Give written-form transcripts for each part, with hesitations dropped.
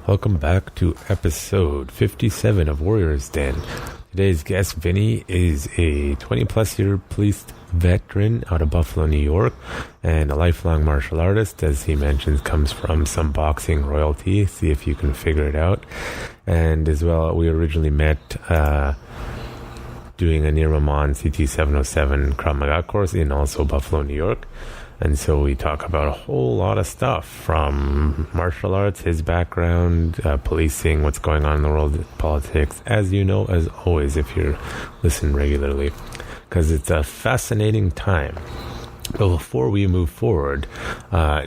Welcome back to episode 57 of Warriors Den. Today's guest, Vinny, is a 20-plus year police veteran out of Buffalo, New York, and a lifelong martial artist. As he mentions, comes from some boxing royalty. See if you can figure it out. And as well, we originally met doing a Nir Maman CT 707 Krav Maga course in also Buffalo, New York. And so we talk about a whole lot of stuff, from martial arts, his background, policing, what's going on in the world of politics, as you know, as always, if you're listening regularly, because it's a fascinating time. But before we move forward,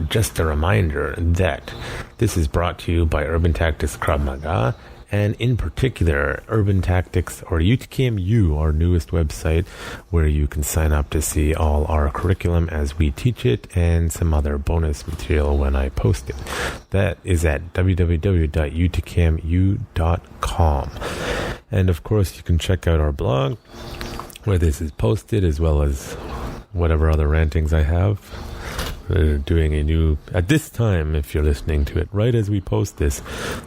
just a reminder that this is brought to you by Urban Tactics Krav Maga, and in particular, Urban Tactics, or UTKM, our newest website, where you can sign up to see all our curriculum as we teach it and some other bonus material when I post it. That is at www.utkmu.com. And of course, you can check out our blog, where this is posted, as well as whatever other rantings I have. Doing a new, at this time, if you're listening to it right as we post this,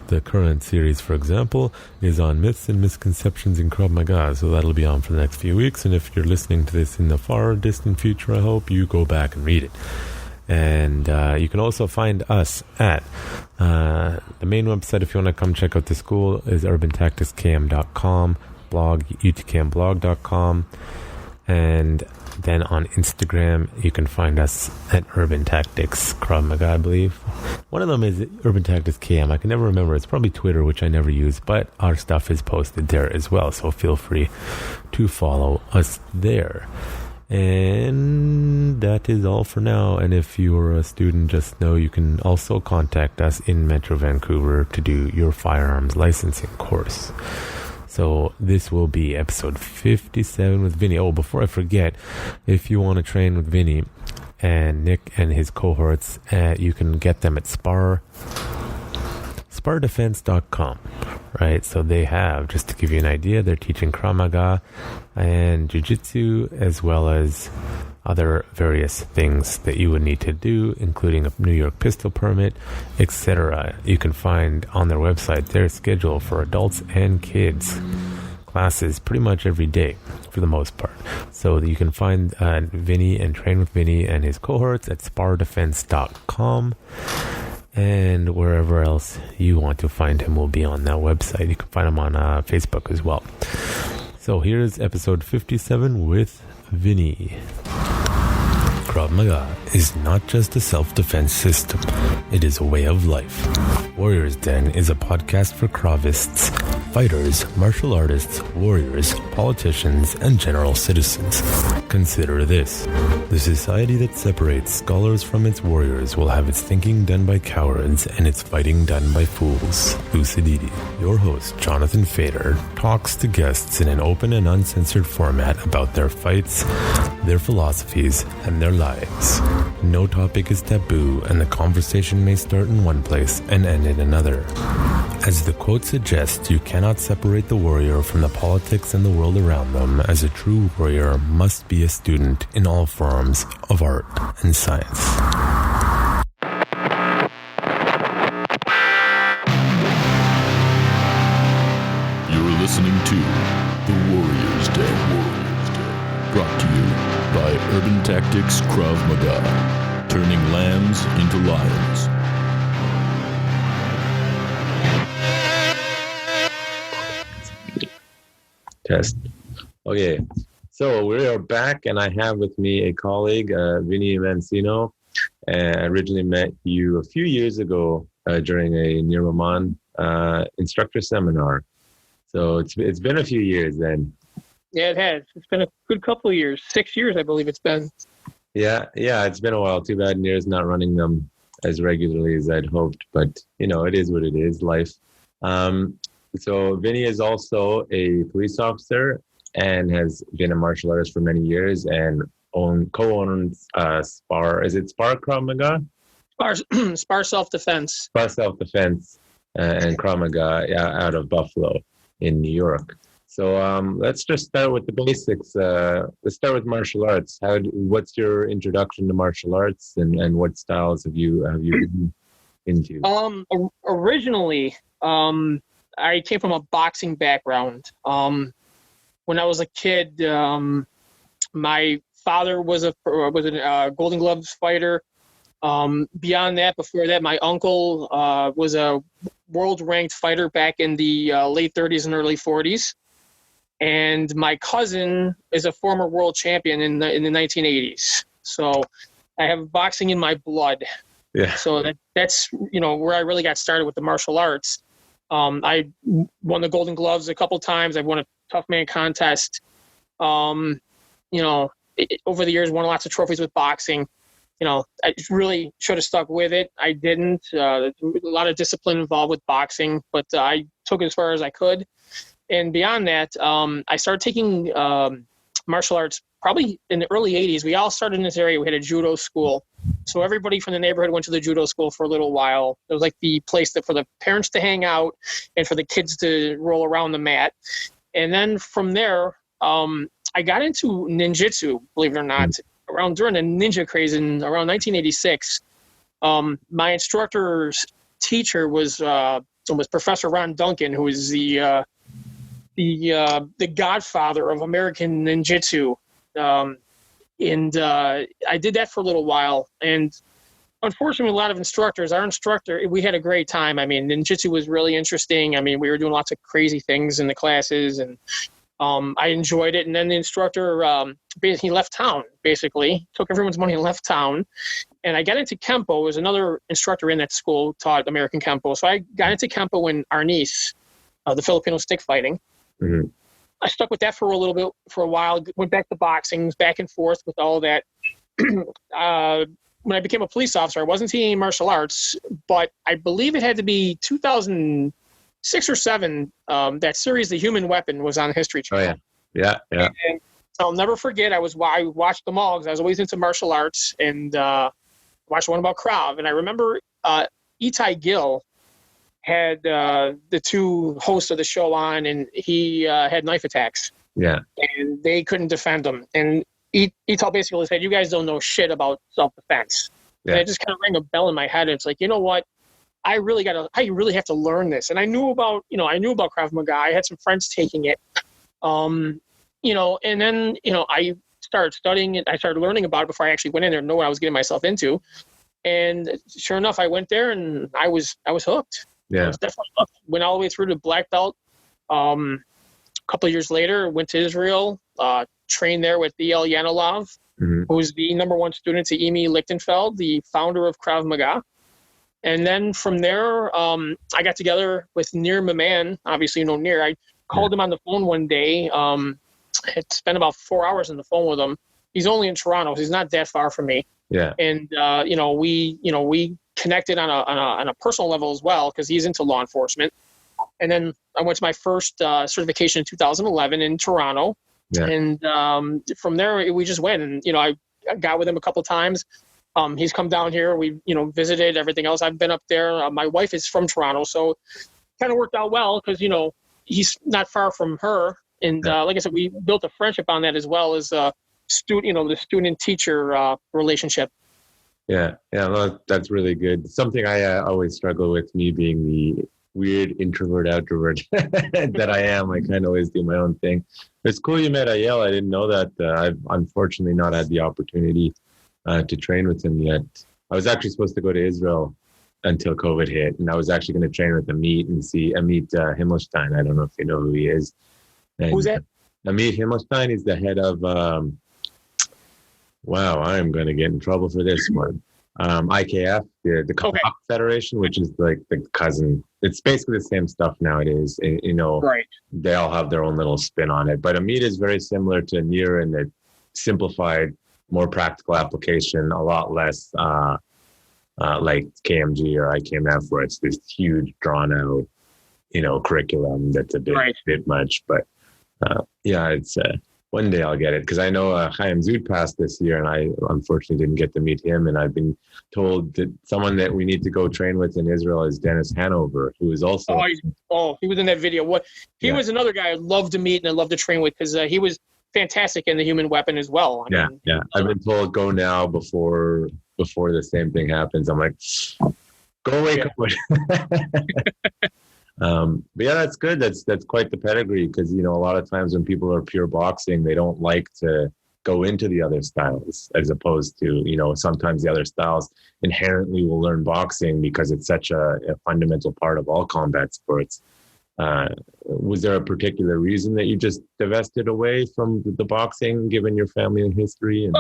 the current series, for example, is on myths and misconceptions in Krav Maga, so that'll be on for the next few weeks. And if you're listening to this in the far distant future, I hope you go back and read it. And you can also find us at the main website. If you want to come check out the school, is urbantacticskm.com, blog utkmblog.com, and then on Instagram, you can find us at Urban Tactics Krav Maga, I believe. One of them is Urban Tactics KM. I can never remember. It's probably Twitter, which I never use, but our stuff is posted there as well. So feel free to follow us there. And that is all for now. And if you're a student, just know you can also contact us in Metro Vancouver to do your firearms licensing course. So this will be episode 57 with Vinny. Oh, before I forget, if you want to train with Vinny and Nick and his cohorts, you can get them at spardefense.com, right? So they have, just to give you an idea, they're teaching Krav Maga and Jiu-Jitsu, as well as other various things that you would need to do, including a New York pistol permit, etc. You can find on their website their schedule for adults and kids classes pretty much every day for the most part. So you can find Vinny and train with Vinny and his cohorts at spardefense.com, and wherever else you want to find him will be on that website. You can find him on Facebook as well. So here's episode 57 with Vinny. Krav Maga is not just a self-defense system. It is a way of life. Warriors Den is a podcast for Kravists, fighters, martial artists, warriors, politicians, and general citizens. Consider this. The society that separates scholars from its warriors will have its thinking done by cowards and its fighting done by fools. Lucidity. Your host, Jonathan Fader, talks to guests in an open and uncensored format about their fights, their philosophies, and their lives. No topic is taboo, and the conversation may start in one place and end in another. As the quote suggests, you cannot separate the warrior from the politics and the world around them, as a true warrior must be a student in all forms of art and science. You're listening to The Warriors Den. Brought to you by Urban Tactics Krav Maga, turning lambs into lions. Test. Okay, so we are back, and I have with me a colleague, Vinni M. I originally met you a few years ago during a Nir Maman instructor seminar. So it's been a few years then. Yeah, it has. It's been a good couple of years. 6 years, I believe it's been. Yeah, it's been a while. Too bad Nir's not running them as regularly as I'd hoped, but it is what it is, life. So Vinny is also a police officer and has been a martial artist for many years and co-owns Spar. Is it Spar Krav Maga? Spar Self-Defense. Spar Self-Defense and Krav Maga out of Buffalo in New York. So let's just start with the basics. Let's start with martial arts. What's your introduction to martial arts, and what styles have you into? Originally, I came from a boxing background. When I was a kid, my father was a Golden Gloves fighter. Beyond that, before that, my uncle was a world-ranked fighter back in the late 30s and early 40s. And my cousin is a former world champion in the 1980s. So I have boxing in my blood. Yeah. So that's where I really got started with the martial arts. I won the Golden Gloves a couple times. I've won a tough man contest. Over the years, won lots of trophies with boxing. I really should have stuck with it. I didn't. A lot of discipline involved with boxing, but I took it as far as I could. And beyond that, I started taking martial arts probably in the early 80s. We all started in this area. We had a judo school. So everybody from the neighborhood went to the judo school for a little while. It was like the place for the parents to hang out and for the kids to roll around the mat. And then from there, I got into ninjutsu, believe it or not, during the ninja craze in around 1986. My instructor's teacher was Professor Ron Duncan, who is the godfather of American ninjutsu. And I did that for a little while. And unfortunately, a lot of we had a great time. I mean, ninjutsu was really interesting. I mean, we were doing lots of crazy things in the classes, and I enjoyed it. And then the instructor, he left town, basically, took everyone's money and left town. And I got into Kempo. There was another instructor in that school taught American Kempo. So I got into Kempo in Arnis, the Filipino stick fighting. Mm-hmm. I stuck with that for a while, went back to boxing, back and forth with all that. When I became a police officer, I wasn't teaching martial arts, but I believe it had to be 2006 or 7. That series, The Human Weapon, was on History Channel. Oh, yeah. And I'll never forget, I watched them all because I was always into martial arts, and watched one about Krav. And I remember Itai Gill had the two hosts of the show on, and he had knife attacks. Yeah. And they couldn't defend him. And Itai basically said, "You guys don't know shit about self-defense." Yeah. And it just kind of rang a bell in my head. It's like, you know what? I really have to learn this. And I knew about Krav Maga. I had some friends taking it. And then, I started studying it. I started learning about it before I actually went in there and know what I was getting myself into. And sure enough, I went there and I was hooked. Yeah. I was definitely hooked. Went all the way through to black belt. A couple of years later, went to Israel, trained there with E.L. Yanilov, who was the #1 student to Emi Lichtenfeld, the founder of Krav Maga. And then from there, I got together with Nir Maman. Obviously, Nir. I called him on the phone one day. Had spent about 4 hours on the phone with him. He's only in Toronto, so he's not that far from me. Yeah. And we connected on a personal level as well, because he's into law enforcement. And then I went to my first certification in 2011 in Toronto. Yeah. And from there, we just went. And, I got with him a couple times. He's come down here. We, visited everything else. I've been up there. My wife is from Toronto, so kind of worked out well because, he's not far from her. And like I said, we built a friendship on that, as well as the student-teacher relationship. Yeah, well, that's really good. Something I always struggle with, me being the weird introvert outrovert that I am. I kind of always do my own thing. It's cool you met Ayel. I didn't know that. I've unfortunately not had the opportunity to train with him yet. I was actually supposed to go to Israel until COVID hit, and I was actually going to train with Amit and see Amit Himmelstein. I don't know if you know who he is. And who's that? Amit Himmelstein is the head of wow, I'm going to get in trouble for this one. IKF, the Kebab Federation, which is like the cousin. It's basically the same stuff nowadays. Right. They all have their own little spin on it. But Amit is very similar to Nir in that simplified, more practical application, a lot less like KMG or IKMF, where it's this huge, drawn-out, curriculum that's a bit much. But it's one day I'll get it, because I know Chaim Zud passed this year, and I unfortunately didn't get to meet him. And I've been told that someone that we need to go train with in Israel is Dennis Hanover, who is also... he was in that video. He was another guy I'd love to meet and I'd love to train with, because he was fantastic in The Human Weapon as well. I mean, I've been told go now before the same thing happens. I'm like, Go away, coach. But yeah, that's good. That's quite the pedigree, because a lot of times when people are pure boxing, they don't like to go into the other styles, as opposed to sometimes the other styles inherently will learn boxing because it's such a fundamental part of all combat sports. Was there a particular reason that you just divested away from the boxing, given your family and history?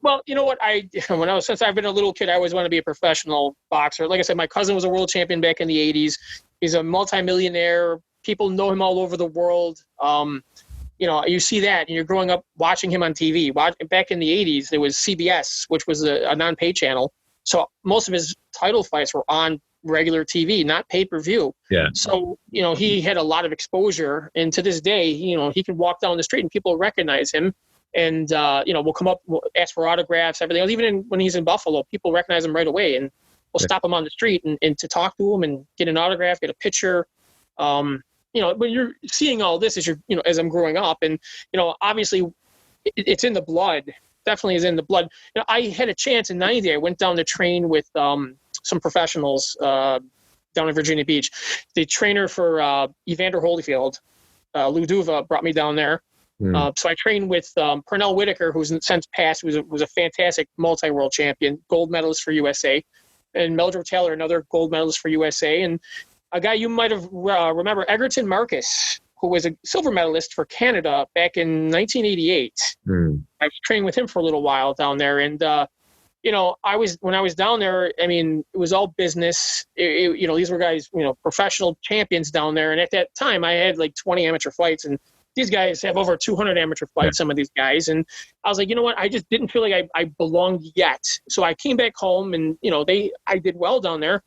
Well, you know what? Since I've been a little kid, I always wanted to be a professional boxer. Like I said, my cousin was a world champion back in the 80s. He's a multimillionaire. People know him all over the world. You see that, and you're growing up watching him on TV. Back in the 80s, there was CBS, which was a non-pay channel. So most of his title fights were on regular TV, not pay-per-view. Yeah. So, he had a lot of exposure. And to this day, he can walk down the street and people recognize him. And, we'll come up, we'll ask for autographs, everything else. Even when he's in Buffalo, people recognize him right away. And we'll stop him on the street and to talk to him and get an autograph, get a picture. When you're seeing all this as I'm growing up, and, obviously it's in the blood, definitely is in the blood. I had a chance in 90. I went down to train with some professionals down in Virginia Beach. The trainer for Evander Holyfield, Lou Duva, brought me down there. So I trained with Pernell Whitaker, who's since passed, was a fantastic multi-world champion, gold medalist for USA, and Meldrew Taylor, another gold medalist for USA, and a guy you might have remember, Egerton Marcus, who was a silver medalist for Canada back in 1988. I was training with him for a little while down there, and when I was down there, I mean, it was all business. These were guys, professional champions down there, and at that time, I had like 20 amateur fights, and these guys have over 200 amateur fights, some of these guys. And I was like, you know what? I just didn't feel like I belonged yet. So I came back home and, I did well down there,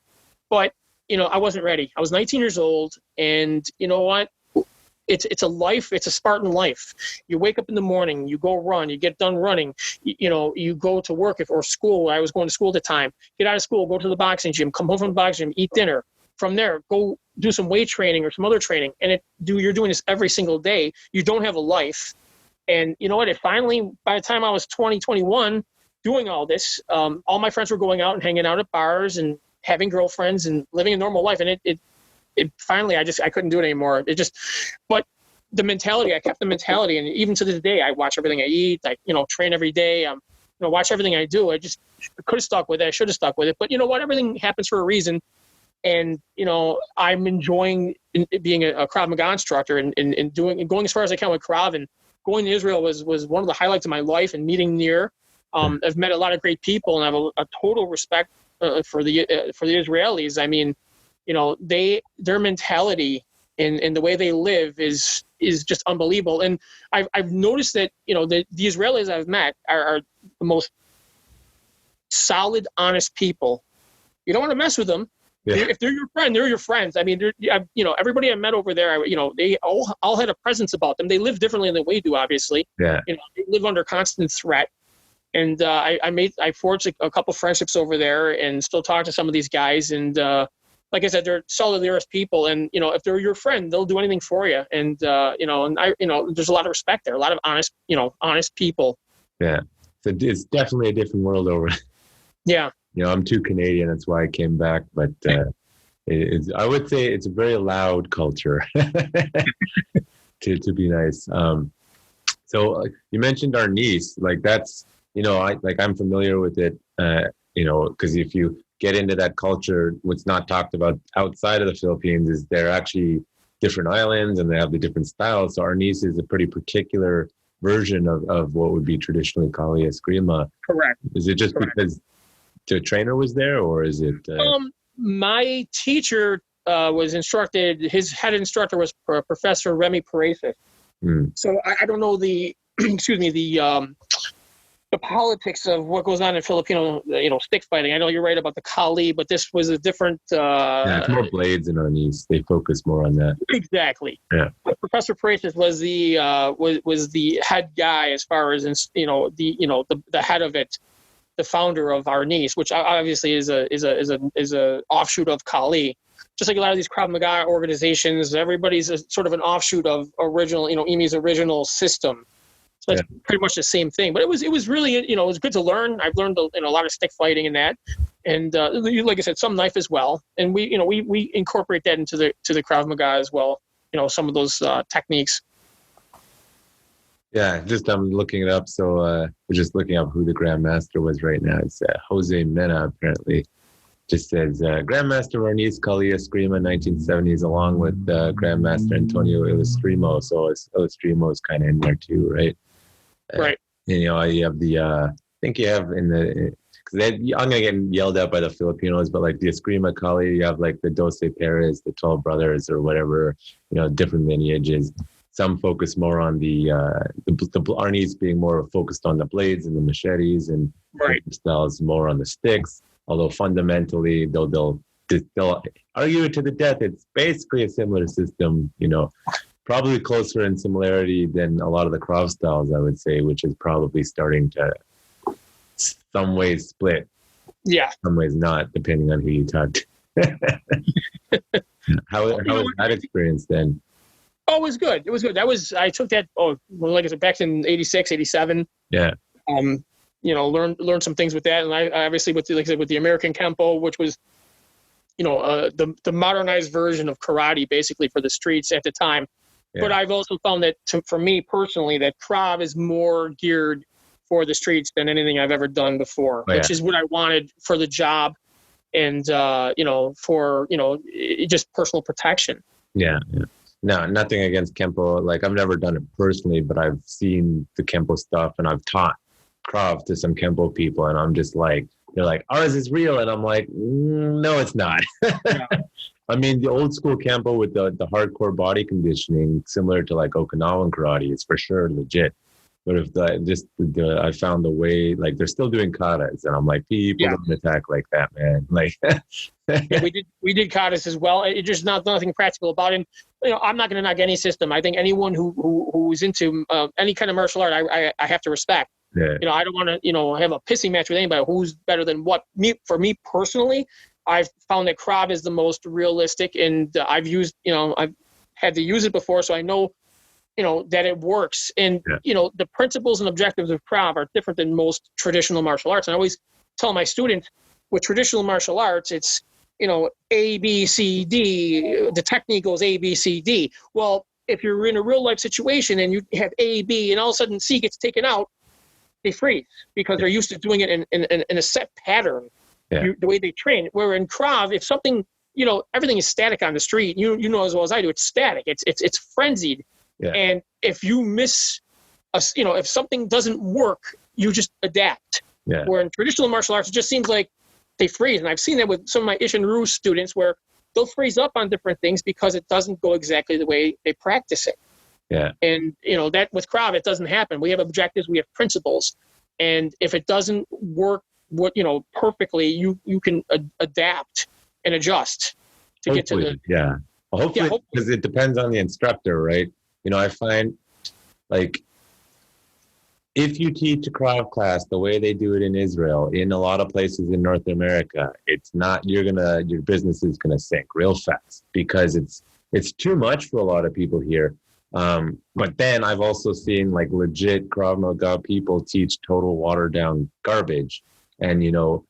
but, I wasn't ready. I was 19 years old, and you know what? It's a life. It's a Spartan life. You wake up in the morning, you go run, you get done running, you go to work or school. I was going to school at the time, get out of school, go to the boxing gym, come home from the boxing gym, eat dinner. From there, go do some weight training or some other training. And you're doing this every single day. You don't have a life. And you know what? It finally, by the time I was 20, 21, doing all this, all my friends were going out and hanging out at bars and having girlfriends and living a normal life. And it finally, I couldn't do it anymore. But the mentality, I kept the mentality. And even to this day, I watch everything I eat. I, train every day. Watch everything I do. I just could have stuck with it. I should have stuck with it. But you know what? Everything happens for a reason. And, I'm enjoying being a Krav Maga instructor and going as far as I can with Krav. And going to Israel was one of the highlights of my life, and meeting Nir. I've met a lot of great people, and I have a total respect for the Israelis. I mean, their mentality and the way they live is just unbelievable. And I've noticed that, the Israelis I've met are the most solid, honest people. You don't want to mess with them. Yeah. If they're your friend, they're your friends. I mean, everybody I met over there, they all had a presence about them. They live differently than we do, obviously. Yeah. They live under constant threat. And I forged a couple friendships over there, and still talk to some of these guys. And like I said, they're solid people. And if they're your friend, they'll do anything for you. And there's a lot of respect there, a lot of honest people. Yeah, so it's definitely a different world over. Yeah. I'm too Canadian. That's why I came back. But I would say it's a very loud culture to be nice. So you mentioned our niece, like that's, I'm familiar with it, because if you get into that culture, what's not talked about outside of the Philippines is they're actually different islands and they have the different styles. So our niece is a pretty particular version of what would be traditionally Kali Eskrima. Correct. Is it just because the trainer was there, or is it? My teacher was instructed. His head instructor was Professor Remy Paresis. So I don't know the the politics of what goes on in Filipino stick fighting. I know you're right about the Kali, but this was a different. It's more blades in our knees. They focus more on that. Exactly. Yeah. But Professor Paresis was the head guy as far as the head of it. The founder of our niece, which obviously is a offshoot of Kali, just like a lot of these Krav Maga organizations. Everybody's sort of an offshoot of original, EME's original system. So it's pretty much the same thing. But it was really, it was good to learn. I've learned a lot of stick fighting in that, and like I said, some knife as well. And we incorporate that into the Krav Maga as well. Some of those techniques. Yeah, I'm looking it up. So we're just looking up who the Grandmaster was right now. It's Jose Mena, apparently. Just says Grandmaster Marnis Calia Eskrima 1970s, along with Grandmaster Antonio Illustrimo. So Illustrimo is kind of in there too, right? Right. And, you have I think you have in the, because I'm going to get yelled at by the Filipinos, but like the Eskrima Calia, you have like the Doce Perez, the 12 brothers or whatever, different lineages. Some focus more on the Arnis being more focused on the blades and the machetes, and styles more on the sticks. Although fundamentally, they'll argue it to the death. It's basically a similar system, probably closer in similarity than a lot of the Krav styles, I would say, which is probably starting to some ways split. Yeah. Some ways not, depending on who you talk to. How was that experience then? Oh, it was good. It was good. I took that, like I said, back in 86, 87. Yeah. Learned some things with that. And I obviously with the American Kempo, which was, the modernized version of karate basically for the streets at the time. Yeah. But I've also found that for me personally, that Krav is more geared for the streets than anything I've ever done before, which is what I wanted for the job and, for, just personal protection. Yeah. Yeah. No, nothing against Kempo. Like, I've never done it personally, but I've seen the Kempo stuff and I've taught Krav to some Kempo people, and I'm just like, they're like, ours is real. And I'm like, no, it's not. Yeah. I mean, the old school Kempo with the hardcore body conditioning, similar to like Okinawan karate, is for sure legit. But if I found the way, like, they're still doing katas, and I'm like, people don't attack like that, man. Like, yeah, we did katas as well. It's just nothing practical about it. I'm not going to knock any system. I think anyone who's into any kind of martial art, I have to respect. Yeah. I don't want to have a pissing match with anybody who's better than what. For me personally, I've found that Krav is the most realistic, and I've had to use it before, so I know. That it works. And, the principles and objectives of Krav are different than most traditional martial arts. And I always tell my students, with traditional martial arts, it's, A, B, C, D. The technique goes A, B, C, D. Well, if you're in a real life situation and you have A, B, and all of a sudden C gets taken out, they freeze because they're used to doing it in a set pattern, the way they train. Where in Krav, if something, everything is static on the street, you know as well as I do, it's static. It's frenzied. Yeah. And if you miss, if something doesn't work, you just adapt. Yeah. Where in traditional martial arts, it just seems like they freeze. And I've seen that with some of my Ishin-Ryu students where they'll freeze up on different things because it doesn't go exactly the way they practice it. Yeah. And, that with Krav, it doesn't happen. We have objectives, we have principles. And if it doesn't work, perfectly, you can adapt and adjust to hopefully, get to the... Yeah. Well, hopefully, because it depends on the instructor, right? I find, like, if you teach a Krav class the way they do it in Israel, in a lot of places in North America, it's not, your business is going to sink real fast because it's too much for a lot of people here. But then I've also seen like legit Krav Maga people teach total watered down garbage. And,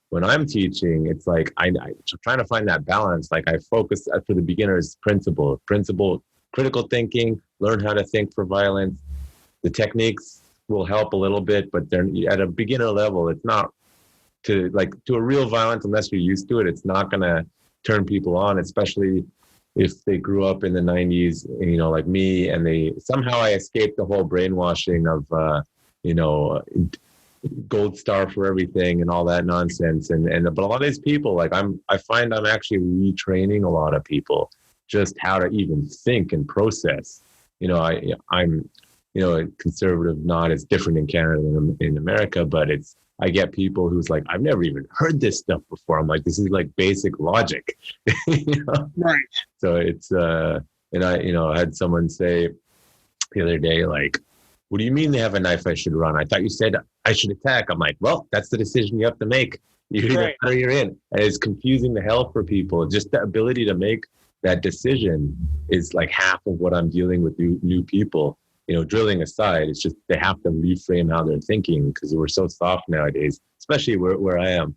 when I'm teaching, it's like, I'm trying to find that balance. Like, I focus for the beginners, principle, critical thinking, learn how to think for violence. The techniques will help a little bit, but they're at a beginner level. It's not to a real violence, unless you're used to it. It's not going to turn people on, especially if they grew up in the 90s, like me, and I escaped the whole brainwashing of, gold star for everything and all that nonsense. But a lot of these people, like I find I'm actually retraining a lot of people just how to even think and process. I'm a conservative, not as different in Canada than in America, but I get people who's like, I've never even heard this stuff before. I'm like, this is like basic logic. Right. So it's, and I had someone say the other day, like, what do you mean they have a knife I should run? I thought you said I should attack. I'm like, well, that's the decision you have to make. You're either out or you're in. And it's confusing the hell for people. Just the ability to make that decision is like half of what I'm dealing with new people. drilling aside, it's just they have to reframe how they're thinking because we're so soft nowadays, especially where I am.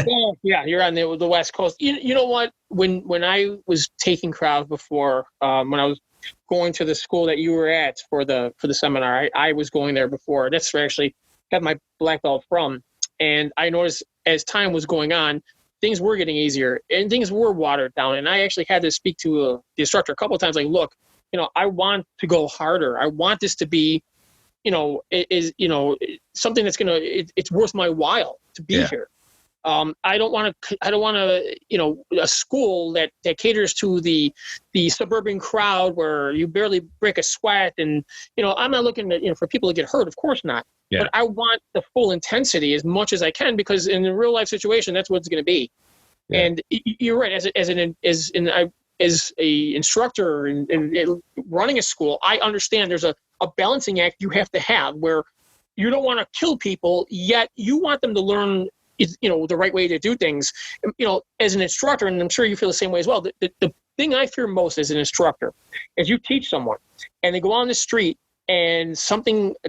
Well, yeah, you're on the West Coast. You know what? When I was taking Krav before, when I was going to the school that you were at for the seminar, I was going there before. That's where I actually got my black belt from. And I noticed as time was going on, things were getting easier and things were watered down. And I actually had to speak to the instructor a couple of times, like, look, I want to go harder. I want this to be, something that's it's worth my while to be here. I don't want a school that caters to the suburban crowd where you barely break a sweat. And, I'm not looking at, for people to get hurt. Of course not. Yeah. But I want the full intensity as much as I can, because in a real life situation, that's what it's going to be. Yeah. And you're right. As a instructor and running a school, I understand there's a balancing act you have to have where you don't want to kill people, yet you want them to learn, the right way to do things. As an instructor, and I'm sure you feel the same way as well, the thing I fear most as an instructor is you teach someone and they go on the street and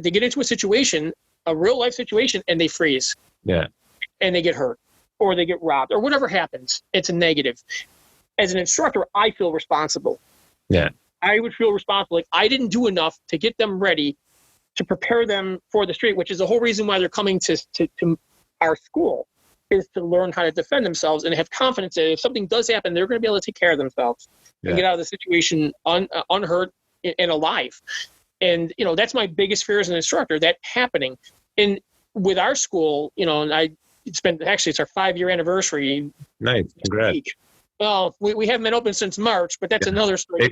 they get into a situation, a real life situation, and they freeze. Yeah. And they get hurt or they get robbed or whatever happens. It's a negative. As an instructor, I feel responsible. Yeah. I would feel responsible. Like I didn't do enough to get them ready to prepare them for the street, which is the whole reason why they're coming to our school, is to learn how to defend themselves and have confidence that if something does happen, they're going to be able to take care of themselves and get out of the situation unhurt and alive. And, that's my biggest fear as an instructor, that happening. And with our school, and it's our 5-year anniversary. Nice. Congrats. Well, we haven't been open since March, but that's another story.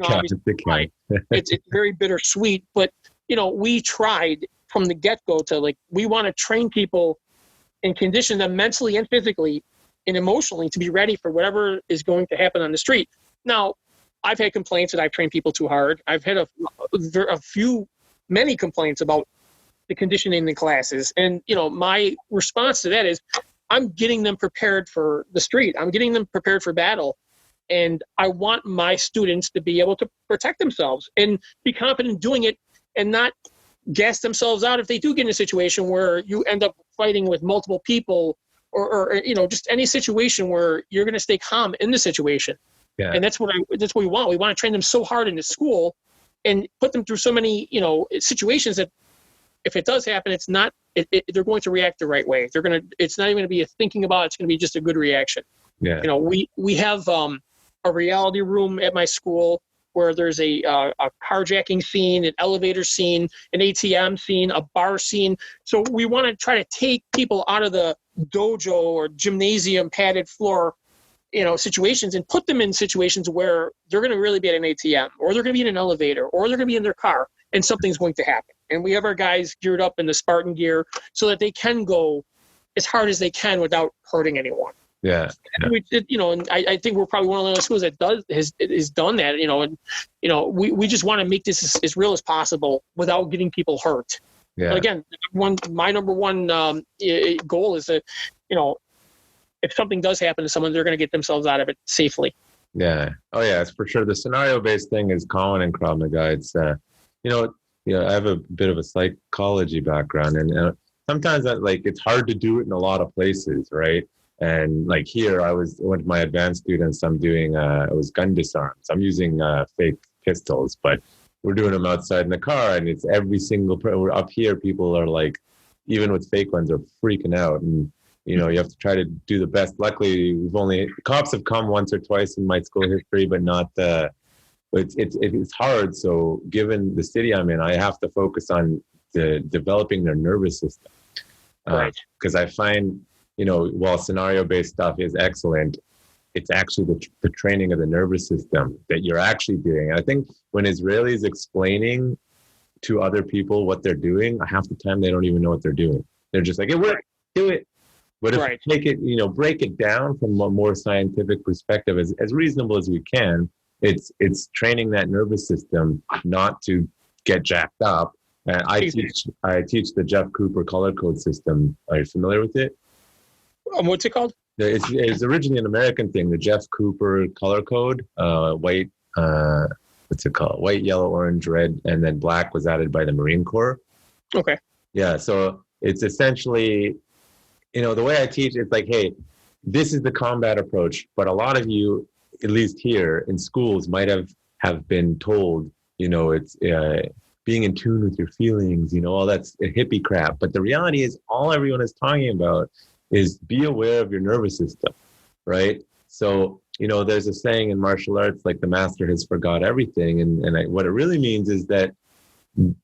It's very bittersweet, but we tried from the get-go to we want to train people and condition them mentally and physically and emotionally to be ready for whatever is going to happen on the street. Now, I've had complaints that I've trained people too hard. I've had many complaints about the conditioning in the classes, and my response to that is, I'm getting them prepared for the street. I'm getting them prepared for battle. And I want my students to be able to protect themselves and be confident doing it and not gas themselves out if they do get in a situation where you end up fighting with multiple people or just any situation where you're going to stay calm in the situation. Yeah. And that's what we want. We want to train them so hard in the school and put them through so many, situations that if it does happen, it's not, they're going to react the right way. It's not even going to be a thinking about it. It's going to be just a good reaction. Yeah. We have a reality room at my school where there's a carjacking scene, an elevator scene, an ATM scene, a bar scene. So we want to try to take people out of the dojo or gymnasium padded floor, situations and put them in situations where they're going to really be at an ATM or they're going to be in an elevator or they're going to be in their car and something's going to happen. And we have our guys geared up in the Spartan gear so that they can go as hard as they can without hurting anyone. Yeah. And I think we're probably one of the schools that has done that, and, we just want to make this as real as possible without getting people hurt. Yeah. But again, my number one goal is that, if something does happen to someone, they're going to get themselves out of it safely. Yeah. Oh yeah, it's for sure. The scenario-based thing is common in Krav Maga. It's, I have a bit of a psychology background, and sometimes it's hard to do it in a lot of places, right? And here, one of my advanced students, I'm doing, it was gun disarms. I'm using fake pistols, but we're doing them outside in the car, and it's every single, we're up here, people are even with fake ones, are freaking out. And, you have to try to do the best. Luckily, cops have come once or twice in my school history, but not, it's hard. So given the city I'm in, I have to focus on developing their nervous system. Right. Because I find, while scenario-based stuff is excellent, it's actually the training of the nervous system that you're actually doing. I think when Israelis explaining to other people what they're doing, half the time they don't even know what they're doing. They're just like, it worked, do it. But if you take it, break it down from a more scientific perspective, as reasonable as we can, it's training that nervous system not to get jacked up. And I teach the Jeff Cooper color code system. Are you familiar with it? What's it called? It's originally an American thing, the Jeff Cooper color code, white, what's it called? White, yellow, orange, red, and then black was added by the Marine Corps. Okay. Yeah. So it's essentially, the way I teach, it's like, hey, this is the combat approach. But a lot of you, at least here in schools, might have been told, it's being in tune with your feelings, all that's hippie crap. But the reality is all everyone is talking about is be aware of your nervous system, right? So, there's a saying in martial arts, like the master has forgot everything. And what it really means is that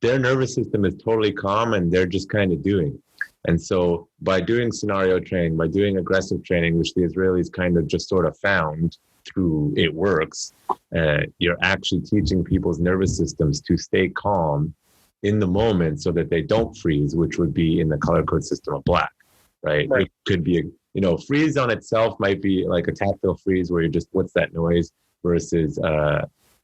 their nervous system is totally calm and they're just kind of doing. And so by doing scenario training, by doing aggressive training, which the Israelis kind of just sort of found through it works, you're actually teaching people's nervous systems to stay calm in the moment so that they don't freeze, which would be in the color code system of black, right? It could be, freeze on itself might be like a tactile freeze where you're just, what's that noise? Versus,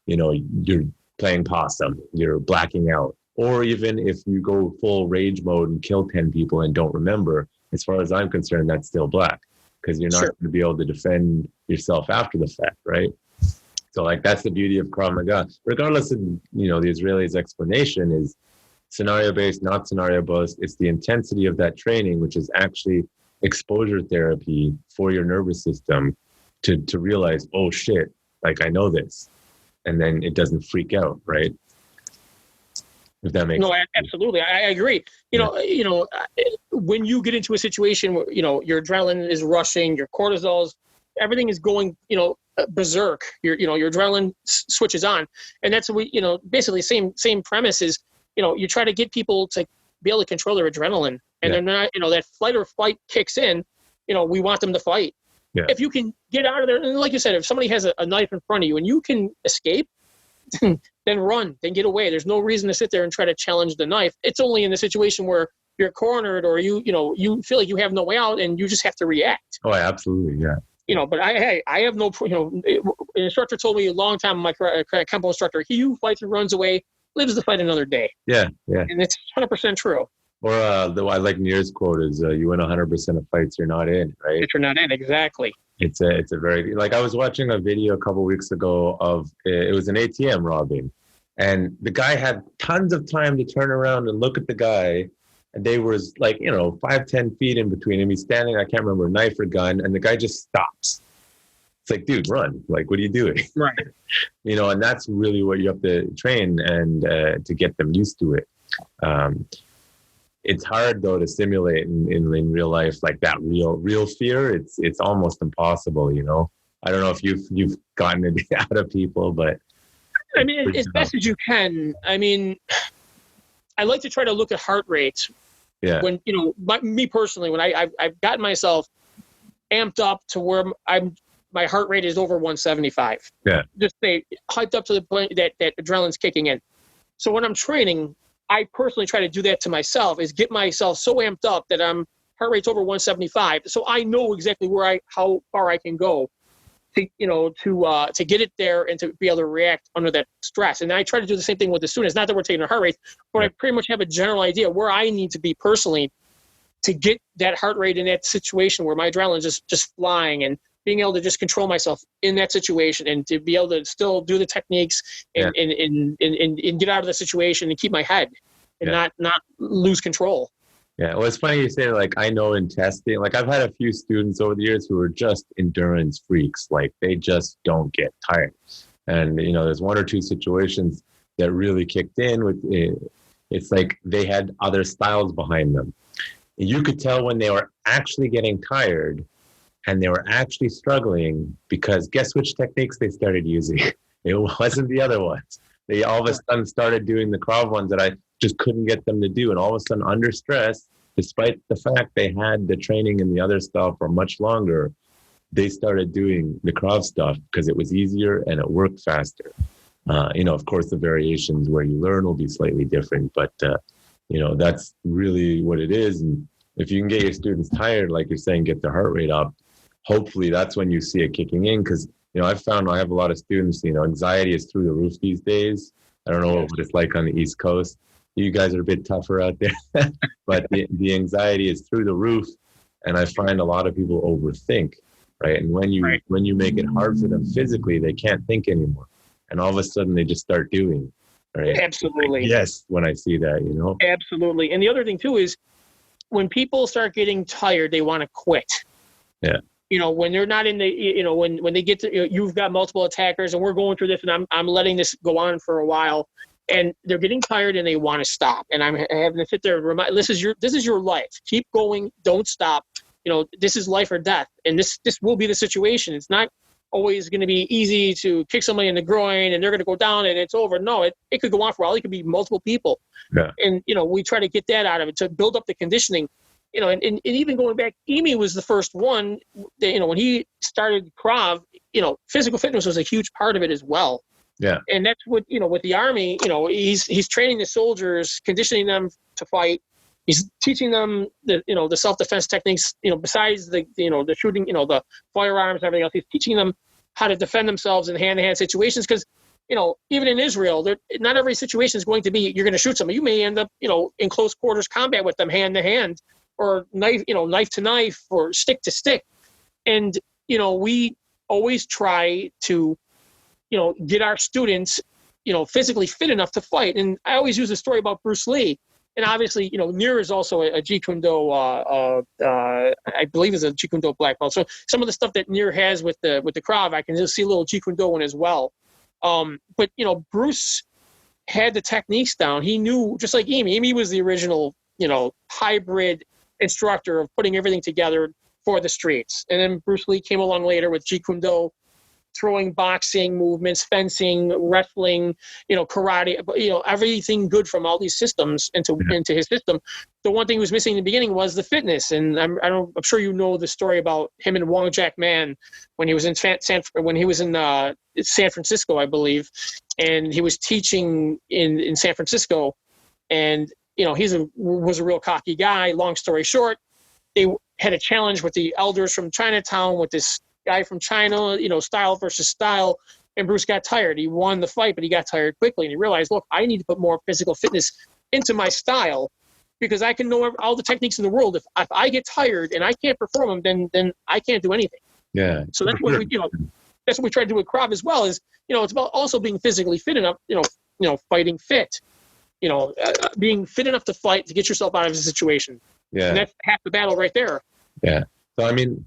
you're playing possum, you're blacking out. Or even if you go full rage mode and kill 10 people and don't remember, as far as I'm concerned, that's still black because you're not going to be able to defend yourself after the fact, right? So like that's the beauty of Krav Maga. Regardless of, the Israelis' explanation is scenario-based, not scenario-based. It's the intensity of that training, which is actually exposure therapy for your nervous system to realize, oh shit, like I know this. And then it doesn't freak out, right? If that makes sense. Absolutely. I agree. When you get into a situation where, your adrenaline is rushing, your cortisol's, everything is going, berserk, your adrenaline switches on. And that's what basically same premise is, you try to get people to be able to control their adrenaline and they're not, that flight or fight kicks in, we want them to fight. Yeah. If you can get out of there, and like you said, if somebody has a knife in front of you and you can escape, then run, then get away. There's no reason to sit there and try to challenge the knife. It's only in the situation where you're cornered or you feel like you have no way out and you just have to react. Oh, absolutely. Yeah. But I have no, an instructor told me a long time, my Kempo instructor, he who fights and runs away lives to fight another day. Yeah. And it's 100% true. Or I like Nir's quote is, you win 100% of fights you're not in, right? If you're not in, exactly. It's a very, like I was watching a video a couple of weeks ago of, it was an ATM robbing. And the guy had tons of time to turn around and look at the guy. And they was like, 5-10 feet in between him. He's standing, I can't remember, knife or gun. And the guy just stops. It's like, dude, run. Like, what are you doing? Right. And that's really what you have to train and to get them used to it. It's hard though to simulate in real life, like that real fear. It's almost impossible, I don't know if you've gotten it out of people, but I mean, as best as you can. I mean, I like to try to look at heart rate. Yeah. When me personally, when I've gotten myself amped up to where my heart rate is over 175. Yeah. Just say hyped up to the point that adrenaline's kicking in. So when I'm training, I personally try to do that to myself, is get myself so amped up that I'm heart rate's over 175. So I know exactly how far I can go to get it there and to be able to react under that stress. And I try to do the same thing with the students. Not that we're taking their heart rate, but I pretty much have a general idea where I need to be personally to get that heart rate in that situation where my adrenaline is just flying and being able to just control myself in that situation and to be able to still do the techniques and get out of the situation and keep my head and not lose control. Yeah. Well, it's funny you say, like, I know in testing, like I've had a few students over the years who are just endurance freaks. Like they just don't get tired. And, there's one or two situations that really kicked in with it. It's like they had other styles behind them. You could tell when they were actually getting tired and they were actually struggling because guess which techniques they started using? It wasn't the other ones. They all of a sudden started doing the Krav ones that I just couldn't get them to do. And all of a sudden under stress, despite the fact they had the training and the other stuff for much longer, they started doing the Krav stuff because it was easier and it worked faster. Of course, the variations where you learn will be slightly different, but, that's really what it is. And if you can get your students tired, like you're saying, get their heart rate up, hopefully that's when you see it kicking in. Because, I've found I have a lot of students, anxiety is through the roof these days. I don't know what it's like on the East Coast. You guys are a bit tougher out there, but the anxiety is through the roof. And I find a lot of people overthink, right? And when you make it hard for them physically, they can't think anymore. and all of a sudden they just start doing. Right? Absolutely. Yes, when I see that, you know. Absolutely. And the other thing too is when people start getting tired, they want to quit. Yeah. You know, when they're not in the, you know, when they get to, you know, you've got multiple attackers and we're going through this and I'm letting this go on for a while and they're getting tired and they want to stop. And I'm having to sit there and remind, this is your life. Keep going. Don't stop. You know, this is life or death. And this will be the situation. It's not always going to be easy to kick somebody in the groin and they're going to go down and it's over. No, it could go on for a while. It could be multiple people. Yeah. And, you know, we try to get that out of it to build up the conditioning. You know, and even going back, Emi was the first one that, you know, when he started Krav, you know, physical fitness was a huge part of it as well. Yeah. And that's what, you know, with the Army, you know, he's training the soldiers, conditioning them to fight. He's teaching them the, you know, the self-defense techniques, you know, besides the, you know, the shooting, you know, the firearms and everything else. He's teaching them how to defend themselves in hand-to-hand situations. Because, you know, even in Israel, not every situation is going to be, you're going to shoot someone. You may end up, you know, in close quarters combat with them hand-to-hand. Or knife, you know, knife to knife or stick to stick. And, you know, we always try to, you know, get our students, you know, physically fit enough to fight. And I always use a story about Bruce Lee. And obviously, you know, Nir is also a Jeet Kune Do, I believe is a Jeet Kune Do black belt. So some of the stuff that Nir has with the Krav, I can just see a little Jeet Kune Do in as well. But, you know, Bruce had the techniques down. He knew, just like Emi. Emi was the original, you know, hybrid instructor of putting everything together for the streets. And then Bruce Lee came along later with Jeet Kune Do, throwing boxing movements, fencing, wrestling, you know, karate, you know, everything good from all these systems into his system. The one thing he was missing in the beginning was the fitness. And I'm sure you know the story about him and Wong Jack Man when he was in San Francisco, I believe, and he was teaching in San Francisco. And you know, was a real cocky guy. Long story short, they had a challenge with the elders from Chinatown with this guy from China, you know, style versus style. And Bruce got tired. He won the fight, but he got tired quickly. And he realized, look, I need to put more physical fitness into my style because I can know all the techniques in the world. If I get tired and I can't perform them, then I can't do anything. Yeah. So that's what that's what we try to do with Krav as well. Is, you know, it's about also being physically fit enough. You know, fighting fit. You know, being fit enough to fight to get yourself out of a situation. Yeah. And that's half the battle right there. Yeah. So, I mean,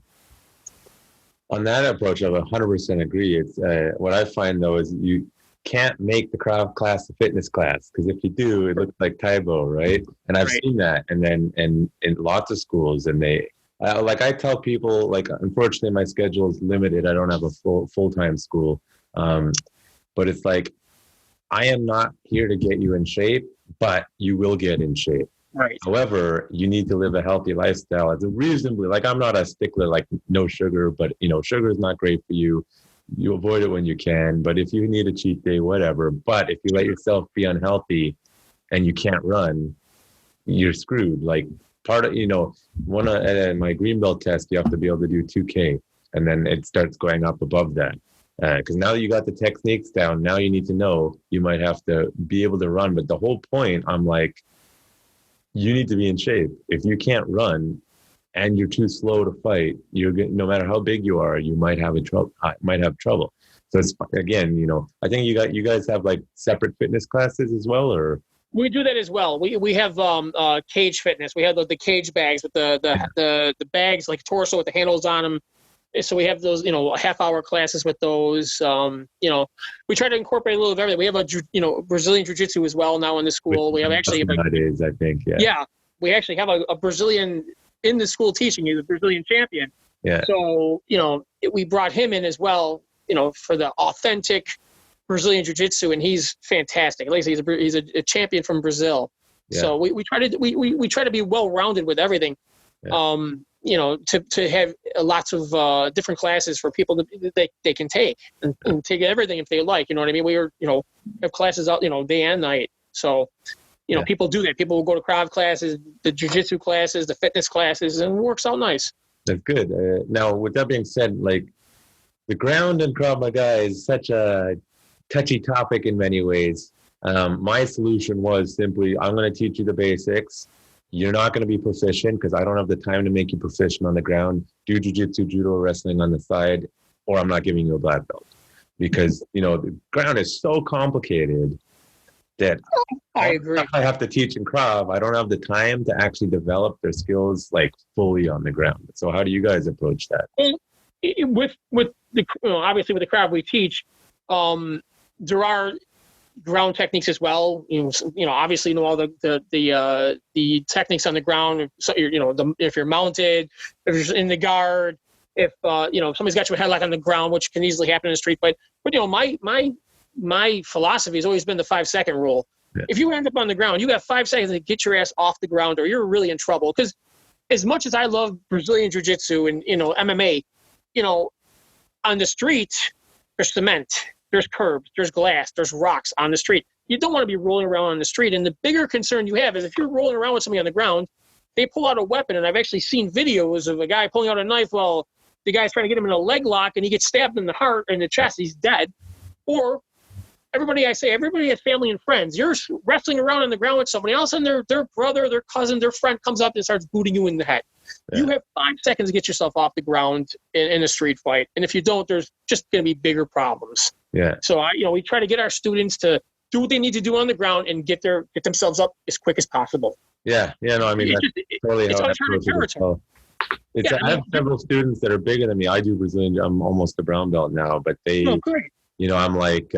on that approach, I 100% agree. It's what I find, though, is you can't make the Krav class a fitness class because if you do, it looks like Taibo, right? And I've seen that. And then in lots of schools, and they, like I tell people, like, unfortunately, my schedule is limited. I don't have a full-time school. But it's like, I am not here to get you in shape, but you will get in shape. Right. However, you need to live a healthy lifestyle. It's a reasonably, like, I'm not a stickler, like no sugar, but you know, sugar is not great for you. You avoid it when you can, but if you need a cheat day, whatever. But if you let yourself be unhealthy and you can't run, you're screwed. Like part of, you know, one of my green belt test, you have to be able to do 2K, and then it starts going up above that. Because now that you got the techniques down, now you need to know you might have to be able to run. But the whole point, I'm like, you need to be in shape. If you can't run and you're too slow to fight, no matter how big you are, you might have trouble. So it's, again, you know, I think you guys have like separate fitness classes as well, or we do that as well. We have cage fitness. We have the cage bags with the bags like torso with the handles on them. So we have those, you know, half-hour classes with those. You know, we try to incorporate a little of everything. We have Brazilian Jiu-Jitsu as well now in the school. We have actually nowadays, I think, yeah, we actually have a Brazilian in the school teaching. He's a Brazilian champion. Yeah. So, you know, we brought him in as well, you know, for the authentic Brazilian Jiu-Jitsu, and he's fantastic. Like I say, he's a champion from Brazil. Yeah. So we try to be well-rounded with everything. Yeah. You know, to have lots of different classes for people that they can take and take everything if they like. You know what I mean? We have classes out, you know, day and night. So, you know, people do that. People will go to Krav classes, the jiu-jitsu classes, the fitness classes, and it works out nice. That's good. Now, with that being said, like the ground in Krav Maga is such a touchy topic in many ways. My solution was simply, I'm going to teach you the basics. You're not going to be proficient because I don't have the time to make you proficient on the ground. Do jiu-jitsu, judo, wrestling on the side, or I'm not giving you a black belt. because, the ground is so complicated that I agree. I have to teach in Krav. I don't have the time to actually develop their skills like fully on the ground. So how do you guys approach that? With the, obviously with the Krav we teach, there are ground techniques as well. Obviously all the techniques on the ground. So if you're mounted, if you're in the guard, if somebody's got your headlock on the ground, which can easily happen in a street fight. But my philosophy has always been the 5-second rule. Yeah. If you end up on the ground, you got 5 seconds to get your ass off the ground, or you're really in trouble. Because as much as I love Brazilian Jiu-Jitsu and MMA, on the street there's cement, there's curbs, there's glass, there's rocks on the street. You don't want to be rolling around on the street. And the bigger concern you have is if you're rolling around with somebody on the ground, they pull out a weapon. And I've actually seen videos of a guy pulling out a knife while the guy's trying to get him in a leg lock, and he gets stabbed in the heart and the chest. He's dead. Or everybody has family and friends. You're wrestling around on the ground with somebody else, and their brother, their cousin, their friend comes up and starts booting you in the head. Yeah. You have 5 seconds to get yourself off the ground in a street fight. And if you don't, there's just going to be bigger problems. Yeah. So we try to get our students to do what they need to do on the ground and get themselves up as quick as possible. Yeah. Yeah. No, I mean, that's totally it's how uncharted territory. I have several students that are bigger than me. I do Brazilian. I'm almost a brown belt now, but they, I'm like,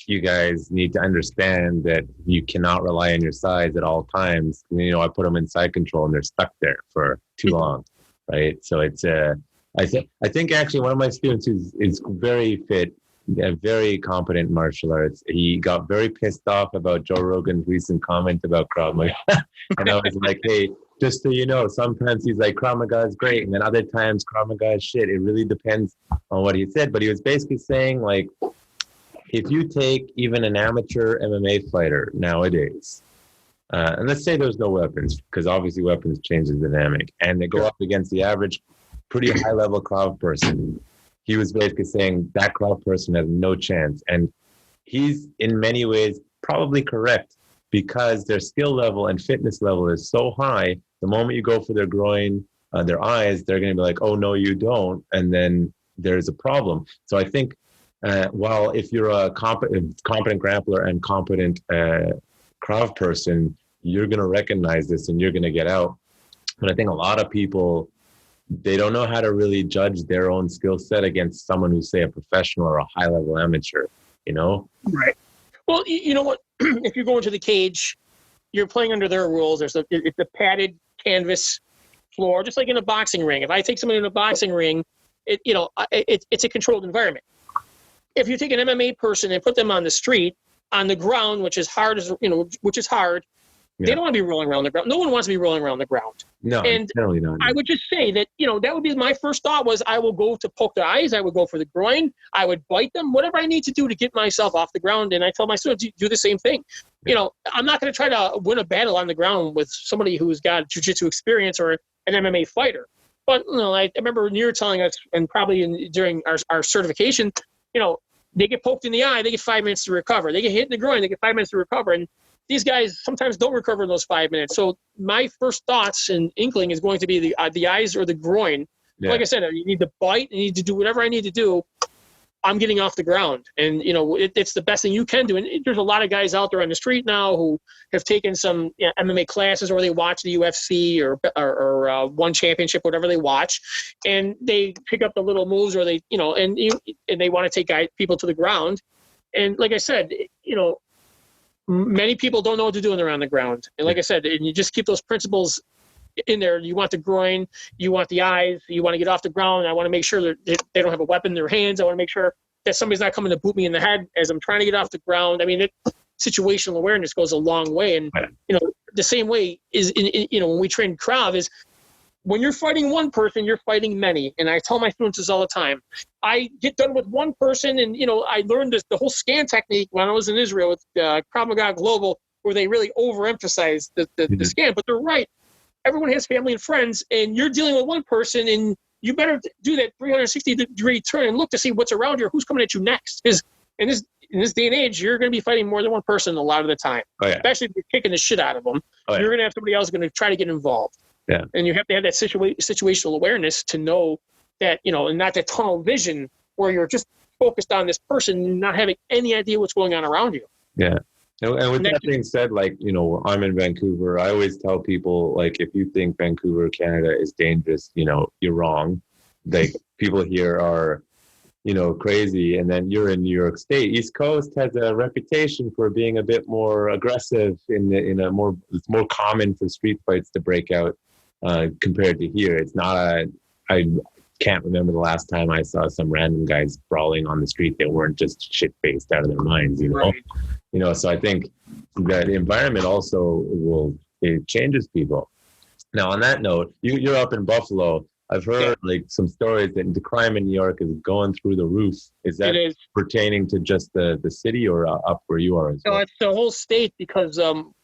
you guys need to understand that you cannot rely on your size at all times. I put them in side control and they're stuck there for too long, right? So it's I think actually one of my students is very fit, very competent in martial arts. He got very pissed off about Joe Rogan's recent comment about Krav Maga, and I was like, hey, just so you know, sometimes he's like, Krav Maga is great, and then other times Krav Maga is shit. It really depends on what he said, but he was basically saying like, if you take even an amateur MMA fighter nowadays, and let's say there's no weapons, because obviously weapons change the dynamic, and they go up against the average, pretty high-level Krav person, he was basically saying that Krav person has no chance. And he's, in many ways, probably correct, because their skill level and fitness level is so high, the moment you go for their groin, their eyes, they're going to be like, oh, no, you don't, and then there's a problem. So I think, while if you're a competent grappler and competent Krav person, you're going to recognize this and you're going to get out. But I think a lot of people, they don't know how to really judge their own skill set against someone who's, say, a professional or a high-level amateur, Right. Well, you know what? If you go into the cage, you're playing under their rules. It's a padded canvas floor, just like in a boxing ring. If I take somebody in a boxing ring, it's a controlled environment. If you take an MMA person and put them on the street, on the ground, which is hard, they don't want to be rolling around the ground. No one wants to be rolling around the ground. No, and generally not. I would just say that, that would be my first thought was I will go to poke their eyes. I would go for the groin. I would bite them, whatever I need to do to get myself off the ground. And I tell my students, do the same thing. I'm not going to try to win a battle on the ground with somebody who's got jiu-jitsu experience or an MMA fighter. But, I remember Nir telling us, and probably during our certification, they get poked in the eye, they get 5 minutes to recover. They get hit in the groin, they get 5 minutes to recover. And these guys sometimes don't recover in those 5 minutes. So my first thoughts and inkling is going to be the eyes or the groin. Yeah. Like I said, you need to bite, you need to do whatever I need to do. I'm getting off the ground. And, it's the best thing you can do. And there's a lot of guys out there on the street now who have taken some MMA classes, or they watch the UFC or one championship, whatever they watch, and they pick up the little moves, or they, and they want to take people to the ground. And like I said, many people don't know what to do when they're on the ground. And like I said, and you just keep those principles in there. You want the groin, you want the eyes, you want to get off the ground. I want to make sure that they don't have a weapon in their hands. I want to make sure that somebody's not coming to boot me in the head as I'm trying to get off the ground. I mean, situational awareness goes a long way. And, the same way is, when we train Krav is when you're fighting one person, you're fighting many. And I tell my students this all the time. I get done with one person, and, I learned the whole scan technique when I was in Israel with Krav Maga Global, where they really overemphasize the scan. But they're right. Everyone has family and friends, and you're dealing with one person, and you better do that 360-degree turn and look to see what's around you, or who's coming at you next. Because in this day and age, you're going to be fighting more than one person a lot of the time. Oh, yeah. Especially if you're kicking the shit out of them. Oh, yeah. You're going to have somebody else going to try to get involved. Yeah. And you have to have that situational awareness to know that, and not that tunnel vision where you're just focused on this person, not having any idea what's going on around you. Yeah. And with that being said, like, you know, I'm in Vancouver. I always tell people, like, if you think Vancouver, Canada is dangerous, you know, you're wrong. Like, people here are, you know, crazy. And then you're in New York State. East Coast has a reputation for being a bit more aggressive it's more common for street fights to break out compared to here. It's not I can't remember the last time I saw some random guys brawling on the street that weren't just shit-faced out of their minds, you know? Right. You know, so I think that the environment also it changes people. Now, on that note, you're up in Buffalo. I've heard like some stories that the crime in New York is going through the roof. Is that pertaining to just the city or up where you are as well? No, it's the whole state, because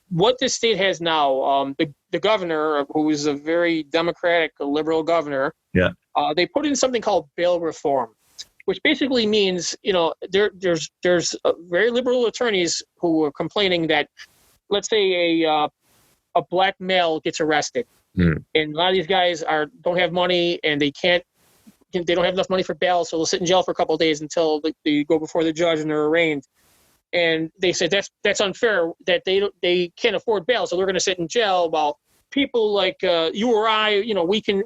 what this state has now, the governor, who is a very democratic, liberal governor, they put in something called bail reform, which basically means, you know, there's very liberal attorneys who are complaining that, let's say a black male gets arrested, and a lot of these guys don't have money, and they don't have enough money for bail, so they'll sit in jail for a couple of days until they go before the judge and they're arraigned. And they said that's unfair, that they can't afford bail, so they're going to sit in jail, while people like you or I, you know, we can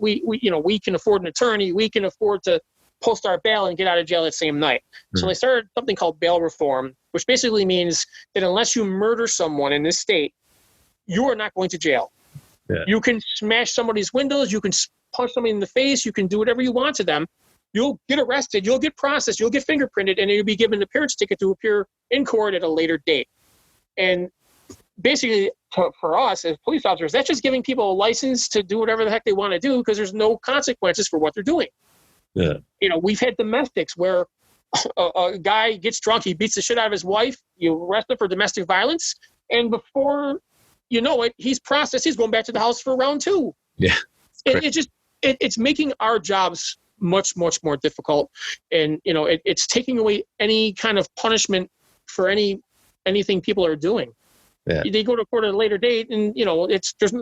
afford an attorney, we can afford to post our bail and get out of jail that same night. So they started something called bail reform, which basically means that unless you murder someone in this state, you are not going to jail. Yeah. You can smash somebody's windows, you can punch somebody in the face, you can do whatever you want to them. You'll get arrested, you'll get processed, you'll get fingerprinted, and you'll be given an appearance ticket to appear in court at a later date. And basically, for us as police officers, that's just giving people a license to do whatever the heck they want to do, because there's no consequences for what they're doing. Yeah. You know, we've had domestics where a guy gets drunk, he beats the shit out of his wife, you arrest him for domestic violence, and before you know it, he's processed, he's going back to the house for round two. Yeah. It's making our jobs much, much more difficult. And, you know, it's taking away any kind of punishment for anything people are doing. Yeah. They go to court at a later date, and, you know,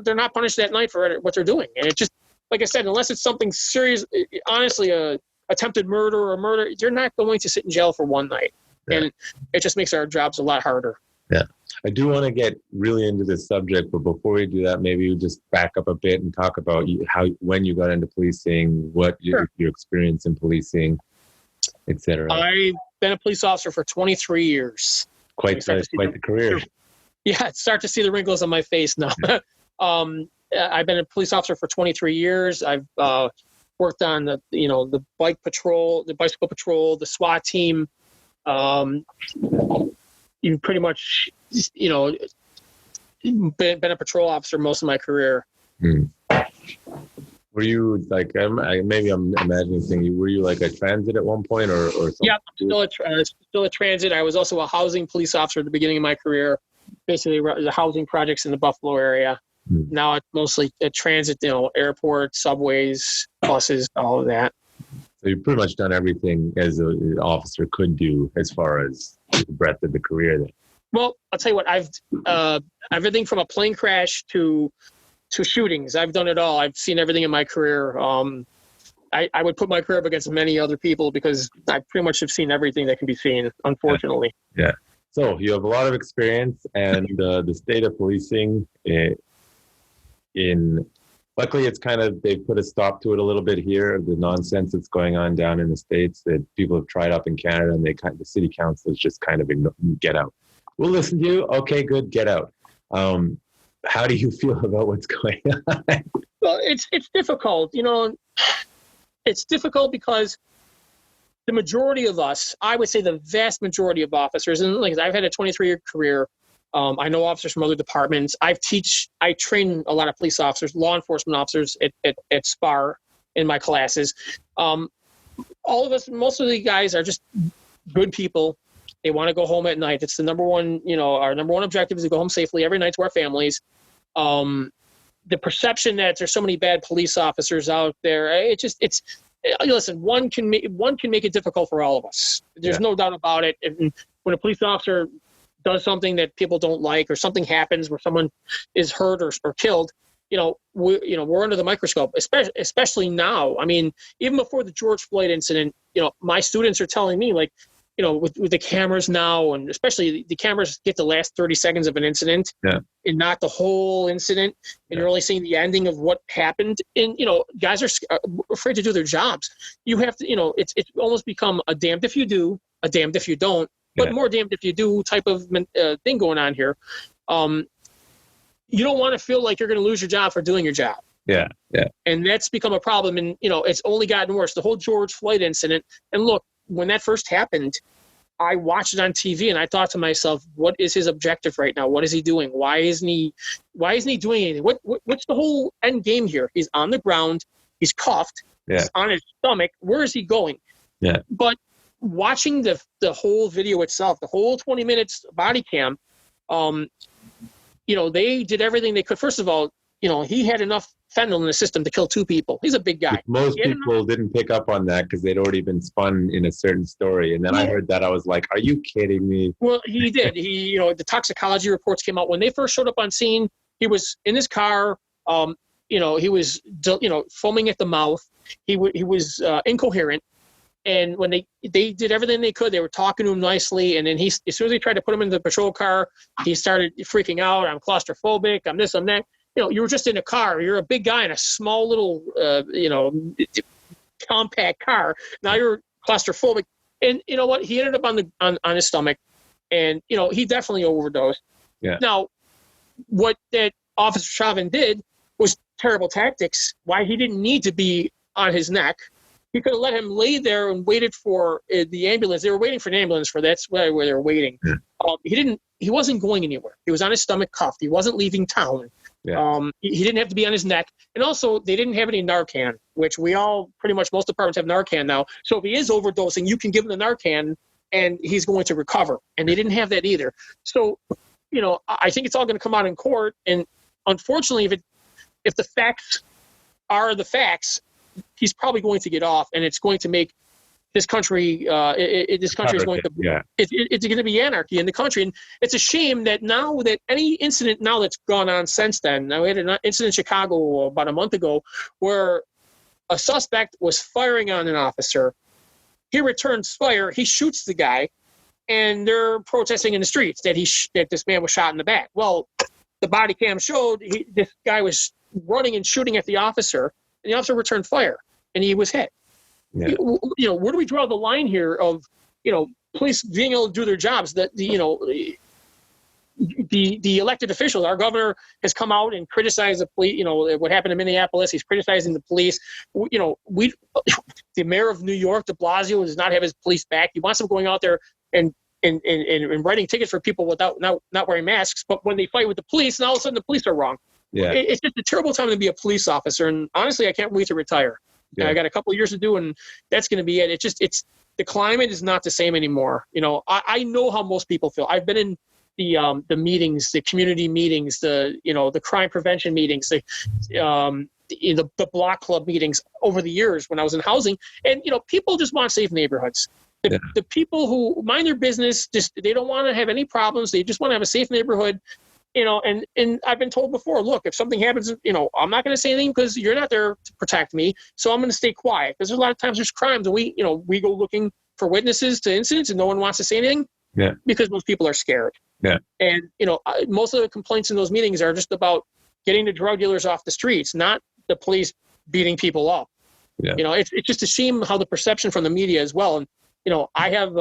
they're not punished that night for what they're doing. And it just, like I said, unless it's something serious, honestly, attempted murder or murder, you're not going to sit in jail for one night. Yeah. And it just makes our jobs a lot harder. Yeah. I do want to get really into this subject, but before we do that, maybe you just back up a bit and talk about when you got into policing, what your experience in policing, etc. I've been a police officer for 23 years. Quite the career. Yeah, start to see the wrinkles on my face now. I've been a police officer for 23 years. I've worked on the bike patrol, the bicycle patrol, the SWAT team. You pretty much, you know, been a patrol officer most of my career. Were you like, maybe I'm imagining thing, were you like a transit at one point or something? Yeah, still a transit. I was also a housing police officer at the beginning of my career, basically the housing projects in the Buffalo area. Now it's mostly a transit, you know, airports, subways, buses, all of that. So you've pretty much done everything as an officer could do as far as the breadth of the career then. Well, I'll tell you what, I've everything from a plane crash to shootings. I've done it all. I've seen everything in my career. I would put my career up against many other people because I pretty much have seen everything that can be seen, unfortunately. Yeah. So you have a lot of experience, and the state of policing luckily it's kind of, they've put a stop to it a little bit here. The nonsense that's going on down in the States that people have tried up in Canada, and the city councils just kind of get out. We'll listen to you. Okay, good. Get out. How do you feel about what's going on? Well, it's difficult. You know, it's difficult because the majority of us, I would say the vast majority of officers, and like I've had a 23-year career. I know officers from other departments. I train a lot of police officers, law enforcement officers at SPAR in my classes. All of us, most of the guys are just good people. They want to go home at night. It's the number one, our number one objective is to go home safely every night to our families. The perception that there's so many bad police officers out there, listen, one can make it difficult for all of us. There's no doubt about it. And when a police officer does something that people don't like, or something happens where someone is hurt or killed, we're under the microscope, especially now. I mean, even before the George Floyd incident, my students are telling me, like, with the cameras now, and especially the cameras get the last 30 seconds of an incident, and not the whole incident, and you're only seeing the ending of what happened. And guys are afraid to do their jobs. You have to, it's almost become a damned if you do, a damned if you don't, but more damned if you do type of thing going on here. You don't want to feel like you're going to lose your job for doing your job. Yeah. And that's become a problem, and it's only gotten worse. The whole George Floyd incident, and look, when that first happened, I watched it on TV and I thought to myself, what is his objective right now? What is he doing? Why isn't he doing anything? What's the whole end game here? He's on the ground. He's cuffed. Yeah. He's on his stomach. Where is he going? Yeah. But watching the whole video itself, the whole 20 minutes body cam, they did everything they could. First of all, he had enough fentanyl in the system to kill 2 people. He's a big guy. Most people didn't pick up on that because they'd already been spun in a certain story. And then I heard that, I was like, are you kidding me? Well, he did. The toxicology reports came out. When they first showed up on scene, he was in his car. He was, foaming at the mouth. He was incoherent. And when they did everything they could, they were talking to him nicely. And then as soon as they tried to put him in the patrol car, he started freaking out. I'm claustrophobic. I'm this, I'm that. You were just in a car. You're a big guy in a small little, compact car. Now you're claustrophobic. And you know what? He ended up on his stomach, and he definitely overdosed. Yeah. Now, what that Officer Chauvin did was terrible tactics. Why he didn't need to be on his neck. He could have let him lay there and waited for the ambulance. They were waiting for an ambulance that's where they were waiting. Yeah. He wasn't going anywhere. He was on his stomach cuffed. He wasn't leaving town. Yeah. He didn't have to be on his neck. And also, they didn't have any Narcan, which pretty much most departments have Narcan now. So if he is overdosing, you can give him the Narcan and he's going to recover. And they didn't have that either. So, I think it's all going to come out in court. And unfortunately, if the facts are the facts, he's probably going to get off, and it's going to make this country, is going to, it's going to be anarchy in the country. And it's a shame that now that any incident now that's gone on since then, now we had an incident in Chicago about a month ago where a suspect was firing on an officer. He returns fire. He shoots the guy, and they're protesting in the streets that that this man was shot in the back. Well, the body cam showed this guy was running and shooting at the officer, and the officer returned fire, and he was hit. Yeah. Where do we draw the line here of, police being able to do their jobs? That the elected officials, our governor has come out and criticized the police. What happened in Minneapolis. He's criticizing the police. The mayor of New York, De Blasio, does not have his police back. He wants them going out there and writing tickets for people without not wearing masks. But when they fight with the police, and all of a sudden the police are wrong. Yeah. It's just a terrible time to be a police officer. And honestly, I can't wait to retire. Yeah. I got a couple of years to do, and that's going to be it. It's the climate is not the same anymore. I know how most people feel. I've been in the meetings, the community meetings, the crime prevention meetings, the block club meetings over the years when I was in housing, and people just want safe neighborhoods. The people who mind their business, they don't want to have any problems. They just want to have a safe neighborhood. And I've been told before, look, if something happens, I'm not going to say anything because you're not there to protect me. So I'm going to stay quiet, because there's a lot of times there's crimes and we go looking for witnesses to incidents and no one wants to say anything because most people are scared. Yeah. And, most of the complaints in those meetings are just about getting the drug dealers off the streets, not the police beating people up. Yeah. It's just a shame how the perception from the media as well. And, I have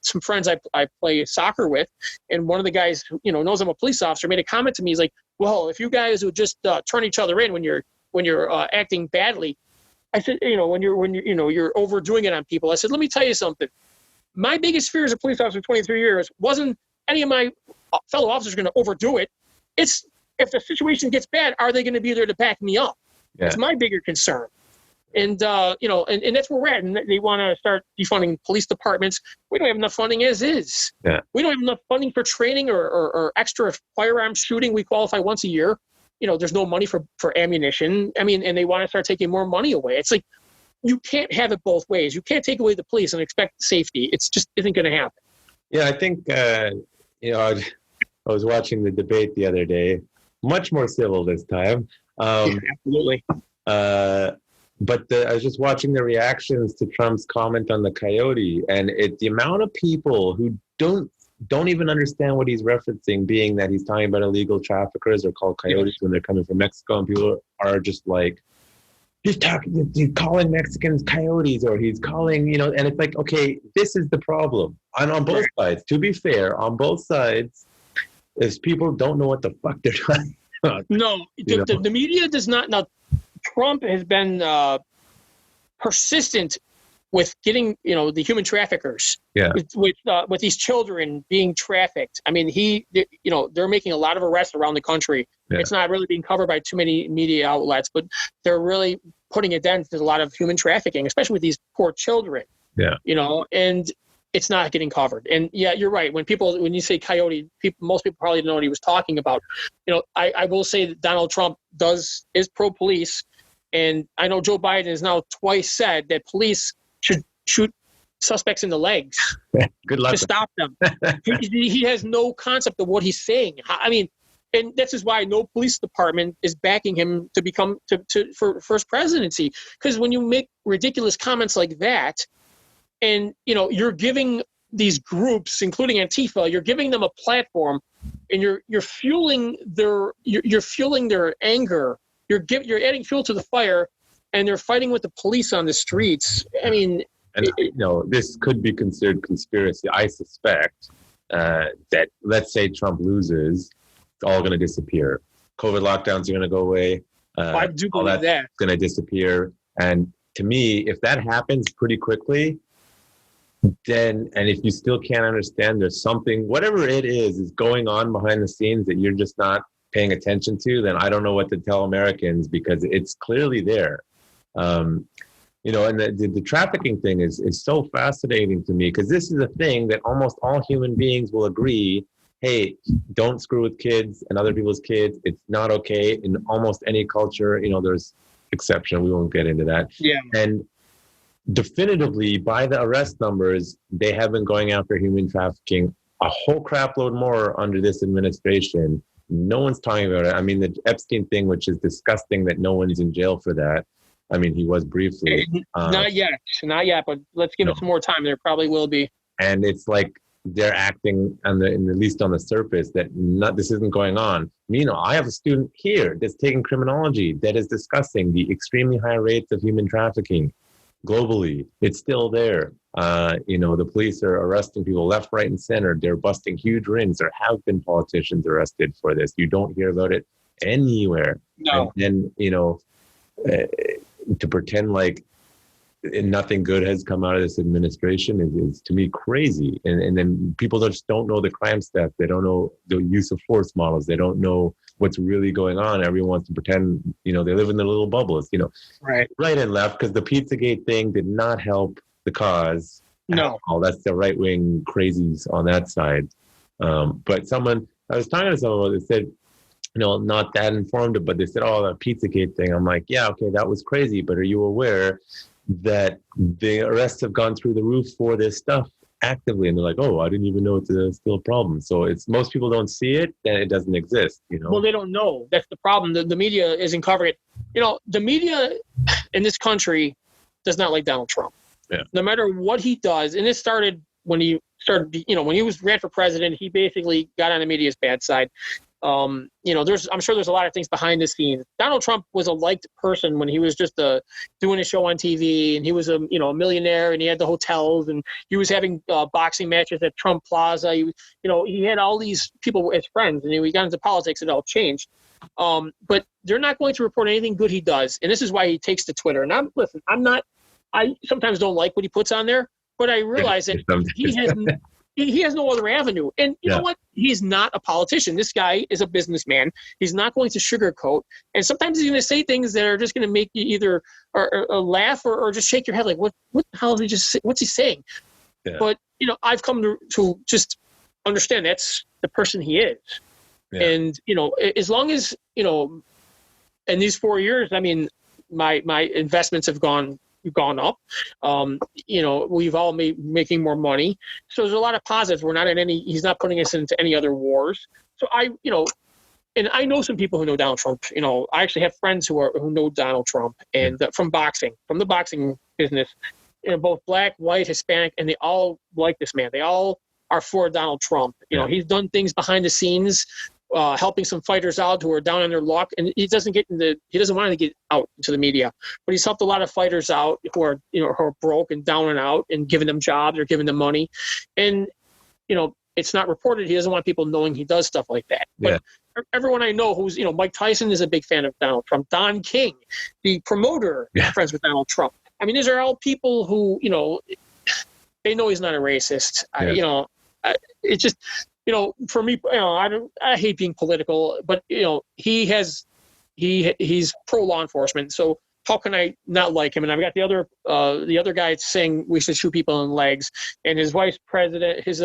some friends I play soccer with, and one of the guys who knows I'm a police officer made a comment to me. He's like, "Well, if you guys would just turn each other in when you're acting badly," I said, when you're overdoing it on people. I said, let me tell you something. My biggest fear as a police officer for 23 years wasn't any of my fellow officers going to overdo it. It's if the situation gets bad, are they going to be there to back me up? Yeah. That's my bigger concern. And, and that's where we're at. And they want to start defunding police departments. We don't have enough funding as is. Yeah. We don't have enough funding for training or extra firearm shooting. We qualify once a year. There's no money for ammunition. I mean, and they want to start taking more money away. It's like, you can't have it both ways. You can't take away the police and expect safety. It's just isn't going to happen. Yeah, I think, I was watching the debate the other day. much more civil this time. Absolutely. But I was just watching the reactions to Trump's comment on the coyote, and the amount of people who don't even understand what he's referencing, being that he's talking about illegal traffickers or called coyotes when they're coming from Mexico, and people are just like, he's calling Mexicans coyotes, or he's calling, and it's like, okay, this is the problem. And on both sides, to be fair, on both sides, is people don't know what the fuck they're talking about. No, the media does not. Now, Trump has been persistent with getting, the human traffickers, with these children being trafficked. I mean, they're making a lot of arrests around the country. Yeah. It's not really being covered by too many media outlets, but they're really putting it down to a lot of human trafficking, especially with these poor children. Yeah. And it's not getting covered. And yeah, you're right. When you say coyote, most people probably didn't know what he was talking about. I will say that Donald Trump is pro-police. And I know Joe Biden has now twice said that police should shoot suspects in the legs. Good luck to stop them. He has no concept of what he's saying. I mean, and this is why no police department is backing him to become for first presidency. Because when you make ridiculous comments like that, and you're giving these groups, including Antifa, you're giving them a platform, and you're fueling their anger. You're adding fuel to the fire, and they're fighting with the police on the streets. I mean, this could be considered conspiracy. I suspect that, let's say Trump loses, it's all going to disappear. COVID lockdowns are going to go away. I do believe that's going to disappear. And to me, if that happens pretty quickly, and if you still can't understand, there's something, whatever it is going on behind the scenes that you're just not paying attention to, then I don't know what to tell Americans, because it's clearly there. And the trafficking thing is so fascinating to me, because this is a thing that almost all human beings will agree, hey, don't screw with kids and other people's kids. It's not okay in almost any culture. There's exception. We won't get into that. Yeah. And definitively, by the arrest numbers, they have been going after human trafficking a whole crap load more under this administration. No one's talking about it. I mean, the Epstein thing, which is disgusting that no one's in jail for that. I mean, he was briefly. Not yet, but let's give it some more time. There probably will be. And it's like they're acting, at least on the surface, that this isn't going on. I have a student here that's taking criminology that is discussing the extremely high rates of human trafficking globally. It's still there. The police are arresting people left, right, and center. They're busting huge rings. There have been politicians arrested for this. You don't hear about it anywhere. No. And then, to pretend like nothing good has come out of this administration is to me crazy. And then people just don't know the crime stats. They don't know the use of force models. They don't know what's really going on. Everyone wants to pretend, they live in their little bubbles, Right and left, because the Pizzagate thing did not help the cause. No. That's the right-wing crazies on that side. But I was talking to someone that said, not that informed, but they said, the Pizzagate thing. I'm like, yeah, okay, that was crazy. But are you aware that the arrests have gone through the roof for this stuff actively? And they're like, I didn't even know it's still a problem. So most people don't see it, then it doesn't exist, Well, they don't know. That's the problem. The media isn't covering it. The media in this country does not like Donald Trump. Yeah. No matter what he does. And it started when he ran for president, he basically got on the media's bad side. I'm sure there's a lot of things behind the scenes. Donald Trump was a liked person when he was just doing a show on TV, and he was a millionaire, and he had the hotels, and he was having boxing matches at Trump Plaza. He had all these people as friends, and he got into politics. It all changed. But they're not going to report anything good he does, and this is why he takes to Twitter. And I sometimes don't like what he puts on there, but I realize that he has no other avenue. And you know what? He's not a politician. This guy is a businessman. He's not going to sugarcoat. And sometimes he's going to say things that are just going to make you either or laugh or just shake your head like, what the hell is he just say? What's he saying? Yeah. But, I've come to just understand that's the person he is. Yeah. And, as long as, in these 4 years, I mean, my investments have gone up. We've all making more money. So there's a lot of positives. He's not putting us into any other wars. So and I know some people who know Donald Trump. I actually have friends who know Donald Trump, and from the boxing business, both black, white, Hispanic, and they all like this man. They all are for Donald Trump. He's done things behind the scenes, helping some fighters out who are down on their luck, and he doesn't want to get out into the media, but he's helped a lot of fighters out who are broke and down and out, and giving them jobs or giving them money, and it's not reported. He doesn't want people knowing he does stuff like that. But everyone I know who's, Mike Tyson is a big fan of Donald Trump. Don King, the promoter, is friends with Donald Trump. I mean, these are all people who, they know he's not a racist. It's just, for me, I hate being political, but he's pro law enforcement. So how can I not like him? And I've got the other guy saying we should shoot people in the legs, and his vice president, his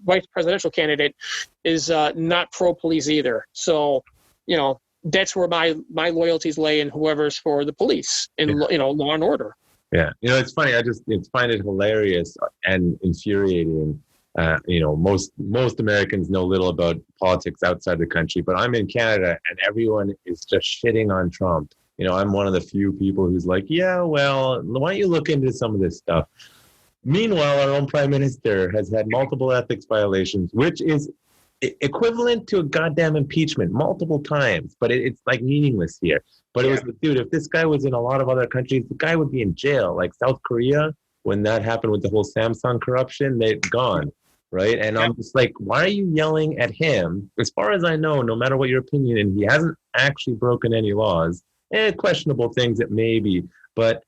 vice presidential candidate is not pro police either. So, that's where my loyalties lay in whoever's for the police and law and order. Yeah, it's funny. I just find it hilarious and infuriating. Most Americans know little about politics outside the country, but I'm in Canada and everyone is just shitting on Trump. I'm one of the few people who's like, yeah, well, why don't you look into some of this stuff? Meanwhile, our own prime minister has had multiple ethics violations, which is equivalent to a goddamn impeachment multiple times, but it's like meaningless here. But it was the dude, if this guy was in a lot of other countries, the guy would be in jail. Like South Korea, when that happened with the whole Samsung corruption, they're gone, right? And I'm just like, why are you yelling at him? As far as I know, no matter what your opinion, and he hasn't actually broken any laws, questionable things it may be, but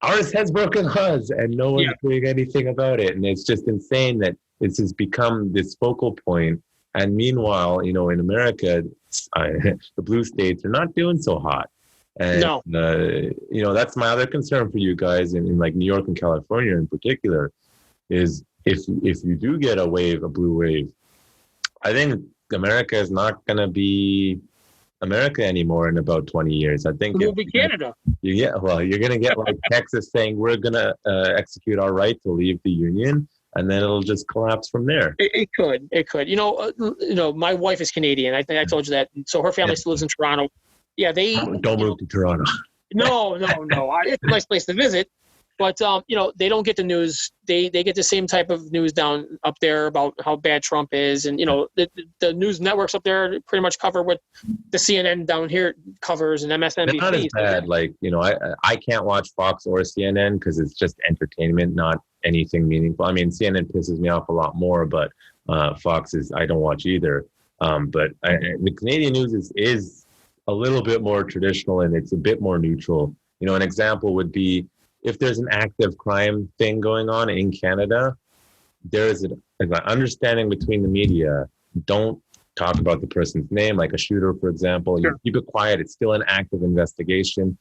ours has broken laws and no one's doing anything about it. And it's just insane that this has become this focal point. And meanwhile, in America, the blue states are not doing so hot. And, that's my other concern for you guys in like New York and California in particular, is if you do get a blue wave, I think America is not going to be America anymore in about 20 years. I think it will be Canada. You're going to get like Texas saying we're going to execute our right to leave the Union, and then it'll just collapse from there. It could. My wife is Canadian. I think I told you that. So her family still lives in Toronto. Yeah, they don't move to Toronto. No. It's a nice place to visit. But, they don't get the news. They get the same type of news down up there about how bad Trump is. And, the news networks up there pretty much cover what the CNN down here covers and MSNBC. They're not as bad. Like, I can't watch Fox or CNN because it's just entertainment, not anything meaningful. I mean, CNN pisses me off a lot more, but Fox I don't watch either. But the Canadian news is a little bit more traditional and it's a bit more neutral. An example would be, if there's an active crime thing going on in Canada, there is an understanding between the media. Don't talk about the person's name, like a shooter, for example. You keep it quiet. It's still an active investigation.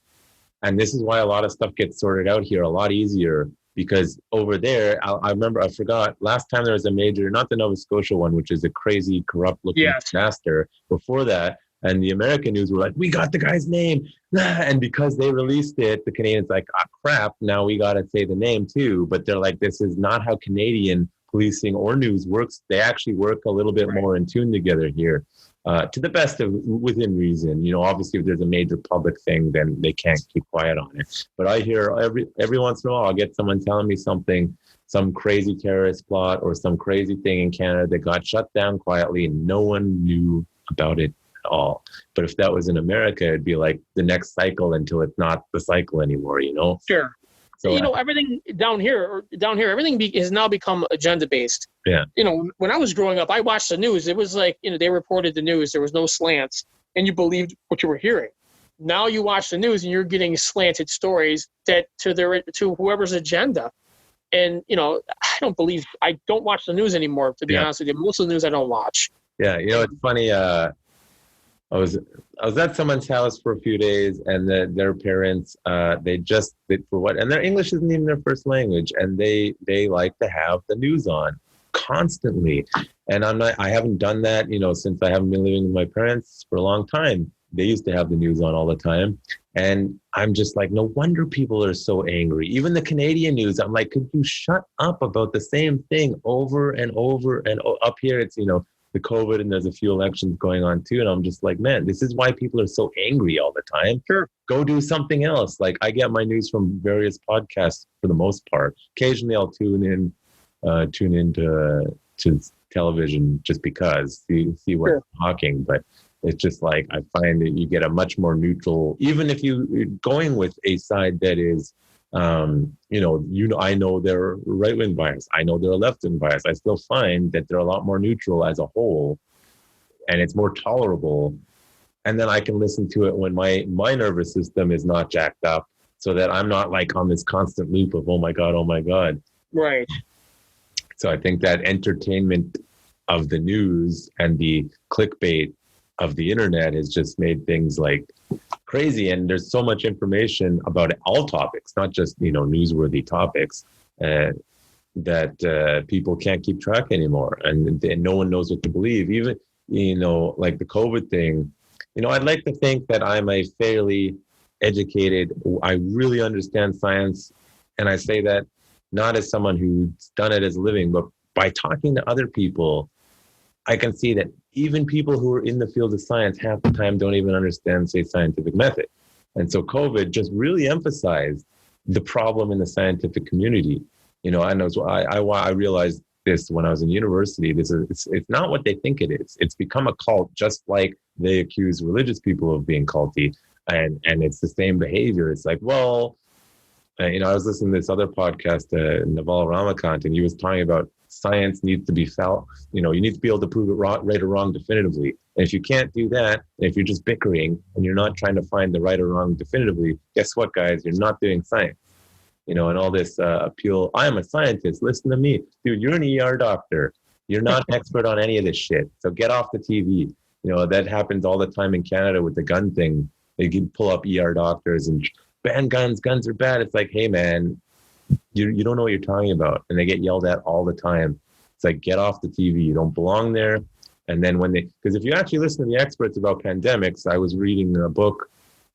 And this is why a lot of stuff gets sorted out here a lot easier, because over there, I forgot, last time there was a major, not the Nova Scotia one, which is a crazy, corrupt-looking disaster. Before that, and the American news were like, we got the guy's name. And because they released it, the Canadians like, crap, now we got to say the name too. But they're like, this is not how Canadian policing or news works. They actually work a little bit more in tune together here, to the best of within reason. Obviously, if there's a major public thing, then they can't keep quiet on it. But I hear every once in a while, I'll get someone telling me something, some crazy terrorist plot or some crazy thing in Canada that got shut down quietly and no one knew about it all. But if that was in America, it'd be like the next cycle until it's not the cycle anymore, Sure. So everything down here, everything has now become agenda based. Yeah. When I was growing up, I watched the news. It was like, they reported the news. There was no slants and you believed what you were hearing. Now you watch the news and you're getting slanted stories that to whoever's agenda. And, I don't watch the news anymore, to be honest with you. Most of the news I don't watch. Yeah. It's funny. I was at someone's house for a few days, and their parents, and their English isn't even their first language, and they like to have the news on constantly. And I haven't done that, since I haven't been living with my parents for a long time. They used to have the news on all the time. And I'm just like, no wonder people are so angry. Even the Canadian news, I'm like, could you shut up about the same thing over and over? And up here, it's, the COVID and there's a few elections going on too. And I'm just like, man, this is why people are so angry all the time. Sure. Go do something else. Like I get my news from various podcasts for the most part. Occasionally I'll tune into television just because see what's talking. But it's just like, I find that you get a much more neutral, even if you're going with a side that is, I know they're right-wing bias. I know they're left-wing bias. I still find that they're a lot more neutral as a whole, and it's more tolerable. And then I can listen to it when my nervous system is not jacked up, so that I'm not like on this constant loop of, oh my God. Right. So I think that entertainment of the news and the clickbait of the internet has just made things like crazy. And there's so much information about all topics, not just, newsworthy topics, that people can't keep track anymore. And no one knows what to believe. Even, like the COVID thing, I'd like to think that I'm a fairly educated, I really understand science. And I say that not as someone who's done it as a living, but by talking to other people, I can see that even people who are in the field of science half the time don't even understand, say, scientific method. And so COVID just really emphasized the problem in the scientific community. I realized this when I was in university. It's not what they think it is. It's become a cult, just like they accuse religious people of being culty. And it's the same behavior. It's like, well, I was listening to this other podcast, Naval Ramakant, and he was talking about science needs to be felt. You need to be able to prove it right or wrong definitively. And if you can't do that, if you're just bickering and you're not trying to find the right or wrong definitively, guess what, guys? You're not doing science. And all this appeal. I am a scientist. Listen to me, dude. You're an ER doctor. You're not an expert on any of this shit. So get off the TV. That happens all the time in Canada with the gun thing. They can pull up ER doctors and ban guns. Guns are bad. It's like, hey, man, you don't know what you're talking about. And they get yelled at all the time. It's like, get off the TV. You don't belong there. And then because if you actually listen to the experts about pandemics, I was reading a book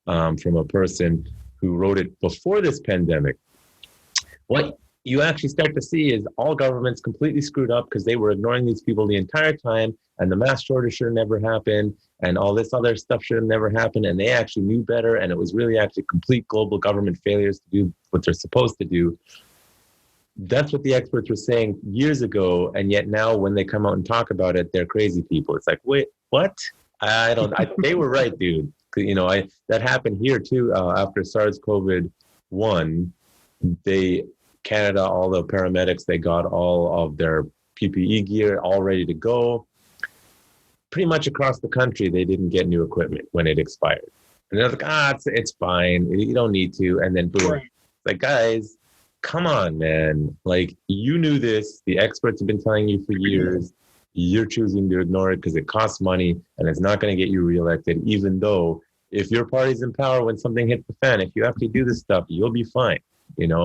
from a person who wrote it before this pandemic. What you actually start to see is all governments completely screwed up because they were ignoring these people the entire time, and the mass shortage should have never happened, and all this other stuff should have never happened, and they actually knew better, and it was really actually complete global government failures to do what they're supposed to do. That's what the experts were saying years ago, and yet now when they come out and talk about it, they're crazy people. It's like, wait, what? They were right, dude. That happened here too after SARS-CoV-1. Canada, all the paramedics, they got all of their PPE gear all ready to go. Pretty much across the country, they didn't get new equipment when it expired. And they're like, it's fine. You don't need to. And then boom. Right. Like, guys, come on, man. Like, you knew this. The experts have been telling you for years. You're choosing to ignore it because it costs money and it's not going to get you reelected, even though if your party's in power, when something hits the fan, if you actually do this stuff, you'll be fine,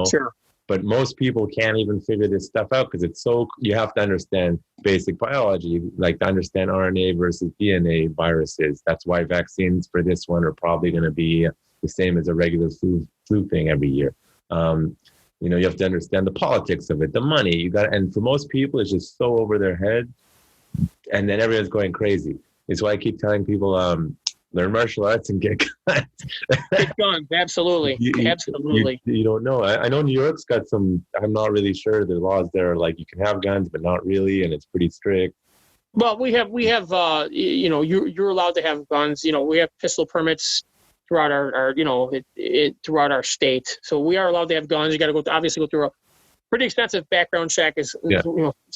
Sure. But most people can't even figure this stuff out because you have to understand basic biology, like to understand RNA versus DNA viruses. That's why vaccines for this one are probably going to be the same as a regular flu thing every year. You have to understand the politics of it, the money and for most people, it's just so over their head. And then everyone's going crazy. It's why I keep telling people, learn martial arts and get guns. Get guns, absolutely. Absolutely. You don't know. I know New York's got some, I'm not really sure the laws there are like you can have guns, but not really. And it's pretty strict. Well, we have you're allowed to have guns. We have pistol permits throughout our throughout our state. So we are allowed to have guns. You got to obviously go through a pretty extensive background check as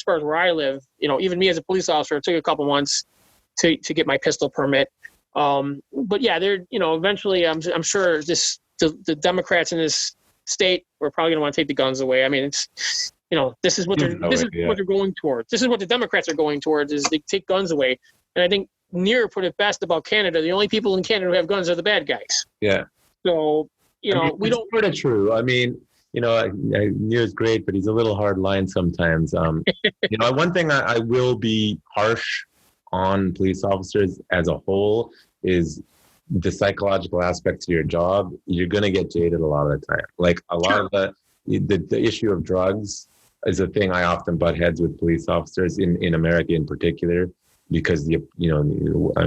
far as where I live. Even me as a police officer, it took a couple months to get my pistol permit. But yeah, they're, eventually I'm sure the Democrats in this state are probably going to want to take the guns away. I mean, it's, this is what they're going towards. This is what the Democrats are going towards is they take guns away. And I think Near put it best about Canada. The only people in Canada who have guns are the bad guys. Yeah. So, we don't. It's sort of true. I mean, Near's great, but he's a little hard line sometimes. One thing I will be harsh on police officers as a whole is the psychological aspects of your job. You're going to get jaded a lot of the time. Like a lot of the issue of drugs is a thing I often butt heads with police officers in America in particular. because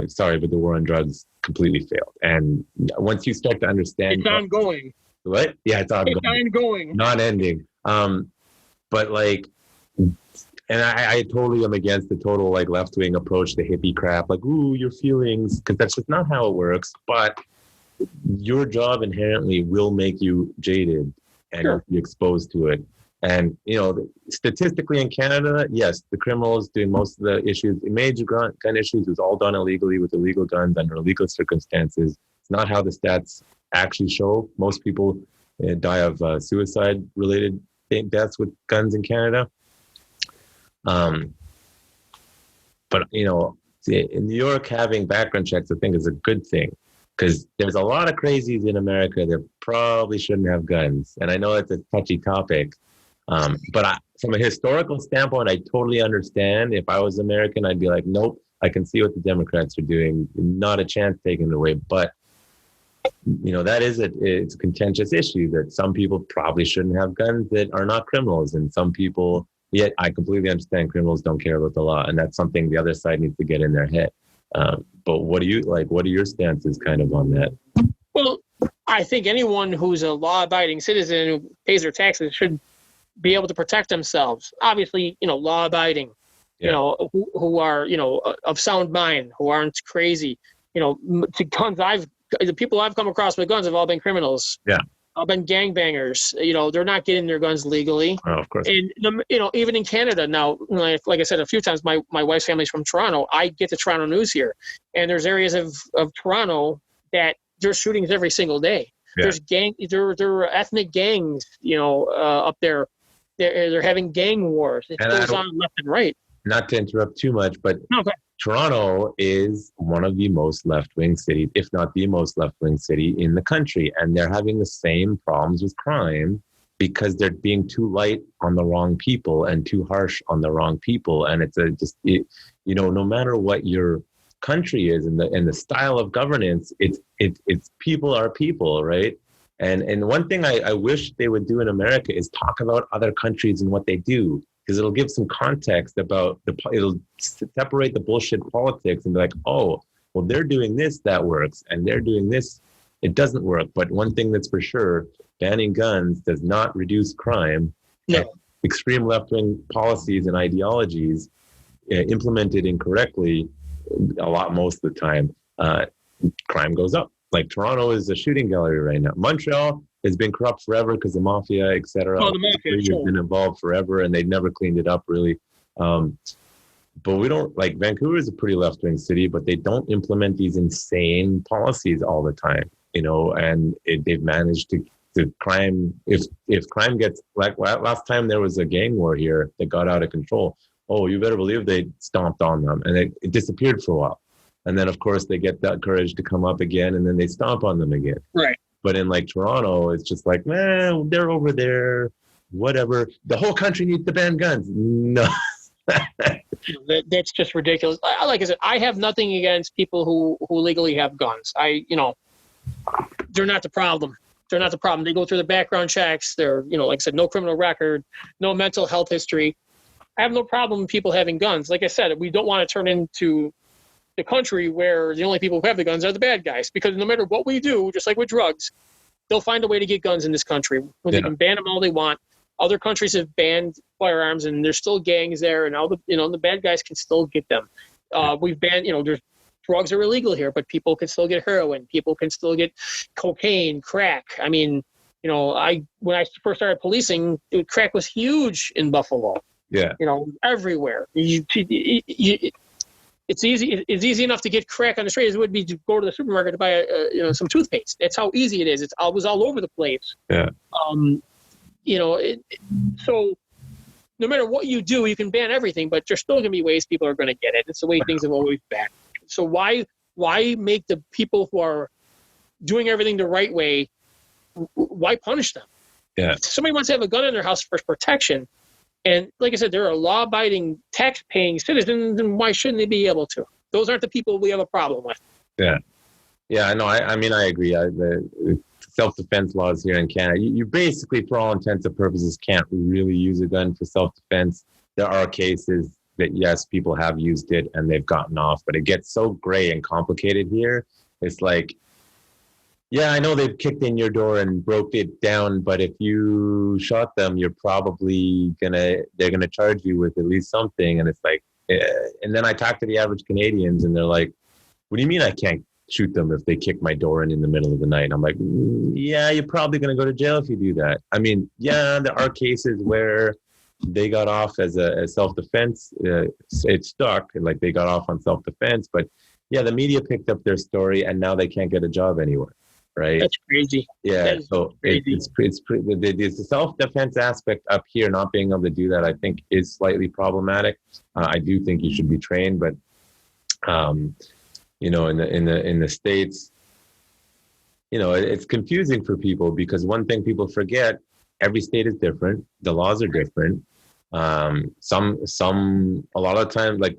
sorry, but the war on drugs completely failed. And once you start to understand, it's ongoing. What? Yeah, it's ongoing. It's ongoing. Non-ending. But like, and I totally am against the total like left-wing approach to hippie crap, like, ooh, your feelings, because that's just not how it works. But your job inherently will make you jaded and Sure. be exposed to it. And, statistically in Canada, yes, the criminals doing most of the issues, major gun issues is all done illegally with illegal guns under illegal circumstances. It's not how the stats actually show. Most people die of suicide-related deaths with guns in Canada. But, in New York, having background checks, I think, is a good thing. Because there's a lot of crazies in America that probably shouldn't have guns. And I know it's a touchy topic. But from a historical standpoint, I totally understand. If I was American, I'd be like, nope, I can see what the Democrats are doing. Not a chance taking it away. But, that is it's a contentious issue that some people probably shouldn't have guns that are not criminals. And some people, yet I completely understand criminals don't care about the law. And that's something the other side needs to get in their head. But what do you like? What are your stances kind of on that? Well, I think anyone who's a law-abiding citizen who pays their taxes should be able to protect themselves. Obviously, law-abiding, who are, of sound mind, who aren't crazy. To guns, the people I've come across with guns have all been criminals. Yeah. I've been gangbangers. They're not getting their guns legally. Oh, of course. And, even in Canada now, like I said a few times, my wife's family's from Toronto. I get the Toronto news here. And there's areas of Toronto that there's shootings every single day. Yeah. There are ethnic gangs, up there. They're having gang wars. It goes on left and right. Not to interrupt too much, but Toronto is one of the most left-wing cities, if not the most left-wing city in the country. And they're having the same problems with crime because they're being too light on the wrong people and too harsh on the wrong people. And it's no matter what your country is and the style of governance, it's people are people, right? And one thing I wish they would do in America is talk about other countries and what they do, because it'll give some context about it'll separate the bullshit politics and be like, oh, well, they're doing this, that works, and they're doing this, it doesn't work. But one thing that's for sure, banning guns does not reduce crime. No. Extreme left-wing policies and ideologies implemented incorrectly, most of the time, crime goes up. Like Toronto is a shooting gallery right now. Montreal has been corrupt forever because the mafia, et cetera, the mafia has been involved forever, and they've never cleaned it up really. But we don't, like, Vancouver is a pretty left-wing city, but they don't implement these insane policies all the time, and they've managed to crime, if crime gets, like last time there was a gang war here that got out of control, oh, you better believe they stomped on them, and it disappeared for a while. And then, of course, they get that courage to come up again, and then they stomp on them again. Right. But in, like, Toronto, it's just like, man, they're over there, whatever. The whole country needs to ban guns. No. That's just ridiculous. Like I said, I have nothing against people who legally have guns. They're not the problem. They're not the problem. They go through the background checks. They're, like I said, no criminal record, no mental health history. I have no problem with people having guns. Like I said, we don't want to turn into the country where the only people who have the guns are the bad guys, because no matter what we do, just like with drugs, they'll find a way to get guns in this country. They can ban them all they want. Other countries have banned firearms, and there's still gangs there, and all the bad guys can still get them. We've banned, there's drugs are illegal here, but people can still get heroin. People can still get cocaine, crack. I mean, when I first started policing, crack was huge in Buffalo. Yeah. Everywhere. It's easy enough to get crack on the street as it would be to go to the supermarket to buy some toothpaste. That's how easy it is. It was all over the place. Yeah. So no matter what you do, you can ban everything, but there's still going to be ways people are going to get it. It's the way things have always been. So why make the people who are doing everything the right way, why punish them? Yeah. If somebody wants to have a gun in their house for protection, and like I said, they're a law-abiding, tax-paying citizen, then why shouldn't they be able to? Those aren't the people we have a problem with. Yeah. Yeah, no, I mean, I agree. The self-defense laws here in Canada, you basically, for all intents and purposes, can't really use a gun for self-defense. There are cases that yes, people have used it and they've gotten off, but it gets so gray and complicated here. It's like, yeah, I know they've kicked in your door and broke it down, but if you shot them, they're gonna charge you with at least something. And it's like, and then I talk to the average Canadians and they're like, what do you mean I can't shoot them if they kick my door in the middle of the night? And I'm like, yeah, you're probably going to go to jail if you do that. I mean, yeah, there are cases where they got off as a self-defense. It stuck, and like they got off on self-defense. But yeah, the media picked up their story, and now they can't get a job anywhere, right? That's crazy. Yeah, so it's the self-defense aspect up here, not being able to do that, I think is slightly problematic. I do think you should be trained, but you know, in the States, you know, it's confusing for people because one thing people forget, every state is different. The laws are different. A lot of times, like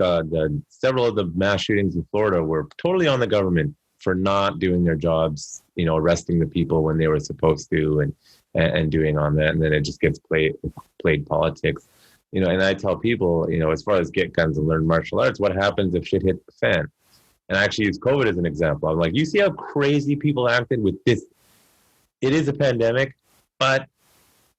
several of the mass shootings in Florida were totally on the government for not doing their jobs, you know, arresting the people when they were supposed to and doing on that. And then it just gets played politics, you know, and I tell people, you know, as far as get guns and learn martial arts, what happens if shit hits the fan? And I actually use COVID as an example. I'm like, you see how crazy people acted with this? It is a pandemic, but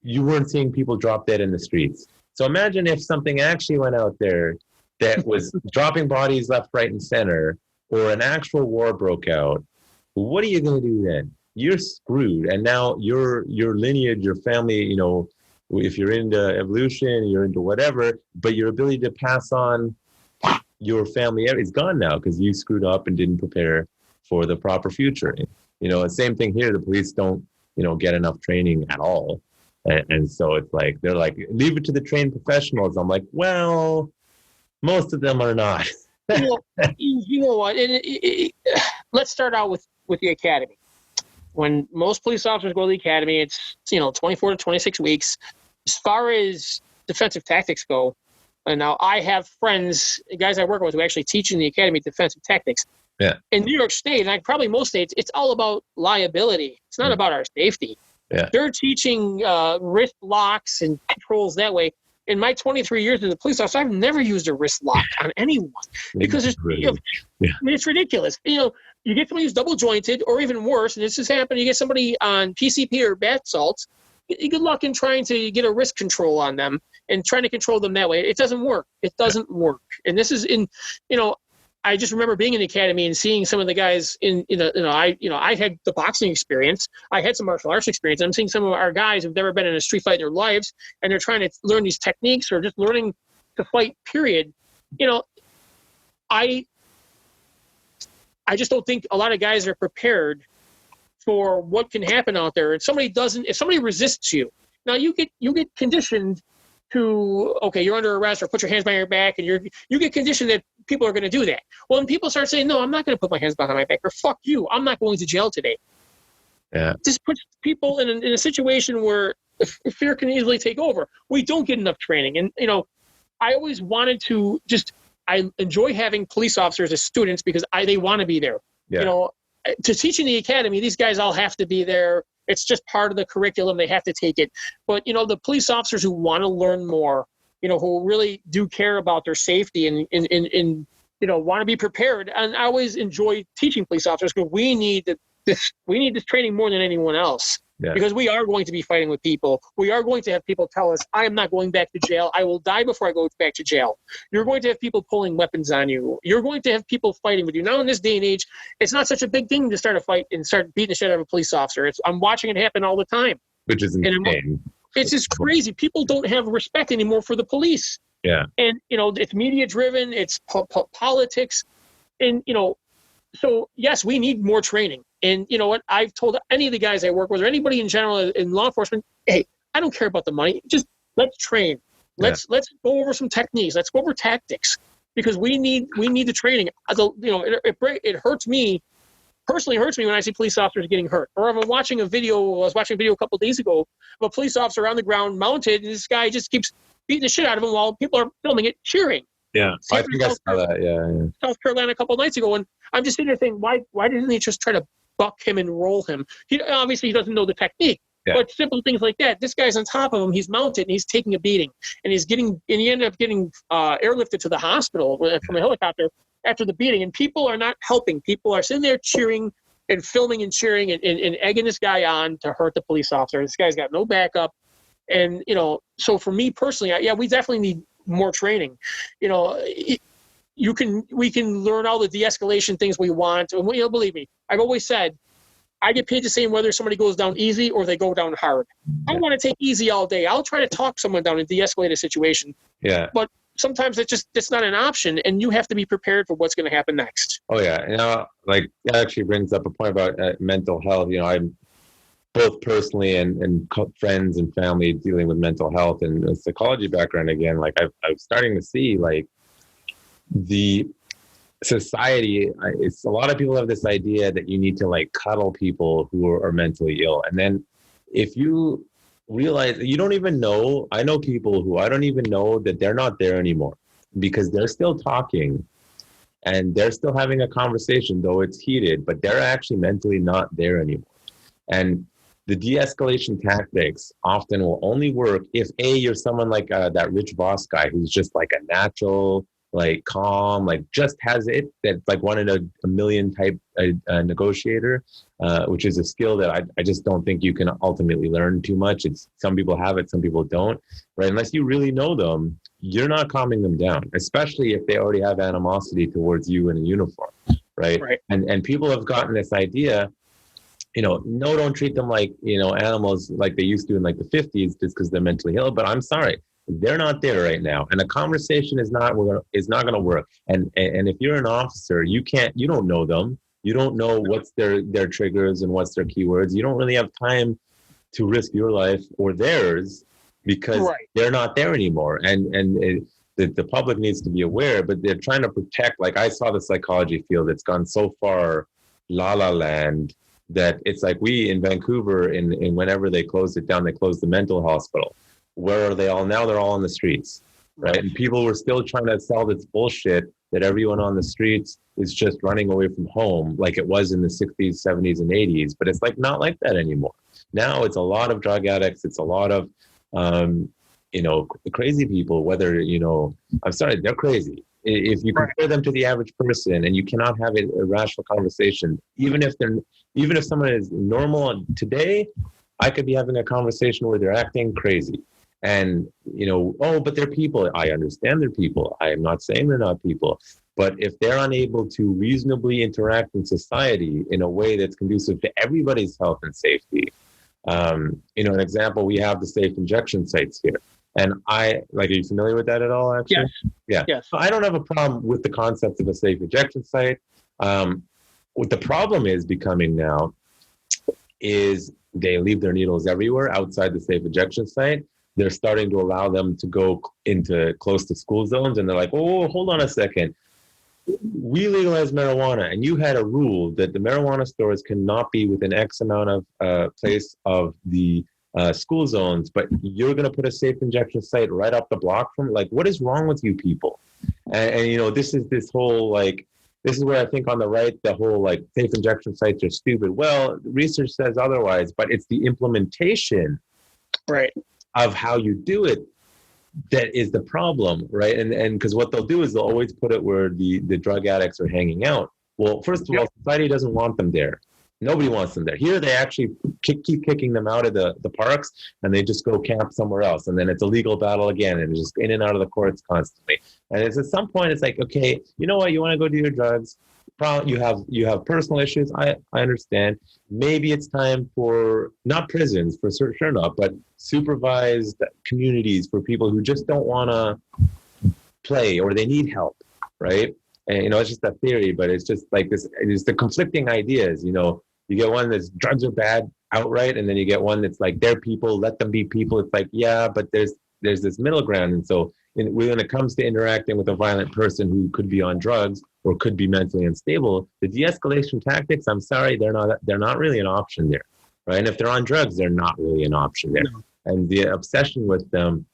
you weren't seeing people drop dead in the streets. So imagine if something actually went out there that was dropping bodies left, right, and center, or an actual war broke out. What are you going to do then? You're screwed. And now your lineage, your family, you know, if you're into evolution, you're into whatever, but your ability to pass on your family is gone now because you screwed up and didn't prepare for the proper future. You know, same thing here. The police don't, you know, get enough training at all. And so it's like, they're like, leave it to the trained professionals. I'm like, well, most of them are not. You know what? Let's start out with the academy. When most police officers go to the academy, it's, you know, 24 to 26 weeks. As far as defensive tactics go, and now I have friends, guys I work with, who actually teach in the academy defensive tactics. Yeah. In New York State, and probably most states, it's all about liability. It's not about our safety. Yeah. They're teaching wrist locks and controls that way. In my 23 years as a police officer, I've never used a wrist lock on anyone because it's, you know, I mean, it's ridiculous. You know, you get somebody who's double jointed, or even worse, and this has happened. You get somebody on PCP or bath salts. Good luck in trying to get a wrist control on them and trying to control them that way. It doesn't work. It doesn't work. And this is in, you know, I just remember being in the academy and seeing some of the guys I had the boxing experience. I had some martial arts experience. I'm seeing some of our guys who've never been in a street fight in their lives, and they're trying to learn these techniques or just learning to fight, period. You know, I just don't think a lot of guys are prepared for what can happen out there. And if somebody resists you, now you get conditioned to, okay, you're under arrest, or put your hands behind your back, and you get conditioned that people are going to do that. Well, when people start saying, no, I'm not going to put my hands behind my back, or fuck you, I'm not going to jail today. Yeah. This puts people in a situation where fear can easily take over. We don't get enough training. And, you know, I always wanted to I enjoy having police officers as students because they want to be there. Yeah. You know, to teach in the academy, these guys all have to be there. It's just part of the curriculum. They have to take it. But, you know, the police officers who want to learn more, you know, who really do care about their safety and you know, want to be prepared. And I always enjoy teaching police officers because we need this training more than anyone else. Yeah. Because we are going to be fighting with people. We are going to have people tell us, I am not going back to jail. I will die before I go back to jail. You're going to have people pulling weapons on you. You're going to have people fighting with you. Now in this day and age, it's not such a big thing to start a fight and start beating the shit out of a police officer. I'm watching it happen all the time. Which is insane. It's just crazy. People don't have respect anymore for the police. Yeah. And, you know, it's media driven. It's politics. And, you know, so yes, we need more training. And you know what? I've told any of the guys I work with or anybody in general in law enforcement, hey, I don't care about the money. Just let's train. Let's go over some techniques. Let's go over tactics because we need the training. You know, it hurts me. Personally hurts me when I see police officers getting hurt. Or if I was watching a video a couple of days ago of a police officer on the ground mounted, and this guy just keeps beating the shit out of him while people are filming it, cheering. Yeah, I think I saw that. Yeah. South Carolina a couple of nights ago, and I'm just sitting there thinking, why didn't they just try to buck him and roll him? Obviously he doesn't know the technique, Yeah. But simple things like that. This guy's on top of him. He's mounted and he's taking a beating, and he ended up getting airlifted to the hospital from a helicopter after the beating. And people are not helping. People are sitting there cheering and filming and cheering and egging this guy on to hurt the police officer. This guy's got no backup. And, so for me personally, we definitely need more training. We can learn all the de-escalation things we want. And believe me, I've always said, I get paid the same whether somebody goes down easy or they go down hard. I want to take easy all day. I'll try to talk someone down and de-escalate a situation. Yeah. But sometimes it's not an option, and you have to be prepared for what's going to happen next. Oh yeah. That actually brings up a point about mental health. I'm both personally and friends and family dealing with mental health and a psychology background again. I'm starting to see the society, it's a lot of people have this idea that you need to cuddle people who are mentally ill. And then if you realize you don't even know, I know people who I don't even know that they're not there anymore because they're still talking and they're still having a conversation, though it's heated, but they're actually mentally not there anymore. And the de-escalation tactics often will only work if you're someone like that Rich Voss guy who's just a natural, calm, just has it. That's one in a million type negotiator, which is a skill that I just don't think you can ultimately learn too much. It's some people have it, some people don't, right? Unless you really know them, you're not calming them down, especially if they already have animosity towards you in a uniform, right? And people have gotten this idea, no, don't treat them like, animals like they used to in the 50s just because they're mentally ill. But I'm sorry, they're not there right now, and a conversation is not going to work. And if you're an officer, you don't know them. You don't know what's their triggers and what's their keywords. You don't really have time to risk your life or theirs because they're not there anymore. And the public needs to be aware, but they're trying to protect. I saw the psychology field that's gone so far la la land that it's we in Vancouver, and whenever they closed it down, they closed the mental hospital. Where are they all now? They're all on the streets, right? And people were still trying to sell this bullshit that everyone on the streets is just running away from home like it was in the 60s, 70s, and 80s. But it's not like that anymore. Now it's a lot of drug addicts. It's a lot of, crazy people, whether, I'm sorry, they're crazy. If you compare them to the average person and you cannot have a rational conversation, even if someone is normal today, I could be having a conversation where they're acting crazy. And, but they're people. I understand they're people. I am not saying they're not people. But if they're unable to reasonably interact in society in a way that's conducive to everybody's health and safety, an example, we have the safe injection sites here. And are you familiar with that at all, actually? Yes. Yeah. Yes. So I don't have a problem with the concept of a safe injection site. What the problem is becoming now is they leave their needles everywhere outside the safe injection site. They're starting to allow them to go into close to school zones. And they're like, oh, hold on a second. We legalized marijuana, and you had a rule that the marijuana stores cannot be within X amount of place of the school zones, but you're going to put a safe injection site right up the block from what is wrong with you people? And this is where I think on the right, the whole safe injection sites are stupid. Well, research says otherwise, but it's the implementation of how you do it that is the problem, right? And because what they'll do is they'll always put it where the drug addicts are hanging out. Well, first of all, society doesn't want them there. Nobody wants them there. Here, they actually keep kicking them out of the parks, and they just go camp somewhere else. And then it's a legal battle again, and it's just in and out of the courts constantly. And it's at some point, it's okay, you know what? You want to go do your drugs. You have personal issues. I understand. Maybe it's time for not prisons, for sure not, but supervised communities for people who just don't want to play or they need help, right? And it's just a theory, but it's just this. It's the conflicting ideas. You get one that's drugs are bad outright, and then you get one that's they're people, let them be people. It's but there's this middle ground. And so when it comes to interacting with a violent person who could be on drugs or could be mentally unstable, the de-escalation tactics, I'm sorry, they're not really an option there, right? And if they're on drugs, they're not really an option there. No. And the obsession with them,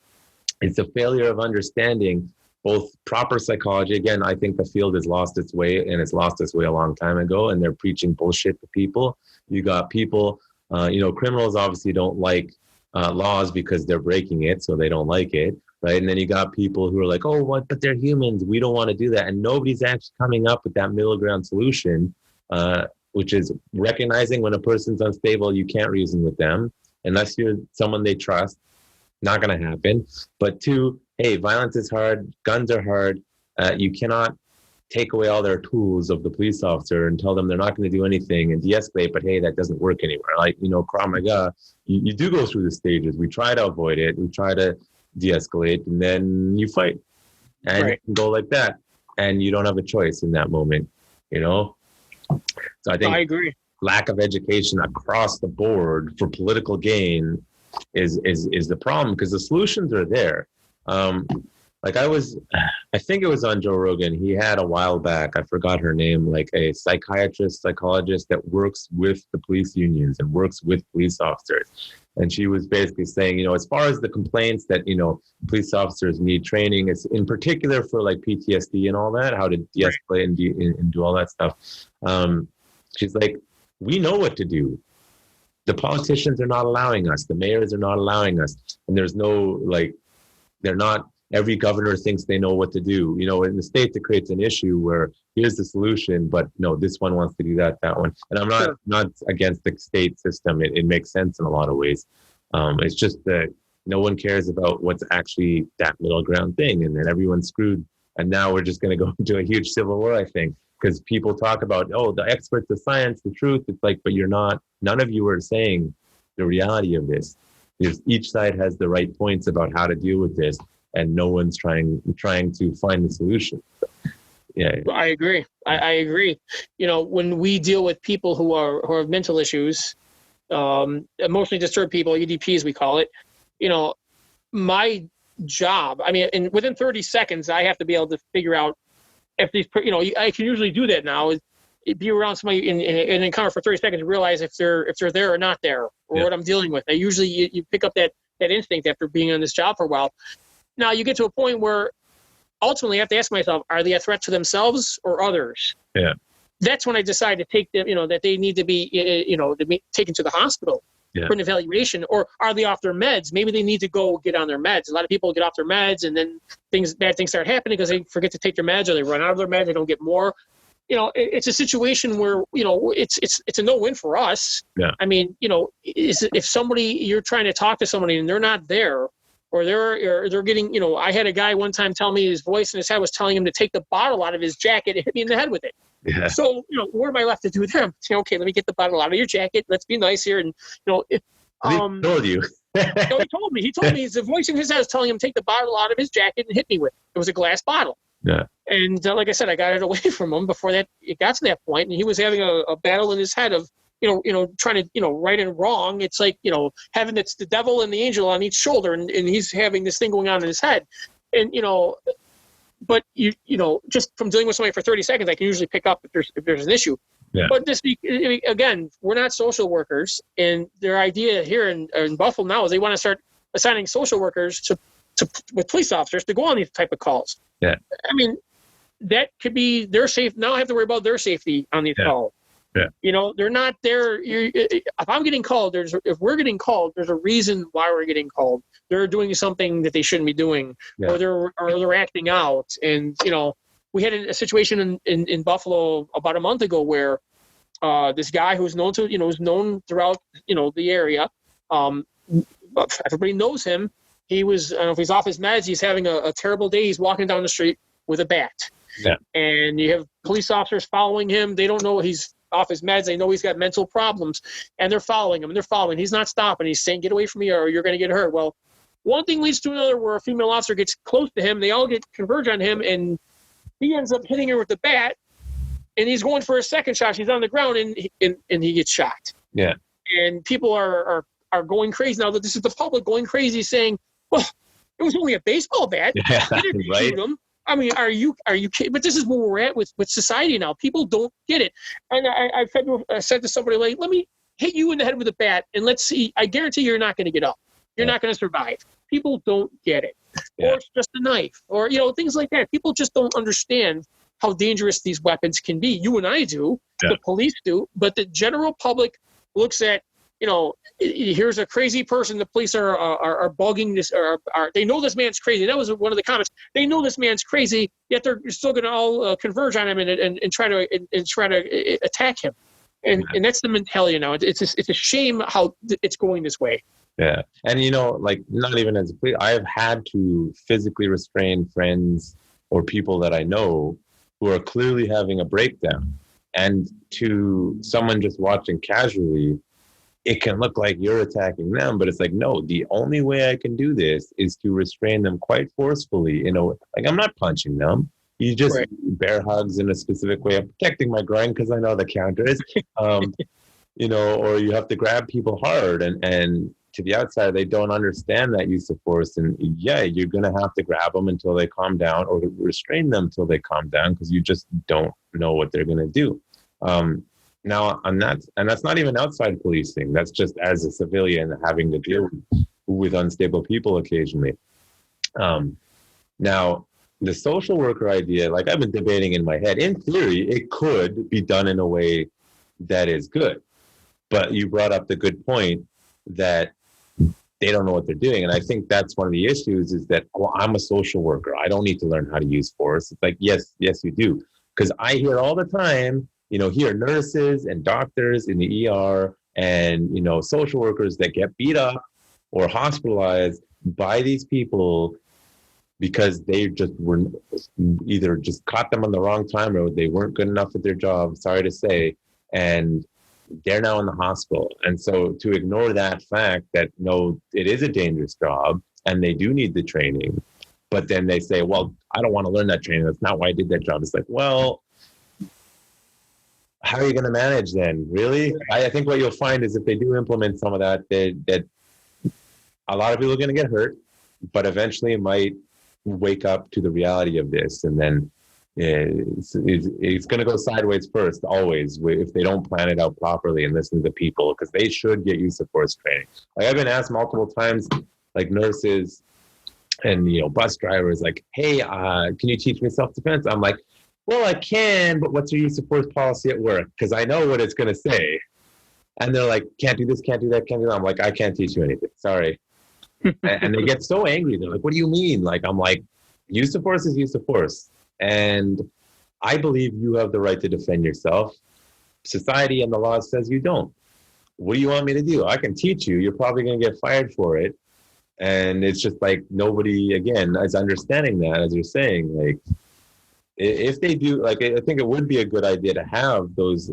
it's a failure of understanding both proper psychology. Again, I think the field has lost its way, and it's lost its way a long time ago, and they're preaching bullshit to people. You got people Criminals obviously don't like laws because they're breaking it, so they don't like it, right? And then you got people who are like, oh, what? But they're humans. We don't want to do that. And nobody's actually coming up with that middle ground solution, which is recognizing when a person's unstable, you can't reason with them unless you're someone they trust. Not going to happen. But two, hey, violence is hard. Guns are hard. You cannot take away all their tools of the police officer and tell them they're not going to do anything and de-escalate, but hey, that doesn't work anywhere. Like, Krav Maga, you do go through the stages. We try to avoid it. We try to de-escalate, and then you fight. And Right. you can go like that. And you don't have a choice in that moment, So I think I agree. lack of education across the board for political gain is the problem, because the solutions are there. I think it was on Joe Rogan. He had a while back, I forgot her name, like a psychologist that works with the police unions and works with police officers. And she was basically saying, as far as the complaints that, police officers need training, it's in particular for like PTSD and all that, how to de-escalate and do all that stuff. She's like, we know what to do. The politicians are not allowing us. The mayors are not allowing us. And there's no, every governor thinks they know what to do. In the States, it creates an issue where here's the solution, but no, this one wants to do that one. And I'm not against the state system. It makes sense in a lot of ways. It's just that no one cares about what's actually that middle ground thing. And then everyone's screwed. And now we're just going to go into a huge civil war, I think, because people talk about, the experts, the science, the truth. It's like, but none of you are saying the reality of this. Each side has the right points about how to deal with this, and no one's trying to find the solution. Yeah, I agree. I agree. When we deal with people who have mental issues, emotionally disturbed people, EDPs we call it, my job, and within 30 seconds, I have to be able to figure out if these, I can usually do that now, is be around somebody in an encounter for 30 seconds and realize if they're there or not there, or what I'm dealing with. I usually, you pick up that instinct after being on this job for a while. Now you get to a point where ultimately I have to ask myself, are they a threat to themselves or others? Yeah. That's when I decide to take them, that they need to be, to be taken to the hospital for an evaluation, or are they off their meds? Maybe they need to go get on their meds. A lot of people get off their meds and then bad things start happening because they forget to take their meds, or they run out of their meds, they don't get more. It's a situation where, it's a no-win for us. Yeah. If you're trying to talk to somebody and they're not there, or they're getting, I had a guy one time tell me his voice in his head was telling him to take the bottle out of his jacket and hit me in the head with it. Yeah. So, what am I left to do there? Say, okay, let me get the bottle out of your jacket. Let's be nice here. And, he told you. No, he told me the voice in his head was telling him to take the bottle out of his jacket and hit me with it. It was a glass bottle. Yeah. And like I said, I got it away from him before it got to that point. And he was having a battle in his head of, trying to, right and wrong. It's like, having it's the devil and the angel on each shoulder, and he's having this thing going on in his head. And, but just from dealing with somebody for 30 seconds, I can usually pick up if there's an issue. Yeah. But again, we're not social workers, and their idea here in Buffalo now is they want to start assigning social workers with police officers to go on these type of calls. Yeah. That could be their safe. Now I have to worry about their safety on these calls. Yeah. They're not there. If I'm getting called, if we're getting called, there's a reason why we're getting called. They're doing something that they shouldn't be doing, or they're acting out. And we had a situation in Buffalo about a month ago where this guy who's known throughout the area. Everybody knows him. He was, I don't know if he's off his meds. He's having a terrible day. He's walking down the street with a bat. Yeah. And you have police officers following him. They don't know he's off his meds. They know he's got mental problems, and they're following him. He's not stopping. He's saying, "Get away from me, or you're going to get hurt." Well, one thing leads to another, where a female officer gets close to him. They all converge on him, and he ends up hitting her with the bat. And he's going for a second shot. She's on the ground, and he gets shot. Yeah. And people are going crazy now. That this is the public going crazy, saying, "Well, it was only a baseball bat. Yeah, They didn't right. shoot him." Are you kidding? But this is where we're at with society now. People don't get it. And I said to somebody, like, let me hit you in the head with a bat, and let's see. I guarantee you're not going to get up. You're not going to survive. People don't get it. Yeah. Or it's just a knife, or things like that. People just don't understand how dangerous these weapons can be. You and I do. Yeah. The police do. But the general public looks at here's a crazy person. The police are bugging this, or they know this man's crazy. That was one of the comments. They know this man's crazy, yet they're still going to all converge on him and try to attack him. And that's the mentality now. It's a shame how it's going this way. Yeah. And, like, not even as a police, I have had to physically restrain friends or people that I know who are clearly having a breakdown. And to someone just watching casually, it can look like you're attacking them, but it's like, no, the only way I can do this is to restrain them quite forcefully. Like, I'm not punching them. You just bear hugs in a specific way. I'm protecting my groin because I know the counter is, or you have to grab people hard, and to the outside, they don't understand that use of force. And you're going to have to grab them until they calm down, or restrain them until they calm down, because you just don't know what they're going to do. Now, that's not even outside policing. That's just as a civilian having to deal with unstable people occasionally. Now, the social worker idea, like I've been debating in my head, in theory, it could be done in a way that is good. But you brought up the good point that they don't know what they're doing. And I think that's one of the issues, is that, well, I'm a social worker. I don't need to learn how to use force. It's like, yes, you do. Because I hear all the time, here nurses and doctors in the ER and, social workers that get beat up or hospitalized by these people because they just were either just caught them on the wrong time, or they weren't good enough at their job, sorry to say, and they're now in the hospital. And so to ignore that fact that, no, it is a dangerous job and they do need the training, but then they say, well, I don't want to learn that training. That's not why I did that job. It's like, well, how are you going to manage then? Really? I think what you'll find is if they do implement some of that a lot of people are going to get hurt, but eventually it might wake up to the reality of this. And then it's going to go sideways first, always, if they don't plan it out properly and listen to people, because they should get use of force training. Like, I've been asked multiple times, like nurses and, bus drivers, like, hey, can you teach me self-defense? I'm like, well, I can, but what's your use of force policy at work? Because I know what it's going to say. And they're like, can't do this, can't do that, can't do that. I'm like, I can't teach you anything. Sorry. And they get so angry. They're like, what do you mean? Like, I'm like, use of force is use of force. And I believe you have the right to defend yourself. Society and the law says you don't. What do you want me to do? I can teach you. You're probably going to get fired for it. And it's just like, nobody, again, is understanding that, as you're saying. Like, if they do, like, I think it would be a good idea to have those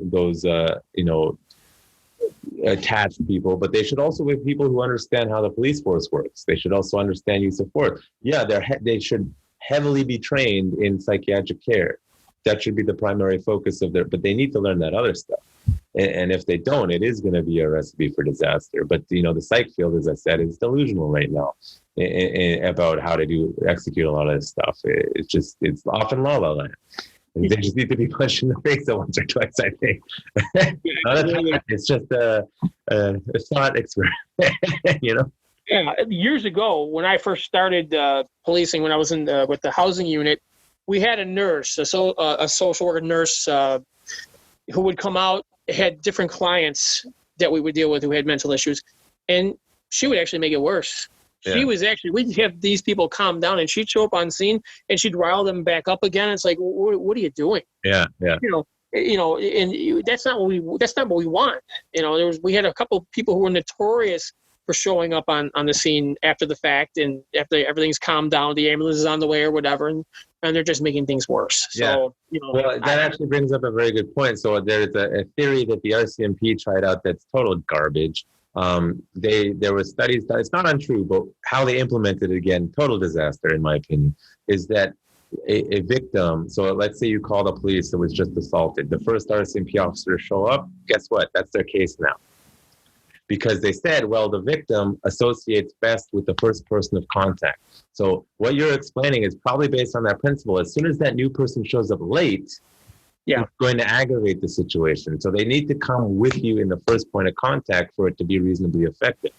attached people, but they should also be people who understand how the police force works. They should also understand use of force. Yeah, they should heavily be trained in psychiatric care. That should be the primary focus of but they need to learn that other stuff. And if they don't, it is going to be a recipe for disaster. But, the psych field, as I said, is delusional right now about how to execute a lot of this stuff. It's often la la land. And they just need to be punched in the face once or twice, I think. It's just a thought experiment, Yeah, years ago, when I first started policing, when I was with the housing unit, we had a nurse, a social worker nurse, who would come out, had different clients that we would deal with who had mental issues, and she would actually make it worse. Yeah. We'd have these people calm down, and she'd show up on scene and she'd rile them back up again. It's like, what are you doing? Yeah. And that's not what we want. We had a couple people who were notorious for showing up on the scene after the fact, and after everything's calmed down, the ambulance is on the way or whatever, and they're just making things worse. So, well, that actually brings up a very good point. So there's a theory that the RCMP tried out that's total garbage. There were studies that, it's not untrue, but how they implemented it, again, total disaster in my opinion, is that a victim, so let's say you call the police that was just assaulted, the first RCMP officer to show up, guess what? That's their case now. Because they said, well, the victim associates best with the first person of contact. So what you're explaining is probably based on that principle. As soon as that new person shows up late, it's going to aggravate the situation. So they need to come with you in the first point of contact for it to be reasonably effective.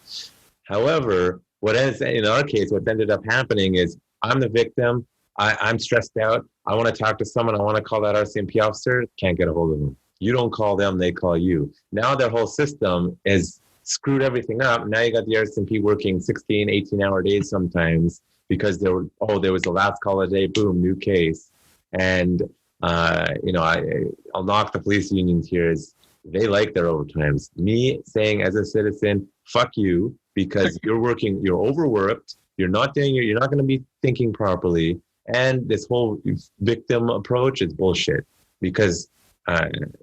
However, in our case, what ended up happening is I'm the victim. I'm stressed out. I want to talk to someone. I want to call that RCMP officer. Can't get a hold of them. You don't call them, they call you. Now their whole system is screwed everything up. Now you got the RCMP working 16, 18-hour days sometimes because there was the last call of the day, boom, new case. And, I'll knock the police unions here is they like their overtimes. Me saying as a citizen, fuck you, because you're overworked, you're not going to be thinking properly. And this whole victim approach is bullshit because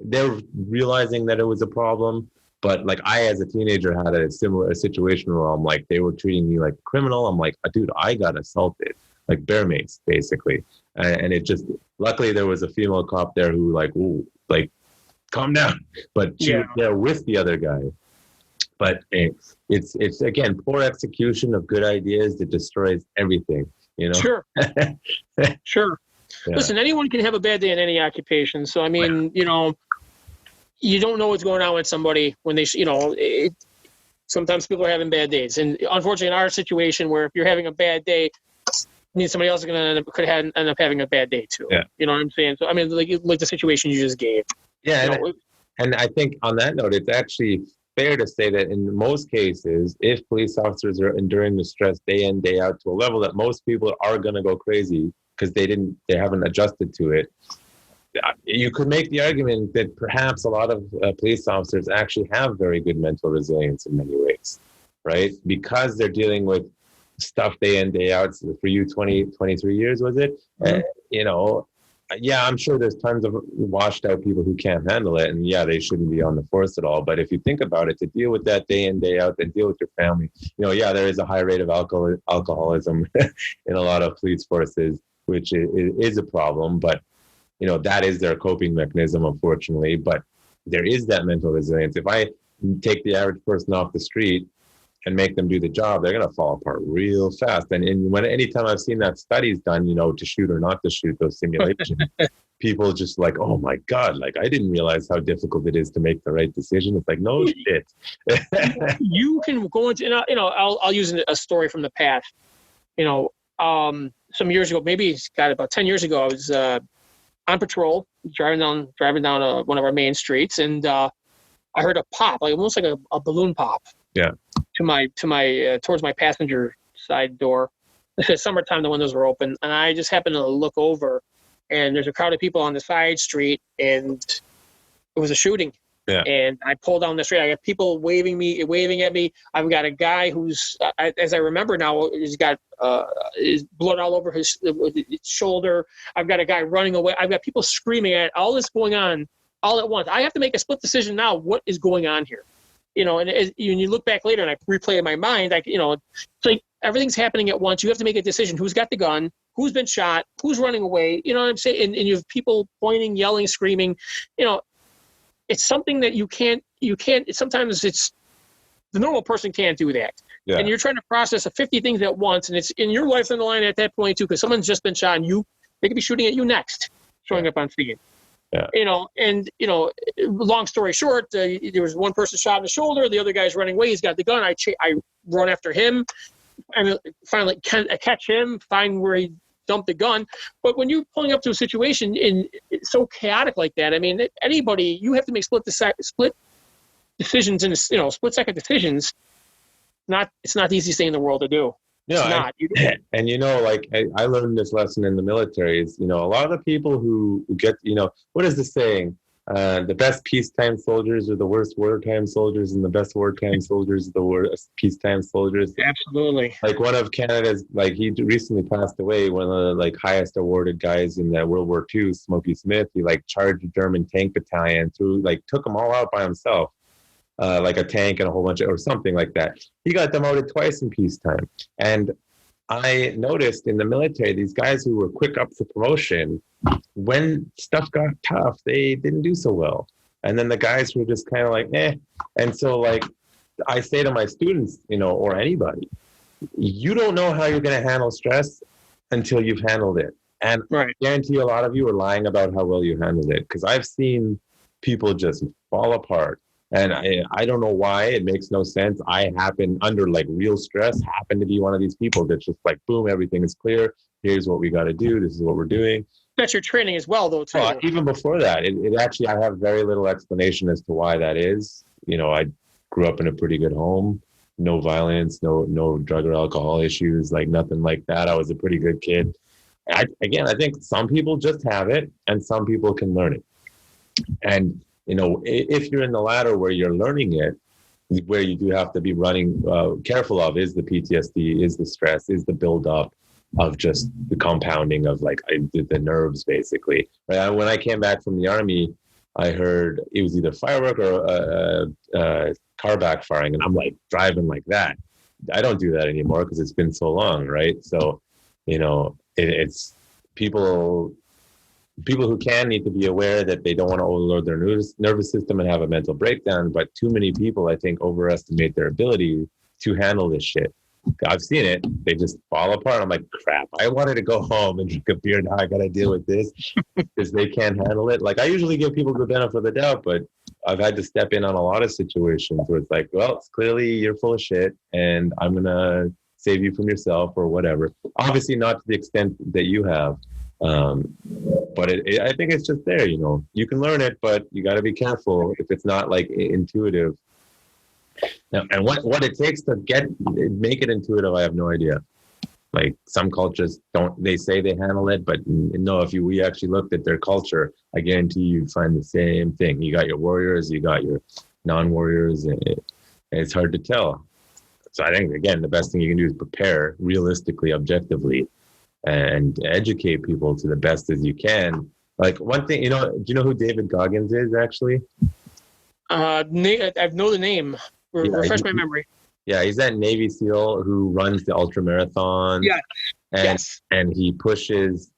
they're realizing that it was a problem. But like I, as a teenager, had a similar situation where I'm like, they were treating me like a criminal. I'm like, dude, I got assaulted, like bear mace, basically. And it just, luckily there was a female cop there who like, ooh, like, calm down. But she was there with the other guy. But it's again, poor execution of good ideas that destroys everything, you know? Sure. Sure. Yeah. Listen, anyone can have a bad day in any occupation. So, I mean, you don't know what's going on with somebody when they, sometimes people are having bad days. And unfortunately, in our situation where if you're having a bad day, somebody else is going to could end up having a bad day too. Yeah. You know what I'm saying? So, I mean, like the situation you just gave. Yeah. And I think on that note, it's actually fair to say that in most cases, if police officers are enduring the stress day in, day out to a level that most people are going to go crazy because they haven't adjusted to it, you could make the argument that perhaps a lot of police officers actually have very good mental resilience in many ways, right? Because they're dealing with stuff day in, day out. So for you, 23 years, was it? Mm-hmm. Yeah, I'm sure there's tons of washed out people who can't handle it. And yeah, they shouldn't be on the force at all. But if you think about it, to deal with that day in, day out, then deal with your family, there is a high rate of alcoholism in a lot of police forces, which is a problem. But that is their coping mechanism, unfortunately. But there is that mental resilience. If I take the average person off the street and make them do the job, they're going to fall apart real fast. And anytime I've seen that studies done, to shoot or not to shoot, those simulations, people just like, oh my God, like I didn't realize how difficult it is to make the right decision. It's like, no shit. You can go into, I'll use a story from the past. Some years ago, maybe about 10 years ago, I was on patrol, driving down one of our main streets, and I heard a pop, like almost like a balloon pop. Yeah. To my towards my passenger side door. It's summertime, the windows were open, and I just happened to look over, and there's a crowd of people on the side street, and it was a shooting. Yeah. And I pulled down the street. I got people waving at me. I've got a guy who's, as I remember now, he's got his blood all over his shoulder. I've got a guy running away. I've got people screaming at all this going on all at once. I have to make a split decision now. What is going on here? And as you look back later and I replay in my mind, it's like everything's happening at once. You have to make a decision. Who's got the gun? Who's been shot? Who's running away? You know what I'm saying? And you have people pointing, yelling, screaming. It's something that you can't, sometimes it's, the normal person can't do that. Yeah. And you're trying to process 50 things at once, and it's in your life on the line at that point too, because someone's just been shot and they could be shooting at you next, showing up on scene. Yeah. Long story short, there was one person shot in the shoulder, the other guy's running away, he's got the gun, I run after him, and finally catch him, find where he dumped the gun. But when you're pulling up to a situation and it's so chaotic like that, I mean, anybody, you have to make split decisions and split second decisions. It's not the easiest thing in the world to do. No, and I learned this lesson in the military is, a lot of the people who get, what is the saying? The best peacetime soldiers are the worst wartime soldiers, and the best wartime soldiers are the worst peacetime soldiers. Absolutely. Like one of Canada's, he recently passed away, one of the highest awarded guys in World War II, Smokey Smith. He charged a German tank battalion took them all out by himself. Like a tank and a whole bunch or something like that. He got demoted twice in peacetime. And I noticed in the military, these guys who were quick up for promotion, when stuff got tough, they didn't do so well. And then the guys were just kind of like, eh. And so I say to my students, or anybody, you don't know how you're going to handle stress until you've handled it. And right. I guarantee a lot of you are lying about how well you handled it, because I've seen people just fall apart. And I don't know why. It makes no sense. I happen under real stress, happen to be one of these people that's just boom, everything is clear. Here's what we got to do. This is what we're doing. That's your training as well, though, too. Even before that, it actually, I have very little explanation as to why that is. I grew up in a pretty good home. No violence, no drug or alcohol issues, like nothing like that. I was a pretty good kid. I think some people just have it and some people can learn it. And, if you're in the latter where you're learning it, where you do have to be careful of is the PTSD, is the stress, is the buildup of just the compounding of the nerves, basically. Right? When I came back from the Army, I heard it was either firework or car backfiring, and I'm like driving like that. I don't do that anymore because it's been so long, right? So, it's people who can need to be aware that they don't want to overload their nervous system and have a mental breakdown. But too many people, I think, overestimate their ability to handle this shit. I've seen it. They just fall apart. I'm like, crap, I wanted to go home and drink a beer. Now I got to deal with this because they can't handle it. Like, I usually give people the benefit of the doubt, but I've had to step in on a lot of situations where it's like, well, it's clearly you're full of shit and I'm going to save you from yourself or whatever. Obviously not to the extent that you have. But I think it's just there, you can learn it, but you got to be careful if it's not like intuitive. Now, and what it takes to make it intuitive, I have no idea. Like, some cultures they say they handle it, but no, if we actually looked at their culture, I guarantee you'd find the same thing. You got your warriors, you got your non-warriors, and it's hard to tell. So I think, again, the best thing you can do is prepare realistically, objectively, and educate people to the best as you can. Like, one thing, do you know who David Goggins is, actually? I know the name. Refresh my memory. Yeah, he's that Navy SEAL who runs the ultra marathon. Yeah. And he pushes,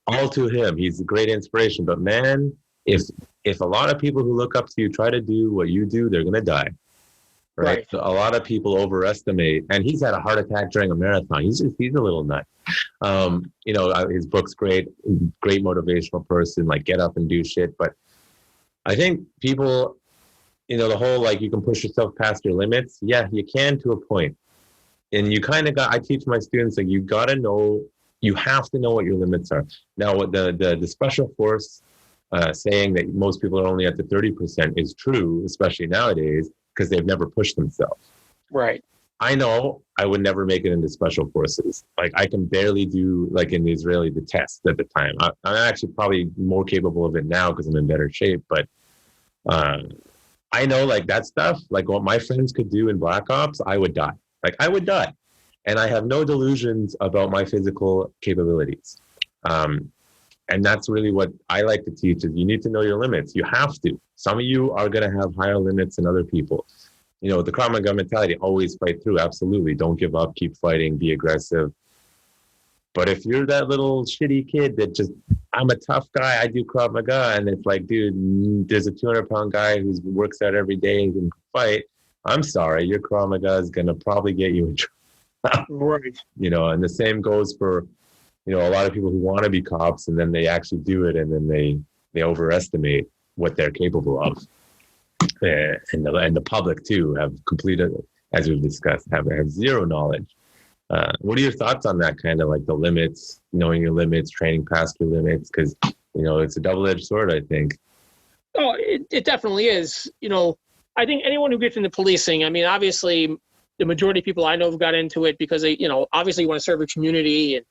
all to him. He's a great inspiration. But man, if a lot of people who look up to you try to do what you do, they're gonna die. Right. So a lot of people overestimate, and he's had a heart attack during a marathon. He's a little nut. His book's great motivational person, like get up and do shit. But I think people, the whole, like, you can push yourself past your limits. Yeah, you can to a point. And you kind of I teach my students, like, you have to know what your limits are. Now, what the special force saying that most people are only at the 30% is true, especially nowadays, because they've never pushed themselves. Right. I know I would never make it into special forces. Like, I can barely do, like, in the Israeli, the test at the time. I'm actually probably more capable of it now because I'm in better shape. But I know, like, that stuff, like what my friends could do in Black Ops, I would die. Like, I would die. And I have no delusions about my physical capabilities. And that's really what I like to teach is you need to know your limits. You have to. Some of you are going to have higher limits than other people. The Krav Maga mentality, always fight through. Absolutely. Don't give up. Keep fighting. Be aggressive. But if you're that little shitty kid that just, I'm a tough guy, I do Krav Maga, and it's like, dude, there's a 200-pound guy who works out every day and can fight. I'm sorry. Your Krav Maga is going to probably get you in trouble. Right. And the same goes for, a lot of people who want to be cops and then they actually do it and then they overestimate what they're capable of. And the public too have completed, as we've discussed, have zero knowledge. What are your thoughts on that, kind of like the limits, knowing your limits, training past your limits? Because, it's a double-edged sword, I think. Oh, it definitely is. I think anyone who gets into policing, I mean, obviously the majority of people I know have got into it because they, obviously want to serve a community and,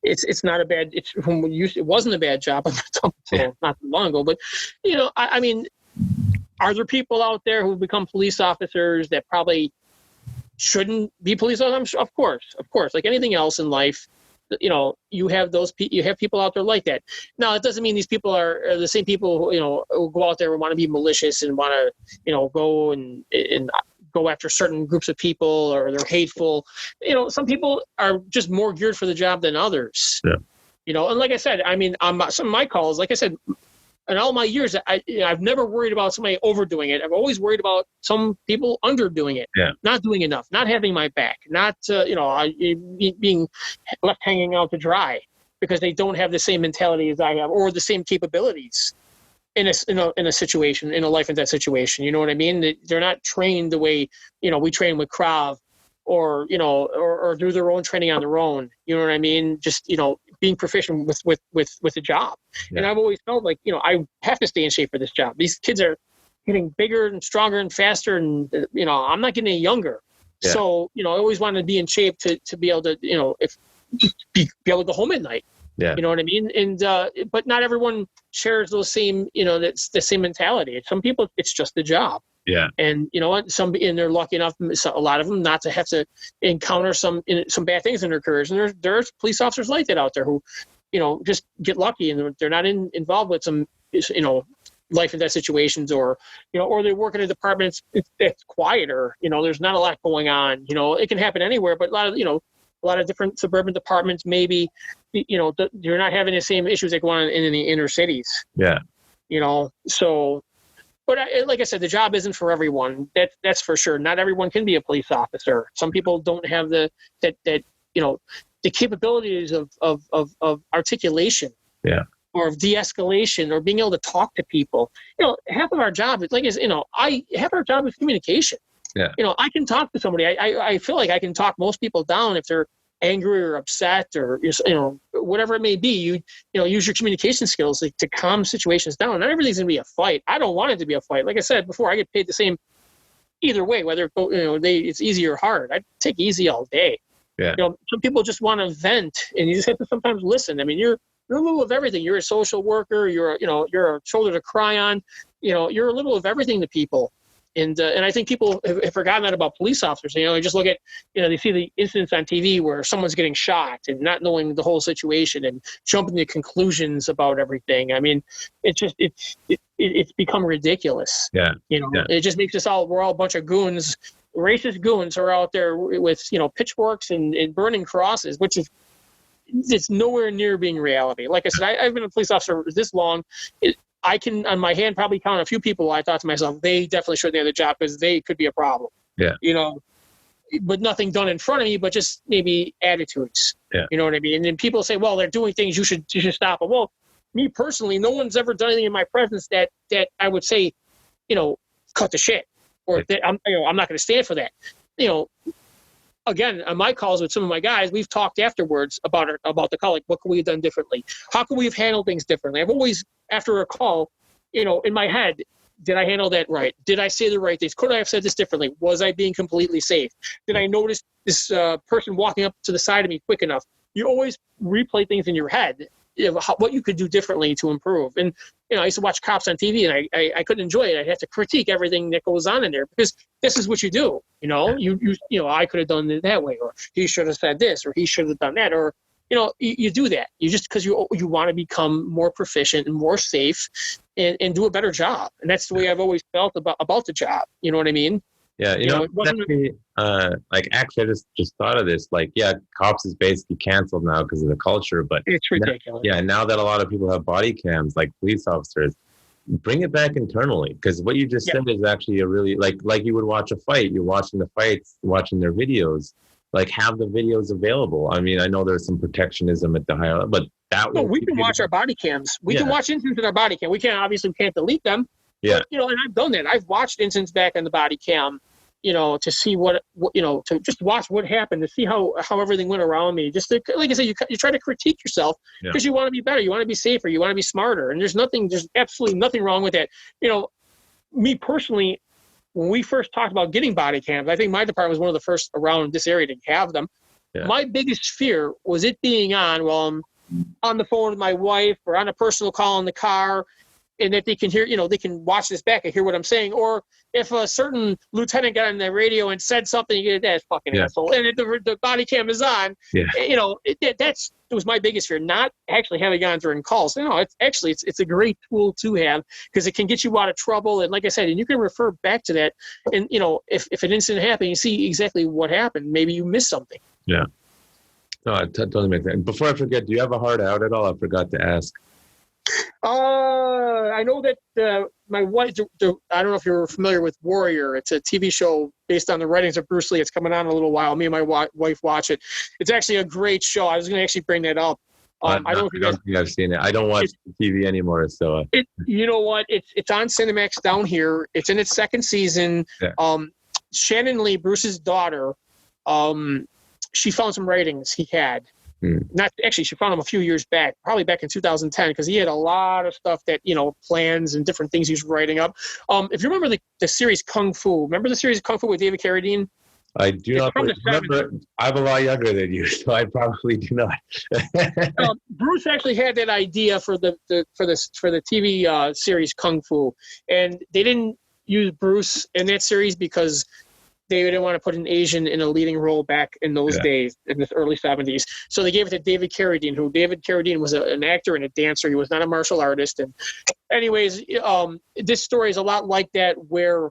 it's not a bad, it wasn't a bad job not too long ago, but, I mean, are there people out there who become police officers that probably shouldn't be police officers? Of course. Like anything else in life, you have people out there like that. Now, it doesn't mean these people are the same people who go out there and want to be malicious and want to, go and go after certain groups of people, or they're hateful. Some people are just more geared for the job than others. Yeah. And like I said, I mean, on some of my calls, like I said, in all my years, I've never worried about somebody overdoing it. I've always worried about some people underdoing it, not doing enough, not having my back, not being left hanging out to dry because they don't have the same mentality as I have or the same capabilities in a situation, in a life and death situation. You know what I mean? They're not trained the way we train with Krav, or or do their own training on their own. You know what I mean? Just being proficient with the job. Yeah. And I've always felt like I have to stay in shape for this job. These kids are getting bigger and stronger and faster, and I'm not getting any younger. Yeah. So I always wanted to be in shape to be able to be able to go home at night. Yeah. You know what I mean? And but not everyone shares those same that's the same mentality. Some people, it's just the job. Yeah. And you know what? And they're lucky enough, a lot of them, not to have to encounter some bad things in their careers. And there's police officers like that out there who, just get lucky and they're not involved with some, life and death situations, or they work in a department that's quieter. There's not a lot going on. It can happen anywhere, but a lot of different suburban departments, maybe, you're not having the same issues that go on in the inner cities. Yeah. So. But like I said, the job isn't for everyone. That's for sure. Not everyone can be a police officer. Some people don't have the capabilities of articulation, or of de-escalation, or being able to talk to people. Half of our job is half our job is communication. Yeah. I can talk to somebody. I feel like I can talk most people down if they're angry or upset, or whatever it may be. You use your communication skills to calm situations down. Not everything's gonna be a fight. I don't want it to be a fight. Like I said before, I get paid the same either way, whether it's easy or hard. I take easy all day. Yeah. Some people just want to vent, and you just have to sometimes listen. I mean, you're a little of everything. You're a social worker. You're a shoulder to cry on. You're a little of everything to people. And I think people have forgotten that about police officers. They just look at, they see the incidents on TV where someone's getting shot and not knowing the whole situation and jumping to conclusions about everything. I mean, it's become ridiculous. Yeah. It just makes we're all a bunch of goons, racist goons who are out there with, pitchforks and burning crosses, which is, it's nowhere near being reality. Like I said, I've been a police officer this long. I can, on my hand, probably count a few people I thought to myself, they definitely shouldn't have the job because they could be a problem. Yeah. But nothing done in front of me, but just maybe attitudes. Yeah. You know what I mean? And then people say, well, they're doing things, you should stop it. Well, me personally, no one's ever done anything in my presence that I would say, cut the shit, or that I'm not going to stand for that. Again, on my calls with some of my guys, we've talked afterwards about the call, like, what could we have done differently? How could we have handled things differently? I've always, after a call, in my head, did I handle that right? Did I say the right things? Could I have said this differently? Was I being completely safe? Did I notice this person walking up to the side of me quick enough? You always replay things in your head, what you could do differently to improve. And I used to watch cops on TV, and I couldn't enjoy it. I'd have to critique everything that goes on in there, because this is what you do. I could have done it that way, or he should have said this, or he should have done that, or you do that. You just, because you want to become more proficient and more safe, and do a better job. And that's the way I've always felt about the job. You know what I mean? Yeah, actually, actually, I just thought of this. Like, yeah, cops is basically canceled now because of the culture, but it's ridiculous. Now that a lot of people have body cams, like police officers, bring it back internally, because what you just said is actually a really like you would watch a fight. You're watching the fights, watching their videos. Like, have the videos available. I mean, I know there's some protectionism at the higher level, but we can watch our body cams. We can watch incidents in our body cam. We can't delete them. Yeah. But, and I've done that. I've watched incidents back on the body cam, to see what to just watch what happened, to see how everything went around me. Just to, like I said, you try to critique yourself because you want to be better. You want to be safer. You want to be smarter. And there's absolutely nothing wrong with that. Me personally, when we first talked about getting body cams, I think my department was one of the first around this area to have them. Yeah. My biggest fear was it being on while I'm on the phone with my wife, or on a personal call in the car, and that they can hear, they can watch this back and hear what I'm saying. Or if a certain lieutenant got on the radio and said something, you get that fucking asshole. And if the body cam is on, that was my biggest fear, not actually having on during calls. No, it's a great tool to have, because it can get you out of trouble. And like I said, and you can refer back to that. And, if an incident happened, you see exactly what happened. Maybe you missed something. Yeah. No, it totally makes sense. Before I forget, do you have a heart out at all? I forgot to ask. I know that my wife, I don't know if you're familiar with Warrior. It's a TV show based on the writings of Bruce Lee. It's coming on in a little while. Me and my wife watch it. It's actually a great show. I was going to actually bring that up. I don't think I've seen it. I don't watch TV anymore. So you know what? It's on Cinemax down here. It's in its second season. Yeah. Shannon Lee, Bruce's daughter, she found some writings he had. Not actually, she found him a few years back, probably back in 2010, because he had a lot of stuff that, plans and different things he was writing up. If you remember the series Kung Fu, remember the series Kung Fu with David Carradine? I do not remember. I'm a lot younger than you, so I probably do not. Bruce actually had that idea for the TV series Kung Fu, and they didn't use Bruce in that series because they didn't want to put an Asian in a leading role back in those days, in the early 70s. So they gave it to David Carradine, who David Carradine was an actor and a dancer. He was not a martial artist. And anyways, this story is a lot like that, where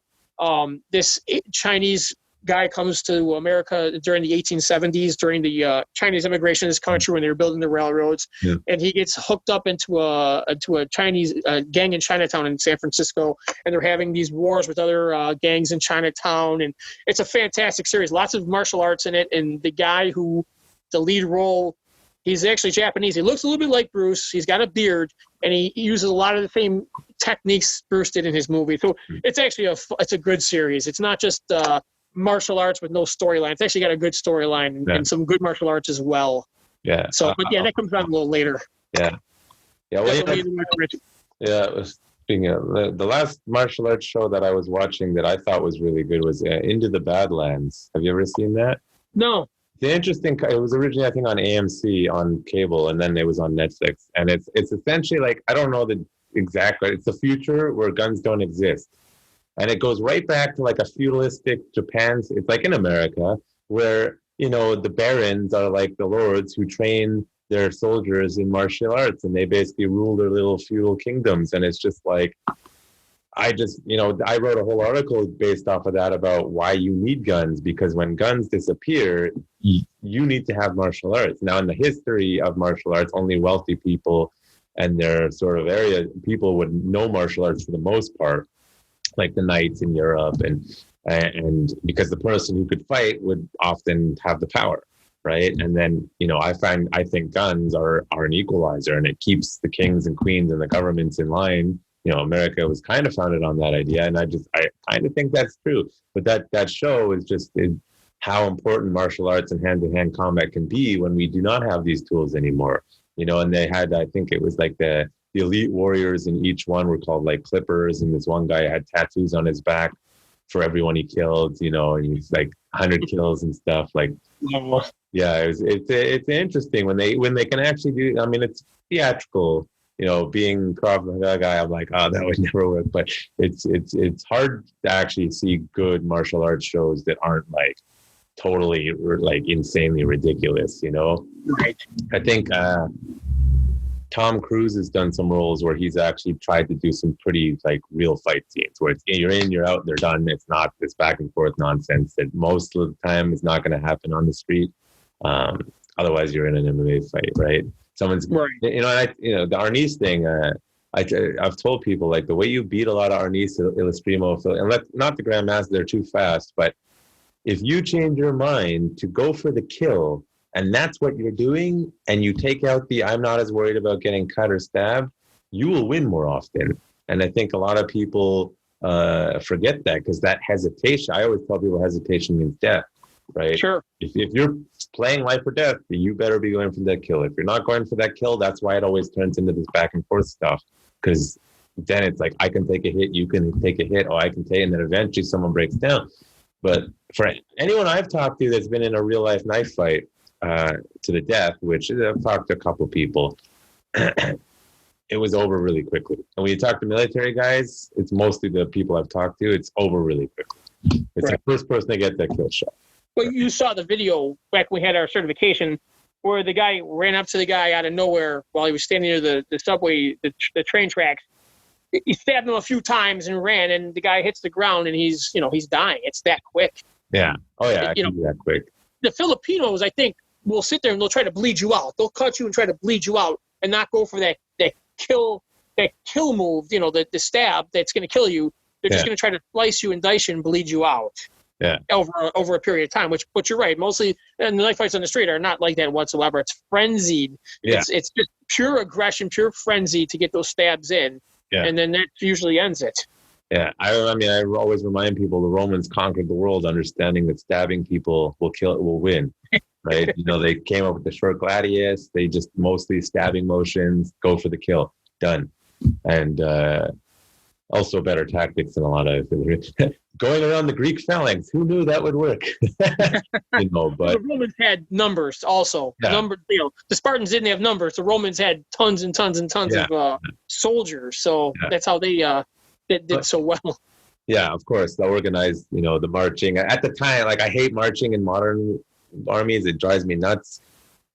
this Chinese guy comes to America during the 1870s, during the Chinese immigration in this country when they were building the railroads, and he gets hooked up into a Chinese gang in Chinatown in San Francisco, and they're having these wars with other gangs in Chinatown, and it's a fantastic series. Lots of martial arts in it, and the guy who the lead role, he's actually Japanese. He looks a little bit like Bruce. He's got a beard, and he uses a lot of the same techniques Bruce did in his movie. So it's actually it's a good series. It's not just martial arts with no storyline. It's actually got a good storyline and some good martial arts as well. Yeah. So, but that comes out a little later. Yeah. Yeah. Well, speaking of the last martial arts show that I was watching that I thought was really good was Into the Badlands. Have you ever seen that? No. The interesting. It was originally, I think, on AMC on cable, and then it was on Netflix. And it's essentially like, I don't know the exact. It's a future where guns don't exist. And it goes right back to like a feudalistic Japan. It's like in America where, the barons are like the lords who train their soldiers in martial arts, and they basically rule their little feudal kingdoms. And it's just like, I wrote a whole article based off of that about why you need guns, because when guns disappear, you need to have martial arts. Now, in the history of martial arts, only wealthy people and their sort of area people would know martial arts for the most part, like the knights in Europe, and because the person who could fight would often have the power, right? And then, I think guns are an equalizer, and it keeps the kings and queens and the governments in line. America was kind of founded on that idea, and I kind of think that's true. But that show is just how important martial arts and hand-to-hand combat can be when we do not have these tools anymore. And they had, I think it was like the elite warriors in each one were called like clippers, and this one guy had tattoos on his back for everyone he killed, and he's like 100 kills and stuff. Like, yeah, it's interesting when they can actually do. I mean, it's theatrical, being Krav Maga guy. I'm like, that would never work. But it's hard to actually see good martial arts shows that aren't like totally like insanely ridiculous. Right. I think Tom Cruise has done some roles where he's actually tried to do some pretty like real fight scenes where it's you're in, you're out, they're done. It's not this back and forth nonsense that most of the time is not going to happen on the street. Otherwise, you're in an MMA fight, right? Someone's, right. The Arnis thing. I've told people like the way you beat a lot of Arnis Illustrimo, and not the Grandmaster, they're too fast, but if you change your mind to go for the kill, and that's what you're doing, and you take out I'm not as worried about getting cut or stabbed, you will win more often. And I think a lot of people forget that, because that hesitation, I always tell people hesitation means death, right? Sure. If you're playing life or death, you better be going for that kill. If you're not going for that kill, that's why it always turns into this back and forth stuff, because then it's like, I can take a hit, you can take a hit, I can take, and then eventually someone breaks down. But for anyone I've talked to that's been in a real life knife fight, to the death, which I've talked to a couple people, it was over really quickly. And when you talk to military guys, it's mostly the people I've talked to, it's over really quickly. It's the first person to get that kill shot. Well, you saw the video back when we had our certification where the guy ran up to the guy out of nowhere while he was standing near the subway, the train tracks. He stabbed him a few times and ran, and the guy hits the ground, and he's dying. It's that quick. Yeah. Oh, yeah, I can do that quick. The Filipinos, I think, will sit there and they'll try to bleed you out. They'll cut you and try to bleed you out and not go for that kill move, the stab that's going to kill you. They're just going to try to slice you and dice you and bleed you out. Yeah. Over a period of time, but you're right. Mostly, and the knife fights on the street are not like that whatsoever. It's frenzied. Yeah. It's just pure aggression, pure frenzy to get those stabs in. Yeah. And then that usually ends it. Yeah. I always remind people the Romans conquered the world understanding that stabbing people will win. right? They came up with the short gladius. They just mostly stabbing motions, go for the kill, done. And also better tactics than a lot of going around the Greek phalanx. Who knew that would work? But the Romans had numbers also. Yeah. The Spartans didn't have numbers. The Romans had tons and tons and tons of soldiers. So that's how they did so well. Yeah, of course. They organized, the marching. At the time, I hate marching in modern armies. It drives me nuts.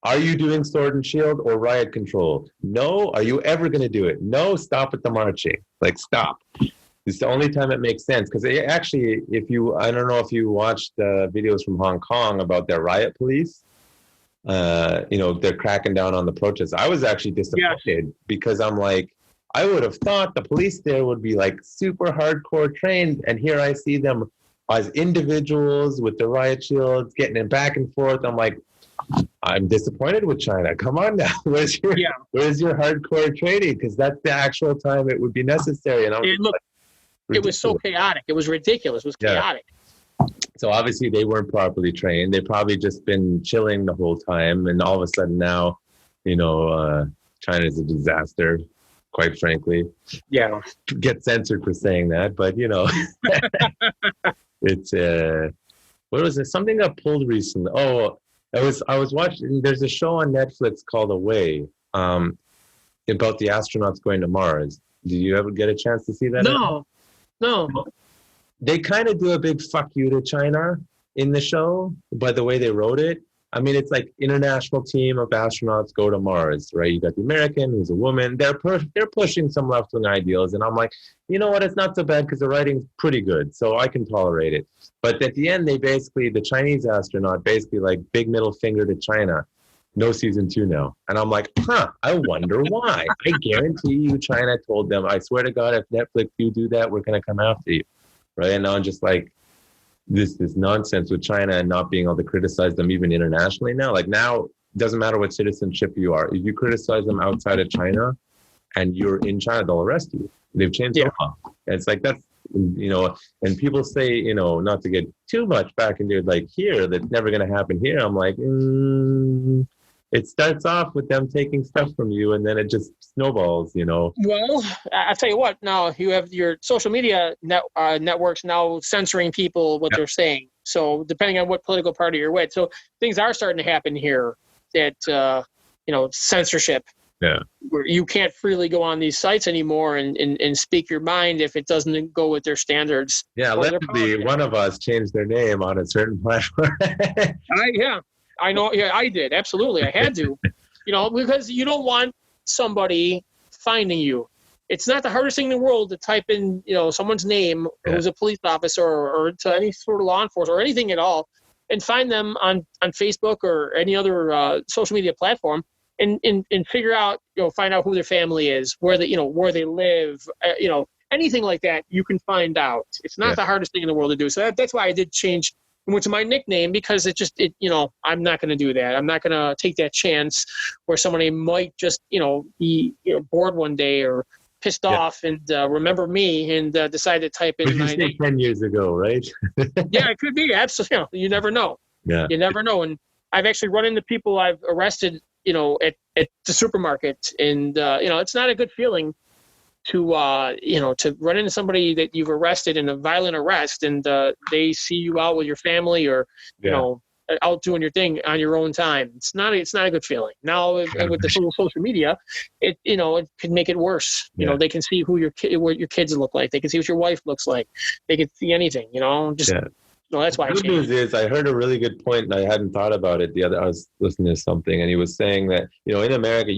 Are you doing sword and shield or riot control? No. Are you ever going to do it? No. Stop at the marching. Stop. It's the only time it makes sense. Because actually, I don't know if you watched videos from Hong Kong about their riot police. They're cracking down on the protests. I was actually disappointed because I'm like, I would have thought the police there would be super hardcore trained. And here I see them as individuals with the riot shields getting it back and forth. I'm like, I'm disappointed with China. Come on now. Where's your hardcore training? Because that's the actual time it would be necessary. And it was so chaotic. It was ridiculous. It was chaotic. So obviously they weren't properly trained. They've probably just been chilling the whole time. And all of a sudden now, China's a disaster, quite frankly. Yeah. Get censored for saying that. But, it's, what was it? Something got pulled recently. Oh, I was watching, there's a show on Netflix called Away, about the astronauts going to Mars. Did you ever get a chance to see that? No. They kind of do a big fuck you to China in the show by the way they wrote it. I mean, it's international team of astronauts go to Mars, right? You got the American, who's a woman. They're pushing some left-wing ideals. And I'm like, you know what? It's not so bad because the writing's pretty good. So I can tolerate it. But at the end, the Chinese astronaut basically big middle finger to China. No season 2 now. And I'm like, I wonder why. I guarantee you China told them, I swear to God, if Netflix, you do that, we're going to come after you. Right? And now I'm just this nonsense with China and not being able to criticize them even internationally now. Now, it doesn't matter what citizenship you are. If you criticize them outside of China and you're in China, they'll arrest you. They've changed the law. It's that's, and people say, not to get too much back into here, that's never going to happen here. I'm like, it starts off with them taking stuff from you and then it just snowballs, Well, I'll tell you what, now you have your social media networks now censoring people, what they're saying. So depending on what political party you're with. So things are starting to happen here that, censorship. Yeah. Where you can't freely go on these sites anymore and speak your mind if it doesn't go with their standards. Yeah, allegedly one of us changed their name on a certain platform. I know. Yeah, I did. Absolutely. I had to, because you don't want somebody finding you. It's not the hardest thing in the world to type in, someone's name who's a police officer or to any sort of law enforcement or anything at all and find them on Facebook or any other social media platform and figure out, find out who their family is, where they live, anything like that you can find out. It's not the hardest thing in the world to do. So that's why I did change went to my nickname because I'm not going to do that. I'm not going to take that chance where somebody might just, be bored one day or pissed off and remember me and decide to type in my name. 10 years ago, right? Yeah, it could be. Absolutely. You never know. Yeah. You never know. And I've actually run into people I've arrested, at the supermarket. And, it's not a good feeling to run into somebody that you've arrested in a violent arrest and they see you out with your family or, out doing your thing on your own time. It's not a good feeling. Now with the social media, it can make it worse. They can see what your kids look like. They can see what your wife looks like. They can see anything, that's why the good news is I heard a really good point and I hadn't thought about it. I was listening to something and he was saying that, in America,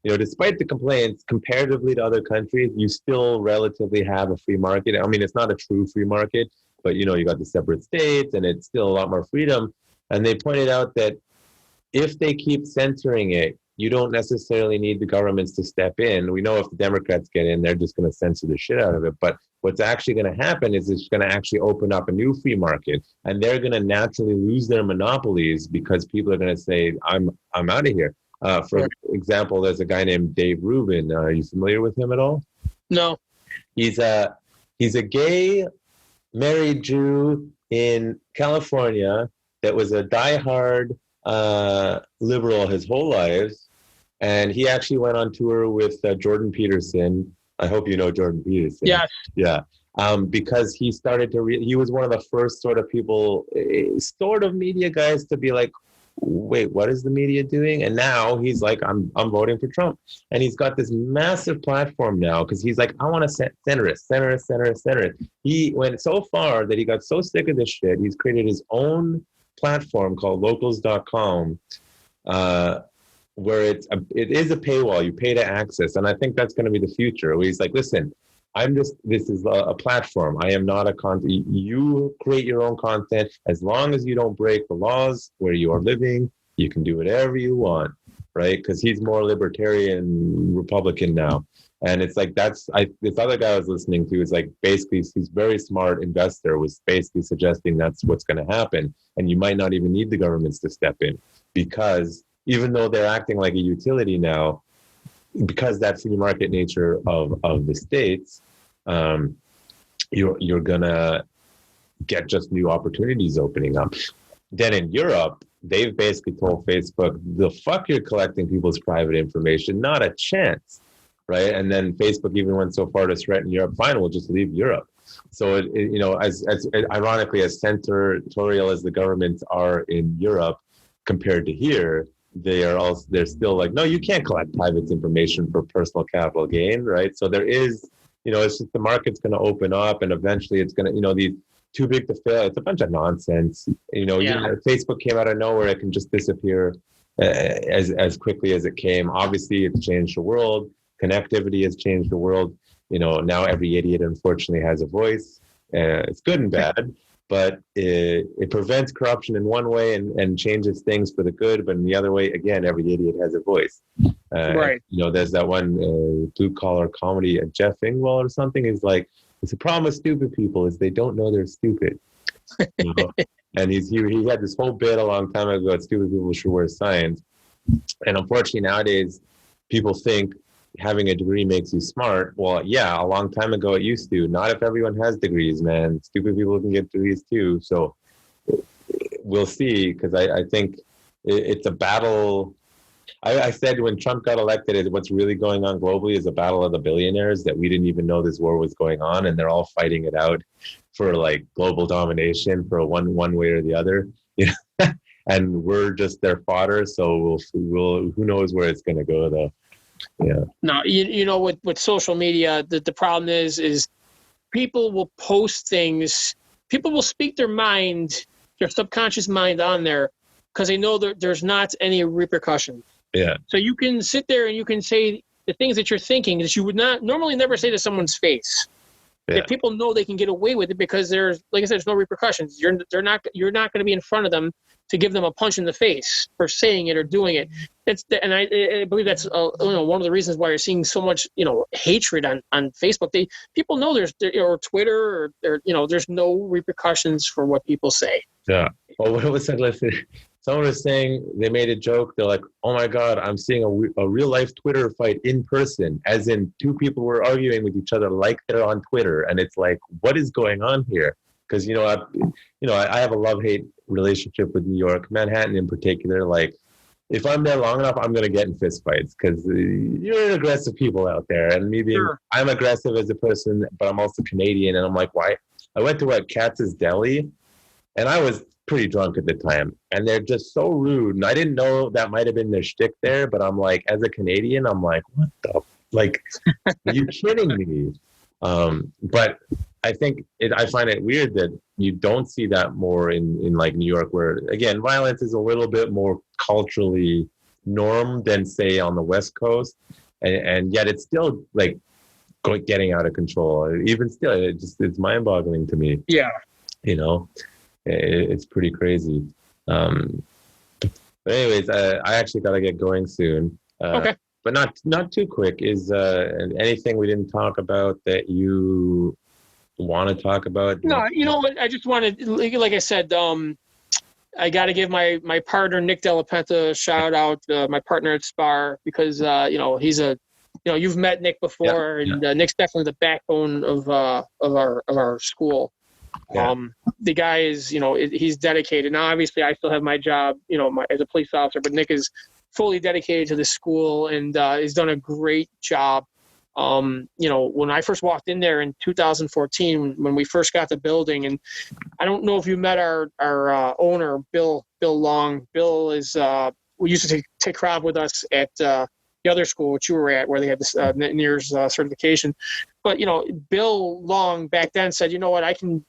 despite the complaints comparatively to other countries, you still relatively have a free market. I mean, it's not a true free market, but you got the separate states and it's still a lot more freedom. And they pointed out that if they keep censoring it, you don't necessarily need the governments to step in. We know if the Democrats get in, they're just going to censor the shit out of it. But what's actually going to happen is it's going to actually open up a new free market, and they're going to naturally lose their monopolies because people are going to say, "I'm out of here." For example, there's a guy named Dave Rubin. Are you familiar with him at all? No. He's a gay married Jew in California that was a diehard liberal his whole life. And he actually went on tour with Jordan Peterson. I hope you know Jordan Peterson. Yes. Yeah. Because he started to he was one of the first sort of people, sort of media guys to be like, wait, what is the media doing? And now he's like, I'm voting for Trump. And he's got this massive platform now because he's like, I want to centrist. He went so far that he got so sick of this shit. He's created his own platform called locals.com, where it is a paywall. You pay to access. And I think that's going to be the future, where he's like, listen, this is a platform. I am not a content. You create your own content. As long as you don't break the laws where you are living, you can do whatever you want, right? Because he's more libertarian Republican now. And it's like, this other guy I was listening to is like, basically, he's very smart investor, was basically suggesting that's what's going to happen. And you might not even need the governments to step in, because even though they're acting like a utility now, because that's the market nature of the states, you're gonna get just new opportunities opening up. Then in Europe, they've basically told Facebook, the fuck you're collecting people's private information, not a chance, right? And then Facebook even went so far to threaten Europe, fine, we'll just leave Europe. So as ironically, as senatorial as the governments are in Europe compared to here, they're still like, no, you can't collect private information for personal capital gain, right? So there is, it's just the market's going to open up, and eventually it's going to, these too big to fail. It's a bunch of nonsense. Facebook came out of nowhere. It can just disappear as quickly as it came. Obviously, it's changed the world. Connectivity has changed the world. Now every idiot, unfortunately, has a voice. It's good and bad. But it prevents corruption in one way and changes things for the good. But in the other way, again, every idiot has a voice. Right. There's that one blue-collar comedy, Jeff Ingwell or something, is like, it's the problem with stupid people is they don't know they're stupid. And he had this whole bit a long time ago that stupid people should wear signs. And unfortunately, nowadays, people think having a degree makes you smart. Well, yeah, a long time ago it used to. Not if everyone has degrees, man. Stupid people can get degrees too. So we'll see, because I think it's a battle. I said when Trump got elected, what's really going on globally is a battle of the billionaires, that we didn't even know this war was going on, and they're all fighting it out for like global domination for one way or the other. And we're just their fodder. So we'll who knows where it's going to go though. Yeah. No, with social media, the problem is people will post things. People will speak their mind, their subconscious mind on there, because they know there's not any repercussions. Yeah. So you can sit there and you can say the things that you're thinking that you would not normally never say to someone's face. Yeah. That people know they can get away with it because there's, like I said, there's no repercussions. You're not going to be in front of them to give them a punch in the face for saying it or doing it. I believe that's one of the reasons why you're seeing so much hatred on Facebook. People know or Twitter or there's no repercussions for what people say. Yeah. Well, what was that? Someone was saying, they made a joke. They're like, "Oh my God, I'm seeing a real life Twitter fight in person," as in two people were arguing with each other like they're on Twitter, and it's like, what is going on here? Because I have a love-hate relationship with New York, Manhattan in particular. Like, if I'm there long enough, I'm going to get in fistfights because you're aggressive people out there. And me being, sure. I'm aggressive as a person, but I'm also Canadian. And I'm like, why? I went to Katz's Deli, and I was pretty drunk at the time. And they're just so rude. And I didn't know that might have been their shtick there. But I'm like, as a Canadian, I'm like, what the? Like, are you kidding me? But I think I find it weird that you don't see that more in like New York, where again, violence is a little bit more culturally normed than say on the West Coast, and yet it's still like getting out of control. Even still, it's mind-boggling to me. Yeah, it's pretty crazy. But anyways, I actually gotta get going soon. Okay. But not too quick. Is anything we didn't talk about that you want to talk about? No, you know what? I just wanted, like I said, I got to give my partner Nick Delapenta a shout out, my partner at Spar, because he's you've met Nick before, and Nick's definitely the backbone of our school. Yeah. The guy is, he's dedicated. Now, obviously, I still have my job, as a police officer, but Nick is fully dedicated to the school and has done a great job. When I first walked in there in 2014, when we first got the building, and I don't know if you met our owner, Bill Long. Bill is we used to take Krav with us at the other school which you were at, where they had this NEARS certification. But Bill Long back then said, you know what, I think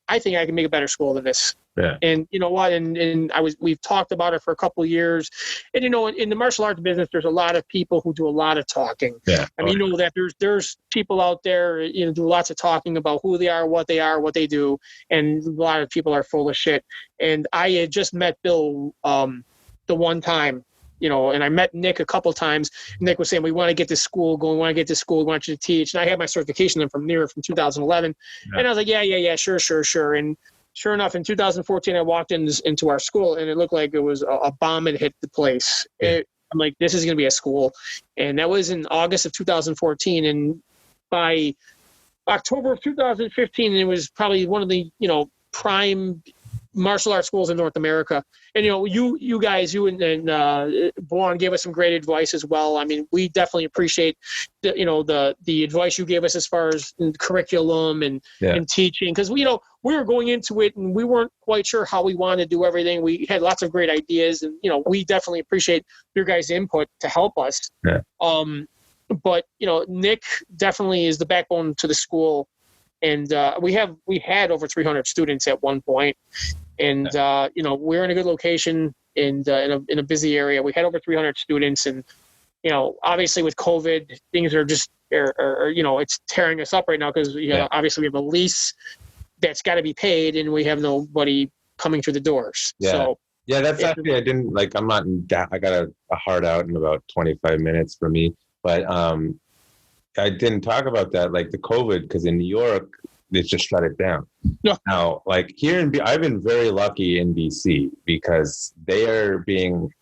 I can make a better school than this. Yeah. And you know what? And we've talked about it for a couple of years. And in the martial arts business, there's a lot of people who do a lot of talking. Yeah. I mean, that there's people out there, do lots of talking about who they are, what they do, and a lot of people are full of shit. And I had just met Bill the one time, and I met Nick a couple times. Nick was saying, we want to get this school going. We want to get this school. We want you to teach. And I had my certification from NEAR from 2011. Yeah. And I was like, yeah, sure. And sure enough, in 2014, I walked into our school, and it looked like it was a bomb had hit the place. Yeah. I'm like, this is going to be a school. And that was in August of 2014. And by October of 2015, it was probably one of the, prime martial arts schools in North America. And, you guys, you and Vaughn gave us some great advice as well. I mean, we definitely appreciate the advice you gave us as far as curriculum and teaching, because we were going into it and we weren't quite sure how we wanted to do everything. We had lots of great ideas, and we definitely appreciate your guys' input to help us. Yeah. But Nick definitely is the backbone to the school, and we had over 300 students at one point, and we're in a good location and in a busy area. We had over 300 students, and obviously with COVID, things are just it's tearing us up right now, because obviously we have a lease that's got to be paid, and we have nobody coming through the doors. Yeah. So that's actually, I'm not in doubt. I got a hard out in about 25 minutes for me, but I didn't talk about that, like the COVID, because in New York, they just shut it down. No. Now, like here I've been very lucky in BC, because they are being,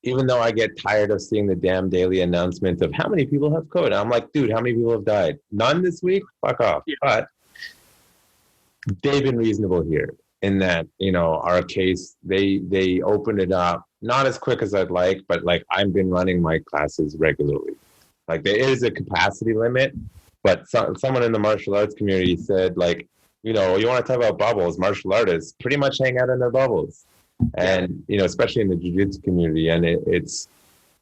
even though I get tired of seeing the damn daily announcements of how many people have COVID, I'm like, dude, how many people have died? None this week? Fuck off. Yeah. But they've been reasonable here in that, our case, they opened it up, not as quick as I'd like, but like I've been running my classes regularly. Like there is a capacity limit, but someone in the martial arts community said, like, you want to talk about bubbles, martial artists pretty much hang out in their bubbles. And, especially in the jiu-jitsu community. And it's,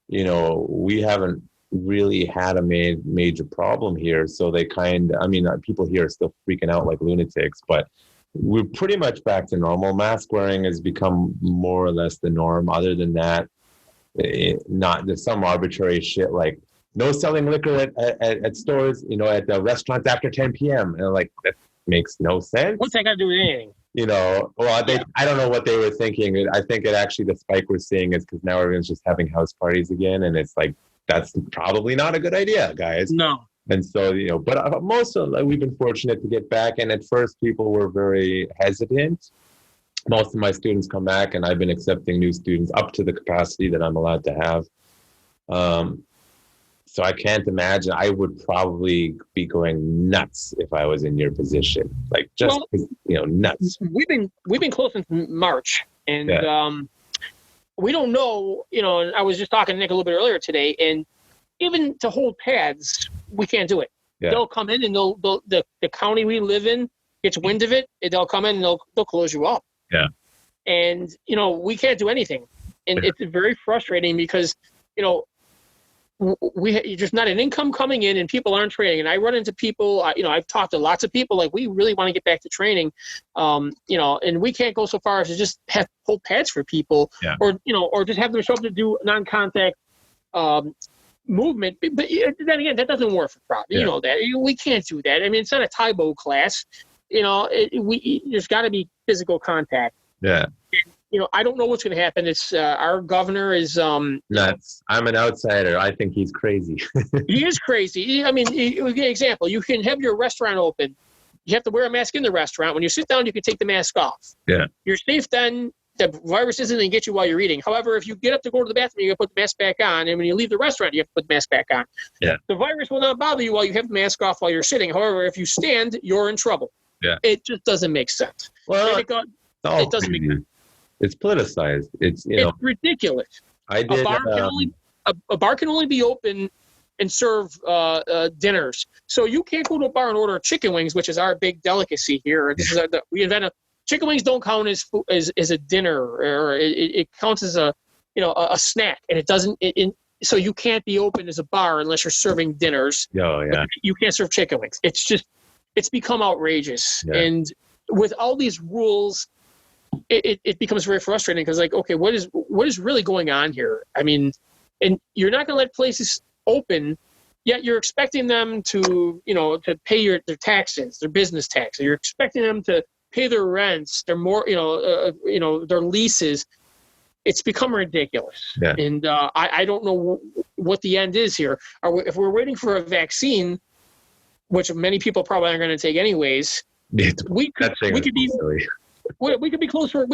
we haven't really had a major problem here. So they people here are still freaking out like lunatics, but we're pretty much back to normal. Mask wearing has become more or less the norm. Other than that, there's some arbitrary shit like no selling liquor at stores, at the restaurants after 10 p.m. And like, that makes no sense. What's that got to do with anything? I don't know what they were thinking. I think the spike we're seeing is because now everyone's just having house parties again. And it's like, that's probably not a good idea, guys. No. And so, but most of we've been fortunate to get back. And at first people were very hesitant. Most of my students come back, and I've been accepting new students up to the capacity that I'm allowed to have. So I can't imagine. I would probably be going nuts if I was in your position, like nuts. We've been closed since March, and we don't know. And I was just talking to Nick a little bit earlier today, and even to hold pads, we can't do it. Yeah. They'll come in, and the county we live in gets wind of it, and they'll come in and they'll close you up. Yeah, and we can't do anything, and it's very frustrating because there's not an income coming in, and people aren't training. And I run into people, I've talked to lots of people, like, we really want to get back to training, and we can't go so far as to just have hold pads for people, or just have them show up to do non-contact movement. But then again, that doesn't work for Prop. You know that. We can't do that. I mean, it's not a Taibo class. There's got to be physical contact. Yeah. I don't know what's going to happen. It's our governor is nuts. I'm an outsider. I think he's crazy. He is crazy. I mean, example, you can have your restaurant open. You have to wear a mask in the restaurant. When you sit down, you can take the mask off. Yeah. You're safe then. The virus isn't going to get you while you're eating. However, if you get up to go to the bathroom, you got to put the mask back on. And when you leave the restaurant, you have to put the mask back on. Yeah. The virus will not bother you while you have the mask off while you're sitting. However, if you stand, you're in trouble. Yeah. It just doesn't make sense. Well, it doesn't make sense. It's politicized. It's ridiculous. I did. A bar can only be open and serve dinners. So you can't go to a bar and order chicken wings, which is our big delicacy here. This is we invented chicken wings. Don't count as a dinner, or it counts as a snack, and it doesn't. So you can't be open as a bar unless you're serving dinners. Oh yeah. You can't serve chicken wings. It's become outrageous, and with all these rules, it becomes very frustrating because okay, what is really going on here? I mean, and you're not going to let places open, yet you're expecting them to pay their taxes, their business taxes. You're expecting them to pay their rents, their their leases. It's become ridiculous. Yeah. And I don't know what the end is here. If we're waiting for a vaccine, which many people probably aren't going to take anyways, we could be close for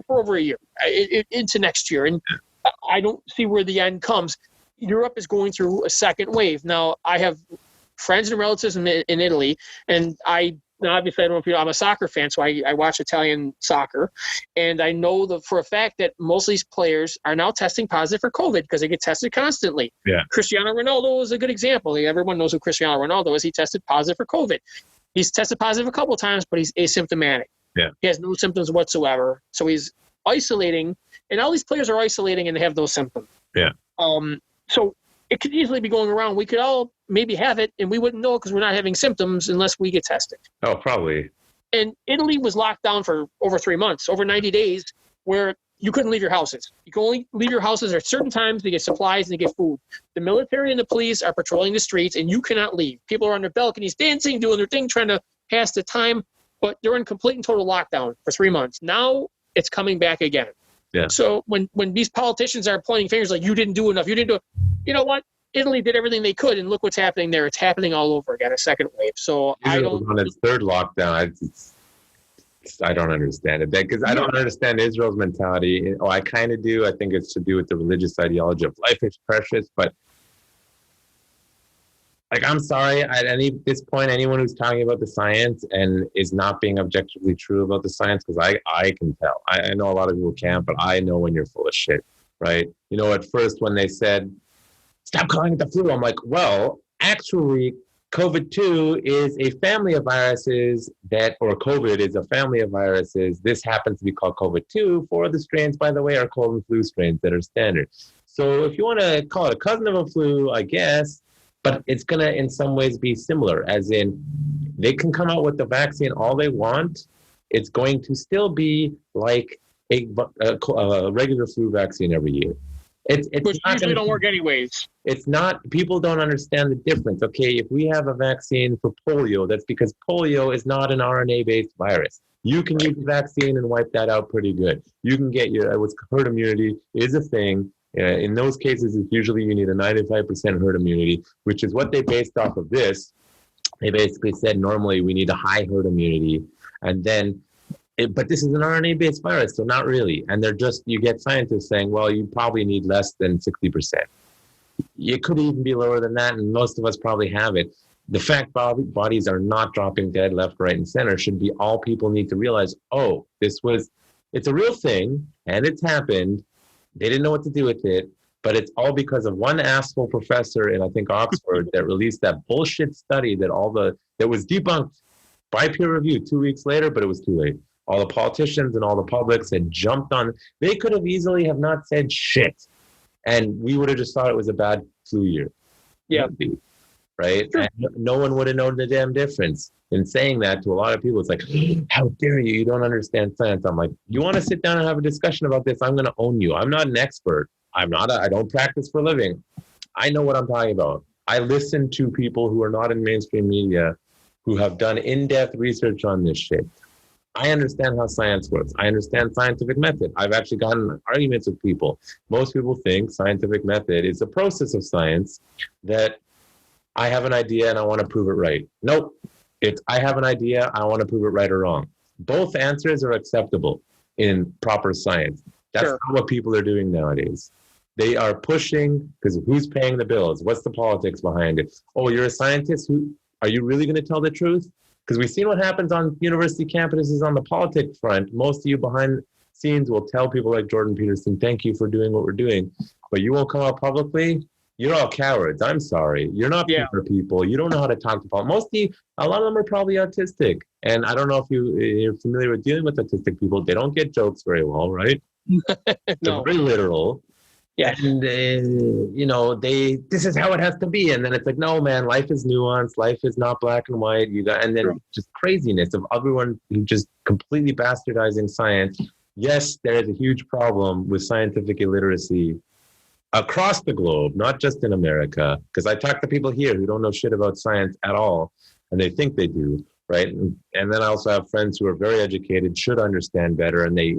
over a year into next year, and I don't see where the end comes. Europe is going through a second wave now. I have friends and relatives in Italy, and obviously I don't know if I'm a soccer fan, so I watch Italian soccer, and I know for a fact that most of these players are now testing positive for COVID because they get tested constantly. Yeah. Cristiano Ronaldo is a good example. Everyone knows who Cristiano Ronaldo is. He tested positive for COVID. He's tested positive a couple of times, but he's asymptomatic. Yeah. He has no symptoms whatsoever. So he's isolating, and all these players are isolating and they have those symptoms. Yeah. So it could easily be going around. We could all maybe have it, and we wouldn't know because we're not having symptoms unless we get tested. Oh, probably. And Italy was locked down for over 3 months, over 90 days, where you couldn't leave your houses. You can only leave your houses at certain times to get supplies and to get food. The military and the police are patrolling the streets, and you cannot leave. People are on their balconies dancing, doing their thing, trying to pass the time, but they're in complete and total lockdown for 3 months. Now it's coming back again. Yeah. So when these politicians are pointing fingers like you didn't do enough, you didn't do it, you know what? Italy did everything they could, and look what's happening there. It's happening all over again, a second wave. So Israel on its third lockdown. I don't understand it because I don't understand Israel's mentality. I kind of do. I think it's to do with the religious ideology of life is precious, but I'm sorry. At this point, anyone who's talking about the science and is not being objectively true about the science, because I can tell. I know a lot of people can't, but I know when you're full of shit, right? At first when they said, stop calling it the flu, I'm like, well, actually, COVID-2 is a family of viruses or COVID is a family of viruses. This happens to be called COVID-2. 4 of the strains, by the way, are cold and flu strains that are standard. So if you want to call it a cousin of a flu, I guess, but it's going to in some ways be similar, as in they can come out with the vaccine all they want. It's going to still be like a regular flu vaccine every year. Which usually don't work anyways. It's not, people don't understand the difference. Okay, if we have a vaccine for polio, that's because polio is not an RNA-based virus. You can use the vaccine and wipe that out pretty good. You can get what's herd immunity is a thing. In those cases, it's usually you need a 95% herd immunity, which is what they based off of this. They basically said normally we need a high herd immunity, and then but this is an RNA-based virus, so not really. And you get scientists saying, well, you probably need less than 60%. It could even be lower than that, and most of us probably have it. The fact bodies are not dropping dead left, right, and center should be all people need to realize, it's a real thing, and it's happened. They didn't know what to do with it, but it's all because of one asshole professor in, I think, Oxford that released that bullshit study that was debunked by peer review 2 weeks later, but it was too late. All the politicians and all the publics had jumped on. They could have easily have not said shit, and we would have just thought it was a bad flu year. Yeah. Right? Sure. And no one would have known the damn difference. In saying that to a lot of people, it's like, how dare you? You don't understand science. I'm like, you want to sit down and have a discussion about this? I'm going to own you. I'm not an expert. I don't practice for a living. I know what I'm talking about. I listen to people who are not in mainstream media who have done in-depth research on this shit. I understand how science works. I understand scientific method. I've actually gotten arguments with people. Most people think scientific method is a process of science that I have an idea and I want to prove it right. Nope. I have an idea, I want to prove it right or wrong. Both answers are acceptable in proper science. That's not what people are doing nowadays. They are pushing, because who's paying the bills? What's the politics behind it? Oh, you're a scientist? Are you really going to tell the truth? Because we've seen what happens on university campuses on the politics front. Most of you behind scenes will tell people like Jordan Peterson, thank you for doing what we're doing, but you won't come out publicly. You're all cowards. I'm sorry. You're not PR people. You don't know how to talk to people. Most of you, a lot of them are probably autistic. And I don't know if you're familiar with dealing with autistic people. They don't get jokes very well, right? They're very literal. Yeah. And, this is how it has to be. And then it's like, no, man, life is nuanced. Life is not black and white. And then just craziness of everyone who just completely bastardizing science. Yes, there is a huge problem with scientific illiteracy across the globe, not just in America, because I talk to people here who don't know shit about science at all, and they think they do, right? And then I also have friends who are very educated, should understand better, and they,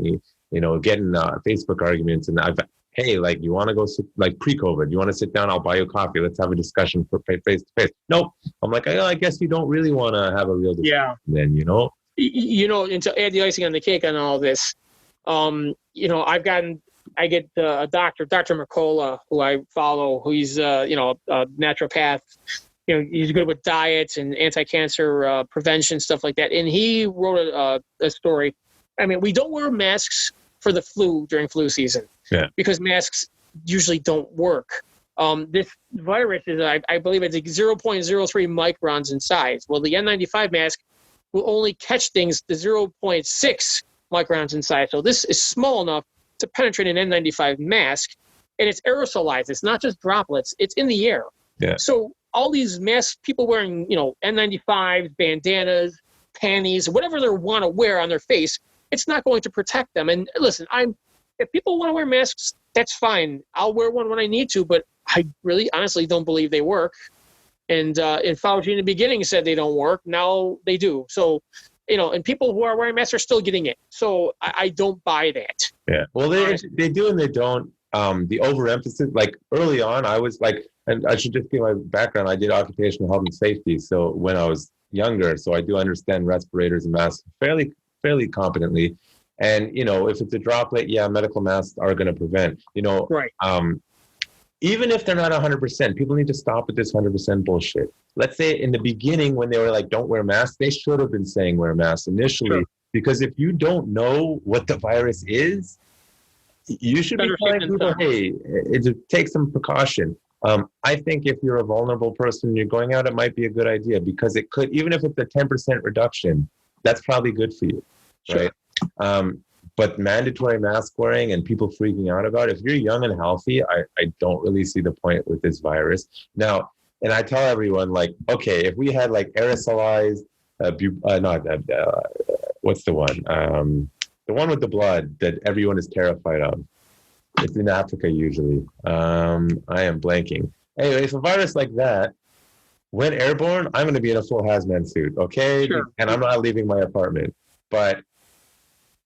get in Facebook arguments, and hey, like, you want to go sit, like pre-COVID, you want to sit down, I'll buy you coffee, let's have a discussion for face to face. Nope. I'm like, I guess you don't really want to have a real discussion then, And to add the icing on the cake on all this, I get a Dr. Mercola, who I follow, who's a naturopath. He's good with diets and anti-cancer prevention, stuff like that. And he wrote a story. I mean, we don't wear masks for the flu during flu season because masks usually don't work. This virus is, I believe it's like 0.03 microns in size. Well, the N95 mask will only catch things to 0.6 microns in size. So this is small enough to penetrate an N95 mask, and it's aerosolized. It's not just droplets. It's in the air. Yeah. So all these masks, people wearing, N95s, bandanas, panties, whatever they want to wear on their face, it's not going to protect them. And listen, if people want to wear masks, that's fine. I'll wear one when I need to, but I really honestly don't believe they work. And Fauci in the beginning said they don't work. Now they do. So, and people who are wearing masks are still getting it. So I don't buy that. Yeah. Well, they do and they don't. The overemphasis, like early on, I was like, and I should just give my background. I did occupational health and safety. So when I was younger, so I do understand respirators and masks fairly competently. And, if it's a droplet, medical masks are going to prevent, Right. Even if they're not 100%, people need to stop with this 100% bullshit. Let's say in the beginning when they were like, don't wear masks, they should have been saying wear masks initially, because if you don't know what the virus is, you should be telling people, hey, take some precaution. I think if you're a vulnerable person and you're going out, it might be a good idea, because it could, even if it's a 10% reduction, that's probably good for you, right? But mandatory mask wearing and people freaking out about it, if you're young and healthy, I don't really see the point with this virus. Now, and I tell everyone, like, okay, if we had like aerosolized, what's the one? The one with the blood that everyone is terrified of. It's in Africa usually. I am blanking. Anyway, if a virus like that went airborne, I'm going to be in a full hazmat suit, okay? Sure. And I'm not leaving my apartment. But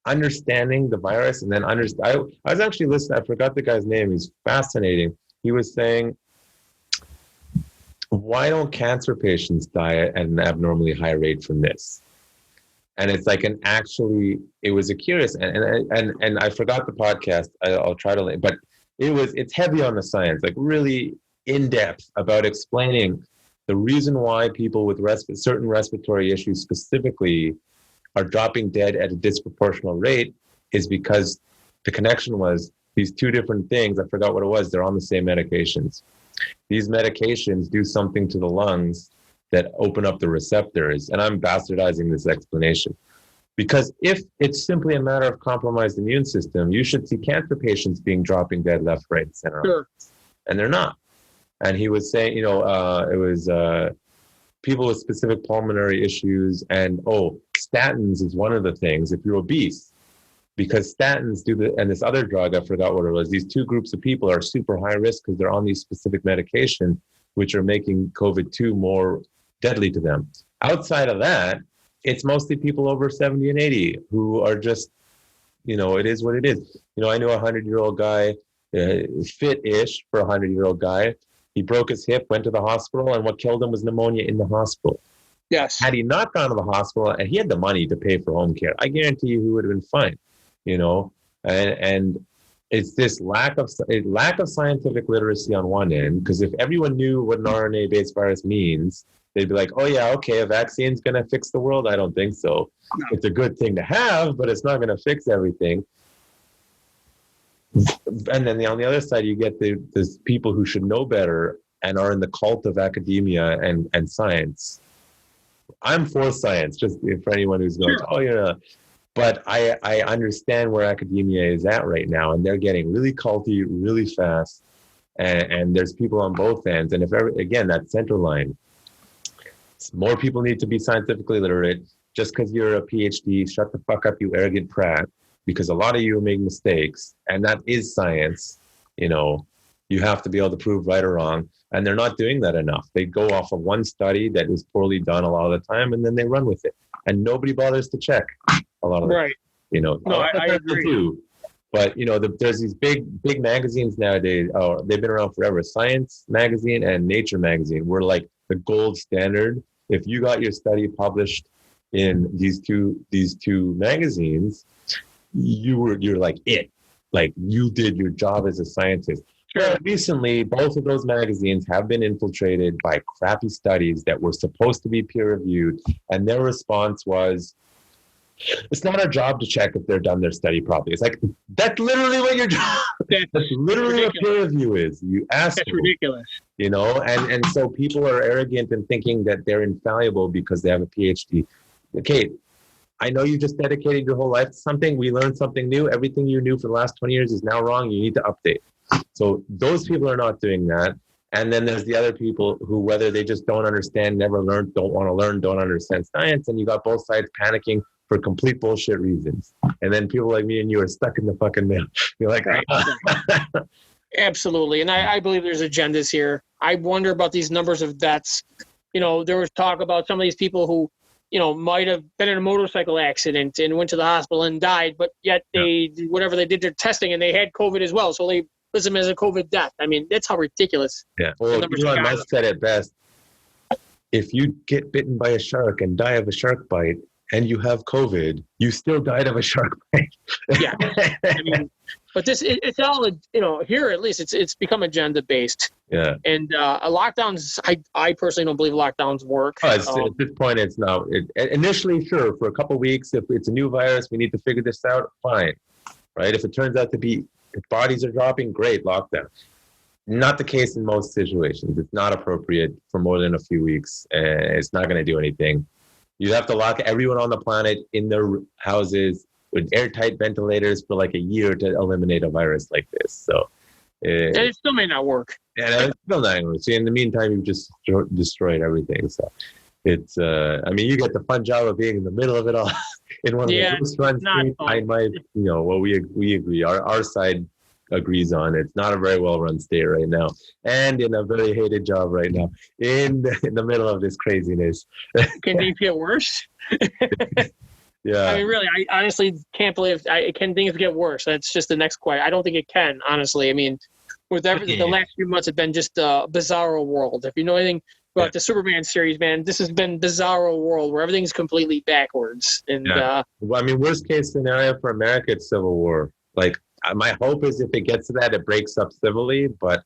understanding the virus, and then I was actually listening, I forgot the guy's name, he's fascinating. He was saying, why don't cancer patients die at an abnormally high rate from this? And it's like it was a curious, and I forgot the podcast, I'll try to, but it's heavy on the science, like really in depth about explaining the reason why people with certain respiratory issues specifically are dropping dead at a disproportional rate is because the connection was these two different things. I forgot what it was. They're on the same medications. These medications do something to the lungs that open up the receptors. And I'm bastardizing this explanation. Because if it's simply a matter of compromised immune system, you should see cancer patients dropping dead left, right, and center. Sure. And they're not. And he was saying, it was people with specific pulmonary issues, and statins is one of the things if you're obese, because statins and this other drug, I forgot what it was, these two groups of people are super high risk because they're on these specific medications which are making COVID-2 more deadly to them. Outside of that, it's mostly people over 70 and 80 who are just, it is what it is. I knew a 100-year-old guy, fit-ish for a 100-year-old guy. He broke his hip, went to the hospital, and what killed him was pneumonia in the hospital. Yes. Had he not gone to the hospital, and he had the money to pay for home care, I guarantee you he would have been fine, and it's this lack of scientific literacy on one end, because if everyone knew what an RNA-based virus means, they'd be like, oh yeah, okay, a vaccine's going to fix the world. I don't think so. No. It's a good thing to have, but it's not going to fix everything. And then on the other side, you get these people who should know better and are in the cult of academia and science. I'm for science, just for anyone who's going, Sure. oh yeah. But I understand where academia is at right now, and they're getting really culty really fast. And there's people on both ends. And if ever, again, that center line, more people need to be scientifically literate. Just because you're a PhD, shut the fuck up, you arrogant prat, because a lot of you make mistakes, and that is science. You know, you have to be able to prove right or wrong, and they're not doing that enough. They go off of one study that was poorly done a lot of the time, and then they run with it, and nobody bothers to check a lot of it. Right. You know, No, I agree. too. But you know, there's these big magazines nowadays. Oh, they've been around forever. Science magazine and Nature magazine were like the gold standard. If you got your study published in these two magazines, you're like it. Like you did your job as a scientist. Sure. But recently, both of those magazines have been infiltrated by crappy studies that were supposed to be peer reviewed, and their response was, it's not our job to check if they're done their study properly. It's like, that's literally what your job. That's literally what peer review is. You ask. That's ridiculous. You know, and so people are arrogant and thinking that they're infallible because they have a PhD. Okay, I know you just dedicated your whole life to something. We learned something new. Everything you knew for the last 20 years is now wrong. You need to update. So those people are not doing that. And then there's the other people who, whether they just don't understand, never learned, don't want to learn, don't understand science, and you got both sides panicking for complete bullshit reasons. And then people like me and you are stuck in the fucking middle. You're like, Absolutely. And I believe there's agendas here. I wonder about these numbers of deaths. You know, there was talk about some of these people who, you know, might have been in a motorcycle accident and went to the hospital and died, but yet whatever they did their testing and they had COVID as well. So they list them as a COVID death. I mean, that's how ridiculous. Yeah. Well, Elon Musk said it best. If you get bitten by a shark and die of a shark bite, and you have COVID, you still died of a shark bite. Yeah. I mean, but it's all, you know, here at least it's become agenda based. Yeah. And lockdowns, I personally don't believe lockdowns work. At this point, it's not. Initially, sure, for a couple of weeks, if it's a new virus, we need to figure this out, fine. Right? If it turns out to be, if bodies are dropping, great, lockdown. Not the case in most situations. It's not appropriate for more than a few weeks. It's not going to do anything. You'd have to lock everyone on the planet in their houses with airtight ventilators for like a year to eliminate a virus like this. So, and it still may not work. Yeah, it's still not going to. See, in the meantime, you've just destroyed everything. So, it's. I mean, you get the fun job of being in the middle of it all in one of the most fun streets. I might, you know, well, we agree. Our side agrees on it's not a very well run state right now, and in a very hated job right now in the middle of this craziness. Can things get worse? Yeah, I mean, really, I honestly can't believe can things get worse. That's just the next question. I don't think it can, honestly. I mean, with everything, the last few months have been just a bizarro world. If you know anything about the Superman series, man, this has been bizarro world where everything's completely backwards. And well, I mean, worst case scenario for America, it's civil war. Like, my hope is if it gets to that, it breaks up civilly. But,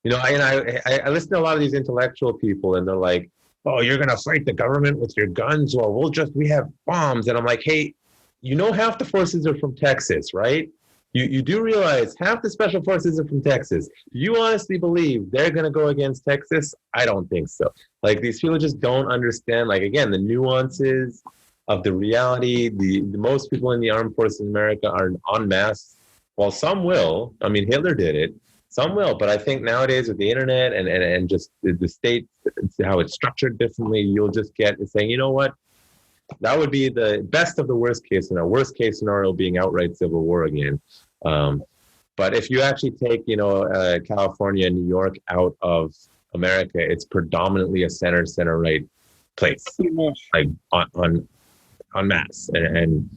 you know, I listen to a lot of these intellectual people, and they're like, oh, you're going to fight the government with your guns? Well, we have bombs. And I'm like, hey, you know, half the forces are from Texas, right? You do realize half the special forces are from Texas. Do you honestly believe they're going to go against Texas? I don't think so. Like, these people just don't understand, like, again, the nuances of the reality. The most people in the armed forces in America are en masse. Well, some will. I mean, Hitler did it. Some will. But I think nowadays with the internet and just the state, how it's structured differently, you'll just get saying, you know what? That would be the best of the worst case scenario. Worst case scenario being outright civil war again. But if you actually take, you know, California and New York out of America, it's predominantly a center right place, like on mass, and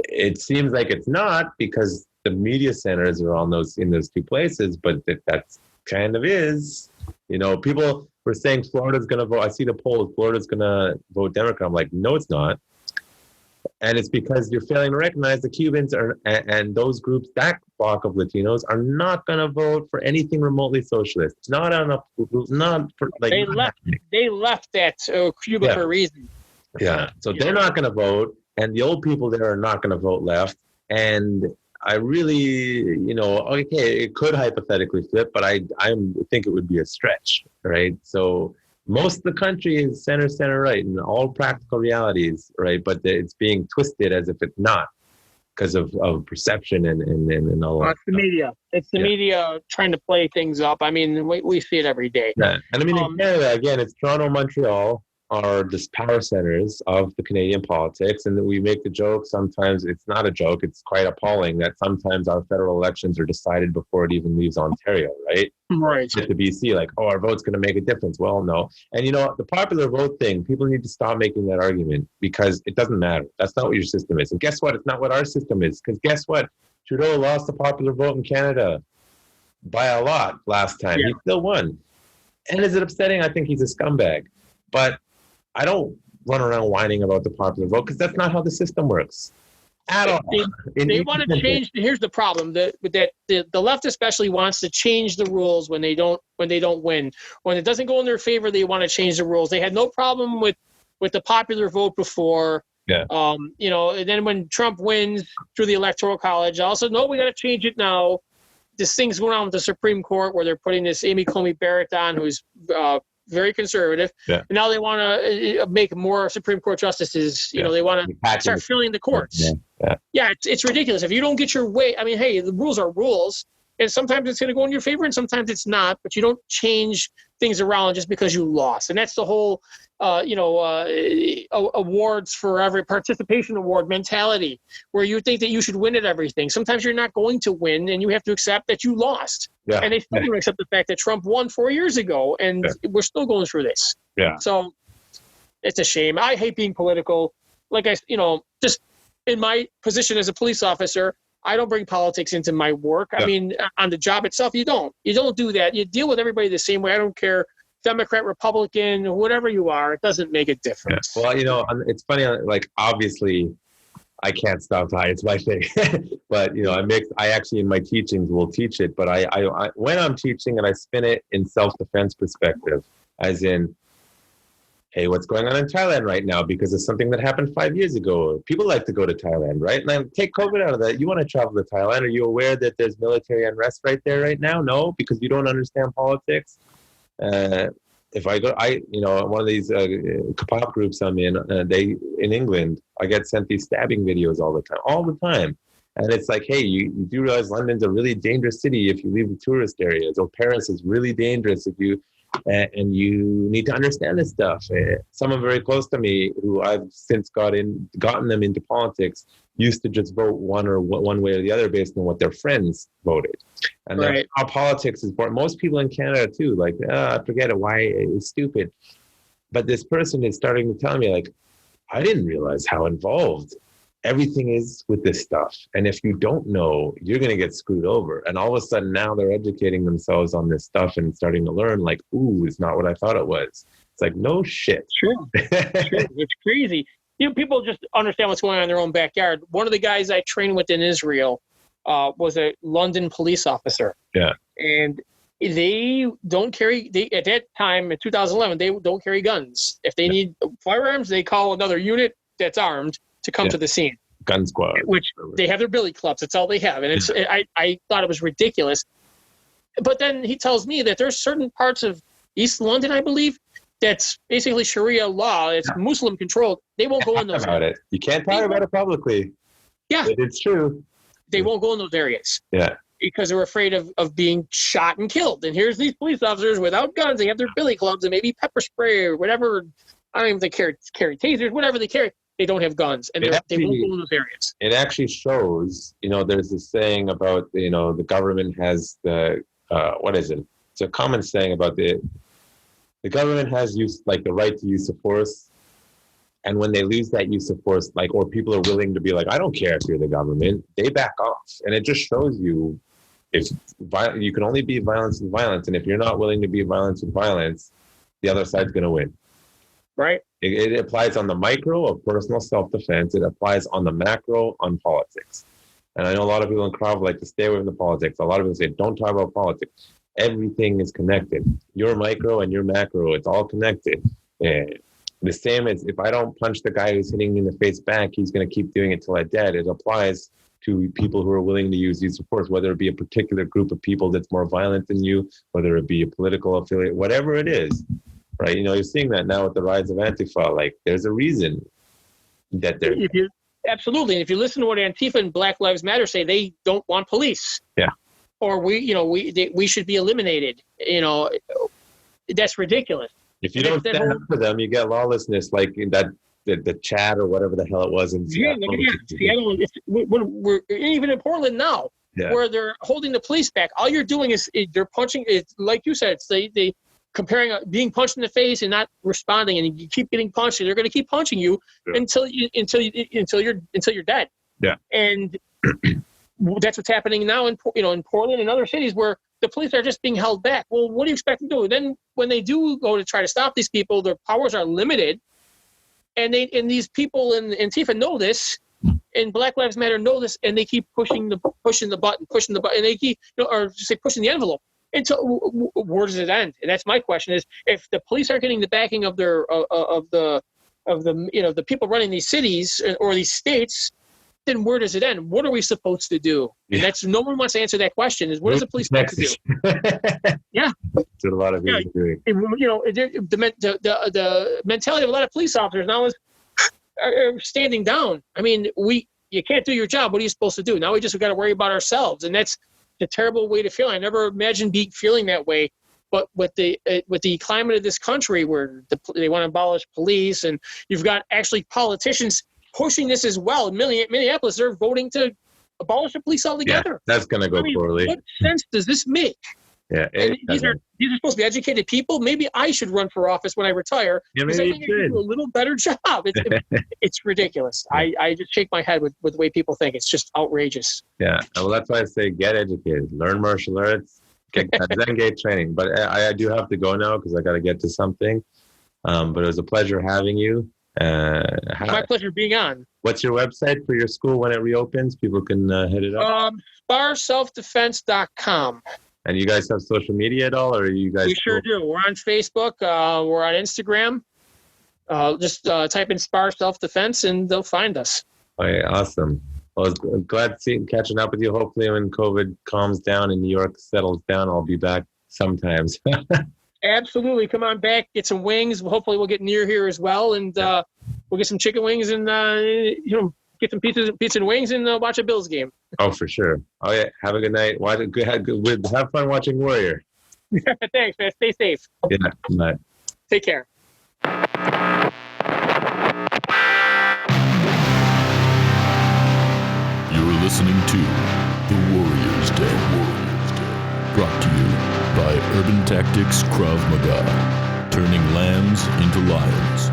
it seems like it's not because the media centers are in those two places, but that's kind of is. You know, people were saying Florida's going to vote. I see the polls. Florida's going to vote Democrat. I'm like, no, it's not. And it's because you're failing to recognize the Cubans and those groups, that block of Latinos, are not going to vote for anything remotely socialist. Not on a, not for, like, They not left. happening. They left that Cuba Yeah. for a reason. Yeah. So they're not going to vote, and the old people there are not going to vote left. And I really, okay, it could hypothetically flip, but I think it would be a stretch, right? So most of the country is center right in all practical realities, right? But it's being twisted as if it's not because of perception and all that. It's the media. It's the media trying to play things up. I mean, we see it every day. Yeah. And I mean, in Canada, again, it's Toronto, Montreal are the power centers of the Canadian politics. And we make the joke, sometimes it's not a joke, it's quite appalling that sometimes our federal elections are decided before it even leaves Ontario, right? Right. At the BC, like, oh, our vote's going to make a difference. Well, no. And the popular vote thing, people need to stop making that argument because it doesn't matter. That's not what your system is. And guess what? It's not what our system is. Because guess what? Trudeau lost the popular vote in Canada by a lot last time. Yeah. He still won. And is it upsetting? I think he's a scumbag. But I don't run around whining about the popular vote because that's not how the system works at all. They want to change. Here's the problem: the left especially wants to change the rules when they don't win. When it doesn't go in their favor, they want to change the rules. They had no problem with the popular vote before. Yeah. And then when Trump wins through the Electoral College, also no, we got to change it now. This thing's going on with the Supreme Court where they're putting this Amy Coney Barrett on, who's very conservative. Yeah. And now they want to make more Supreme Court justices. They want to start filling the courts. Yeah, it's ridiculous. If you don't get your way, I mean, hey, the rules are rules. And sometimes it's going to go in your favor and sometimes it's not. But you don't change things around just because you lost. And that's the whole, awards for every participation award mentality, where you think that you should win at everything. Sometimes you're not going to win and you have to accept that you lost. Yeah. And they still don't accept the fact that Trump won 4 years ago and we're still going through this. Yeah. So it's a shame. I hate being political. Like just in my position as a police officer, I don't bring politics into my work. I mean, on the job itself, you don't do that. You deal with everybody the same way. I don't care, Democrat, Republican, whatever you are, it doesn't make a difference. Yeah. Well, it's funny, like, obviously I can't stop high. It's my thing. But, I actually in my teachings will teach it, but I when I'm teaching and I spin it in self-defense perspective, as in, hey, what's going on in Thailand right now because of something that happened 5 years ago. People like to go to Thailand, right? And then take COVID out of that. You want to travel to Thailand. Are you aware that there's military unrest right there right now? No, because you don't understand politics. If I go, one of these pop groups I'm in, in England, I get sent these stabbing videos all the time. And it's like, hey, you do realize London's a really dangerous city if you leave the tourist areas, or Paris is really dangerous if you, and you need to understand this stuff. Someone very close to me, who I've since gotten them into politics, used to just vote one way or the other based on what their friends voted. And that's how politics is born. Most people in Canada too, like, forget it, why it's stupid. But this person is starting to tell me, like, I didn't realize how involved everything is with this stuff. And if you don't know, you're going to get screwed over. And all of a sudden now they're educating themselves on this stuff and starting to learn, like, ooh, it's not what I thought it was. It's like, no shit. Sure. It's crazy. People just understand what's going on in their own backyard. One of the guys I trained with in Israel was a London police officer. Yeah. And they don't carry, at that time in 2011, they don't carry guns. If they need firearms, they call another unit that's armed to come to the scene. Gun squad. Which they have their billy clubs. That's all they have. And I thought it was ridiculous. But then he tells me that there's certain parts of East London, I believe, that's basically Sharia law. It's Muslim controlled. They won't go in those areas. You can't talk about it publicly. Yeah. But it's true. They won't go in those areas. Yeah. Because they're afraid of being shot and killed. And here's these police officers without guns. They have their billy clubs and maybe pepper spray or whatever. I don't even think they carry tasers, whatever they carry. They don't have guns, and they won't go in those areas. It actually shows, there's this saying about, the government has the, what is it? It's a common saying about the government has the right to use of force. And when they lose that use of force, or people are willing to be like, I don't care if you're the government, they back off. And it just shows you, if you can only be violence with violence. And if you're not willing to be violence with violence, the other side's going to win. Right. It applies on the micro of personal self-defense. It applies on the macro on politics. And I know a lot of people in Krav like to stay away from the politics. A lot of people say, don't talk about politics. Everything is connected. Your micro and your macro, it's all connected. And the same as if I don't punch the guy who's hitting me in the face back, he's going to keep doing it till I'm dead. It applies to people who are willing to use these supports, whether it be a particular group of people that's more violent than you, whether it be a political affiliate, whatever it is, right? You know, you're seeing that now with the rise of Antifa. Like, there's a reason that they're... Absolutely. And if you listen to what Antifa and Black Lives Matter say, they don't want police. Yeah. Or we should be eliminated. You know, that's ridiculous. If you don't stand up for them, you get lawlessness, like in that the chat or whatever the hell it was in Seattle. Seattle. We're even in Portland now, where they're holding the police back. All you're doing is they're punching. It's like you said. It's they comparing being punched in the face and not responding, and you keep getting punched, and they're going to keep punching you until you're dead. Yeah. And that's what's happening now in Portland and other cities where the police are just being held back. Well, what do you expect them to do? Then when they do go to try to stop these people, their powers are limited. And these people in Antifa know this, and Black Lives Matter know this, and they keep pushing the button, and they keep, or just say pushing the envelope. And so, where does it end? And that's my question: is if the police are getting the backing of their the people running these cities or these states, then where does it end? What are we supposed to do? And that's no one wants to answer that question. Is what is the police supposed to do? Yeah, that's what a lot of people are doing. The mentality of a lot of police officers now is are standing down. I mean, you can't do your job. What are you supposed to do? Now we got to worry about ourselves, and that's a terrible way to feel. I never imagined feeling that way. But with the climate of this country, where they want to abolish police, and you've got actually politicians pushing this as well. In Minneapolis, they're voting to abolish the police altogether. Yeah, that's going to go poorly. What sense does this make? Yeah, these are supposed to be educated people. Maybe I should run for office when I retire. Yeah, maybe I think I can do a little better job. It's ridiculous. I just shake my head with the way people think. It's just outrageous. Yeah, well, that's why I say get educated, learn martial arts, get Zen-Gate training. But I do have to go now because I got to get to something. But it was a pleasure having you. My pleasure being on. What's your website for your school when it reopens? People can hit it up. SparSelfDefense.com. And you guys have social media at all, or are you guys? We sure do. We're on Facebook. We're on Instagram. Just type in Spar Self-Defense, and they'll find us. Okay, awesome. Well, I was glad catching up with you. Hopefully, when COVID calms down and New York settles down, I'll be back sometimes. Absolutely. Come on back. Get some wings. Hopefully, we'll get near here as well, and we'll get some chicken wings and get some pizza and wings and watch a Bills game. Oh, for sure. Oh, yeah. Have a good night. Have fun watching Warrior. Thanks, man. Stay safe. Yeah, bye. Take care. You're listening to The Warriors Day. Brought to you by Urban Tactics Krav Maga. Turning lambs into lions.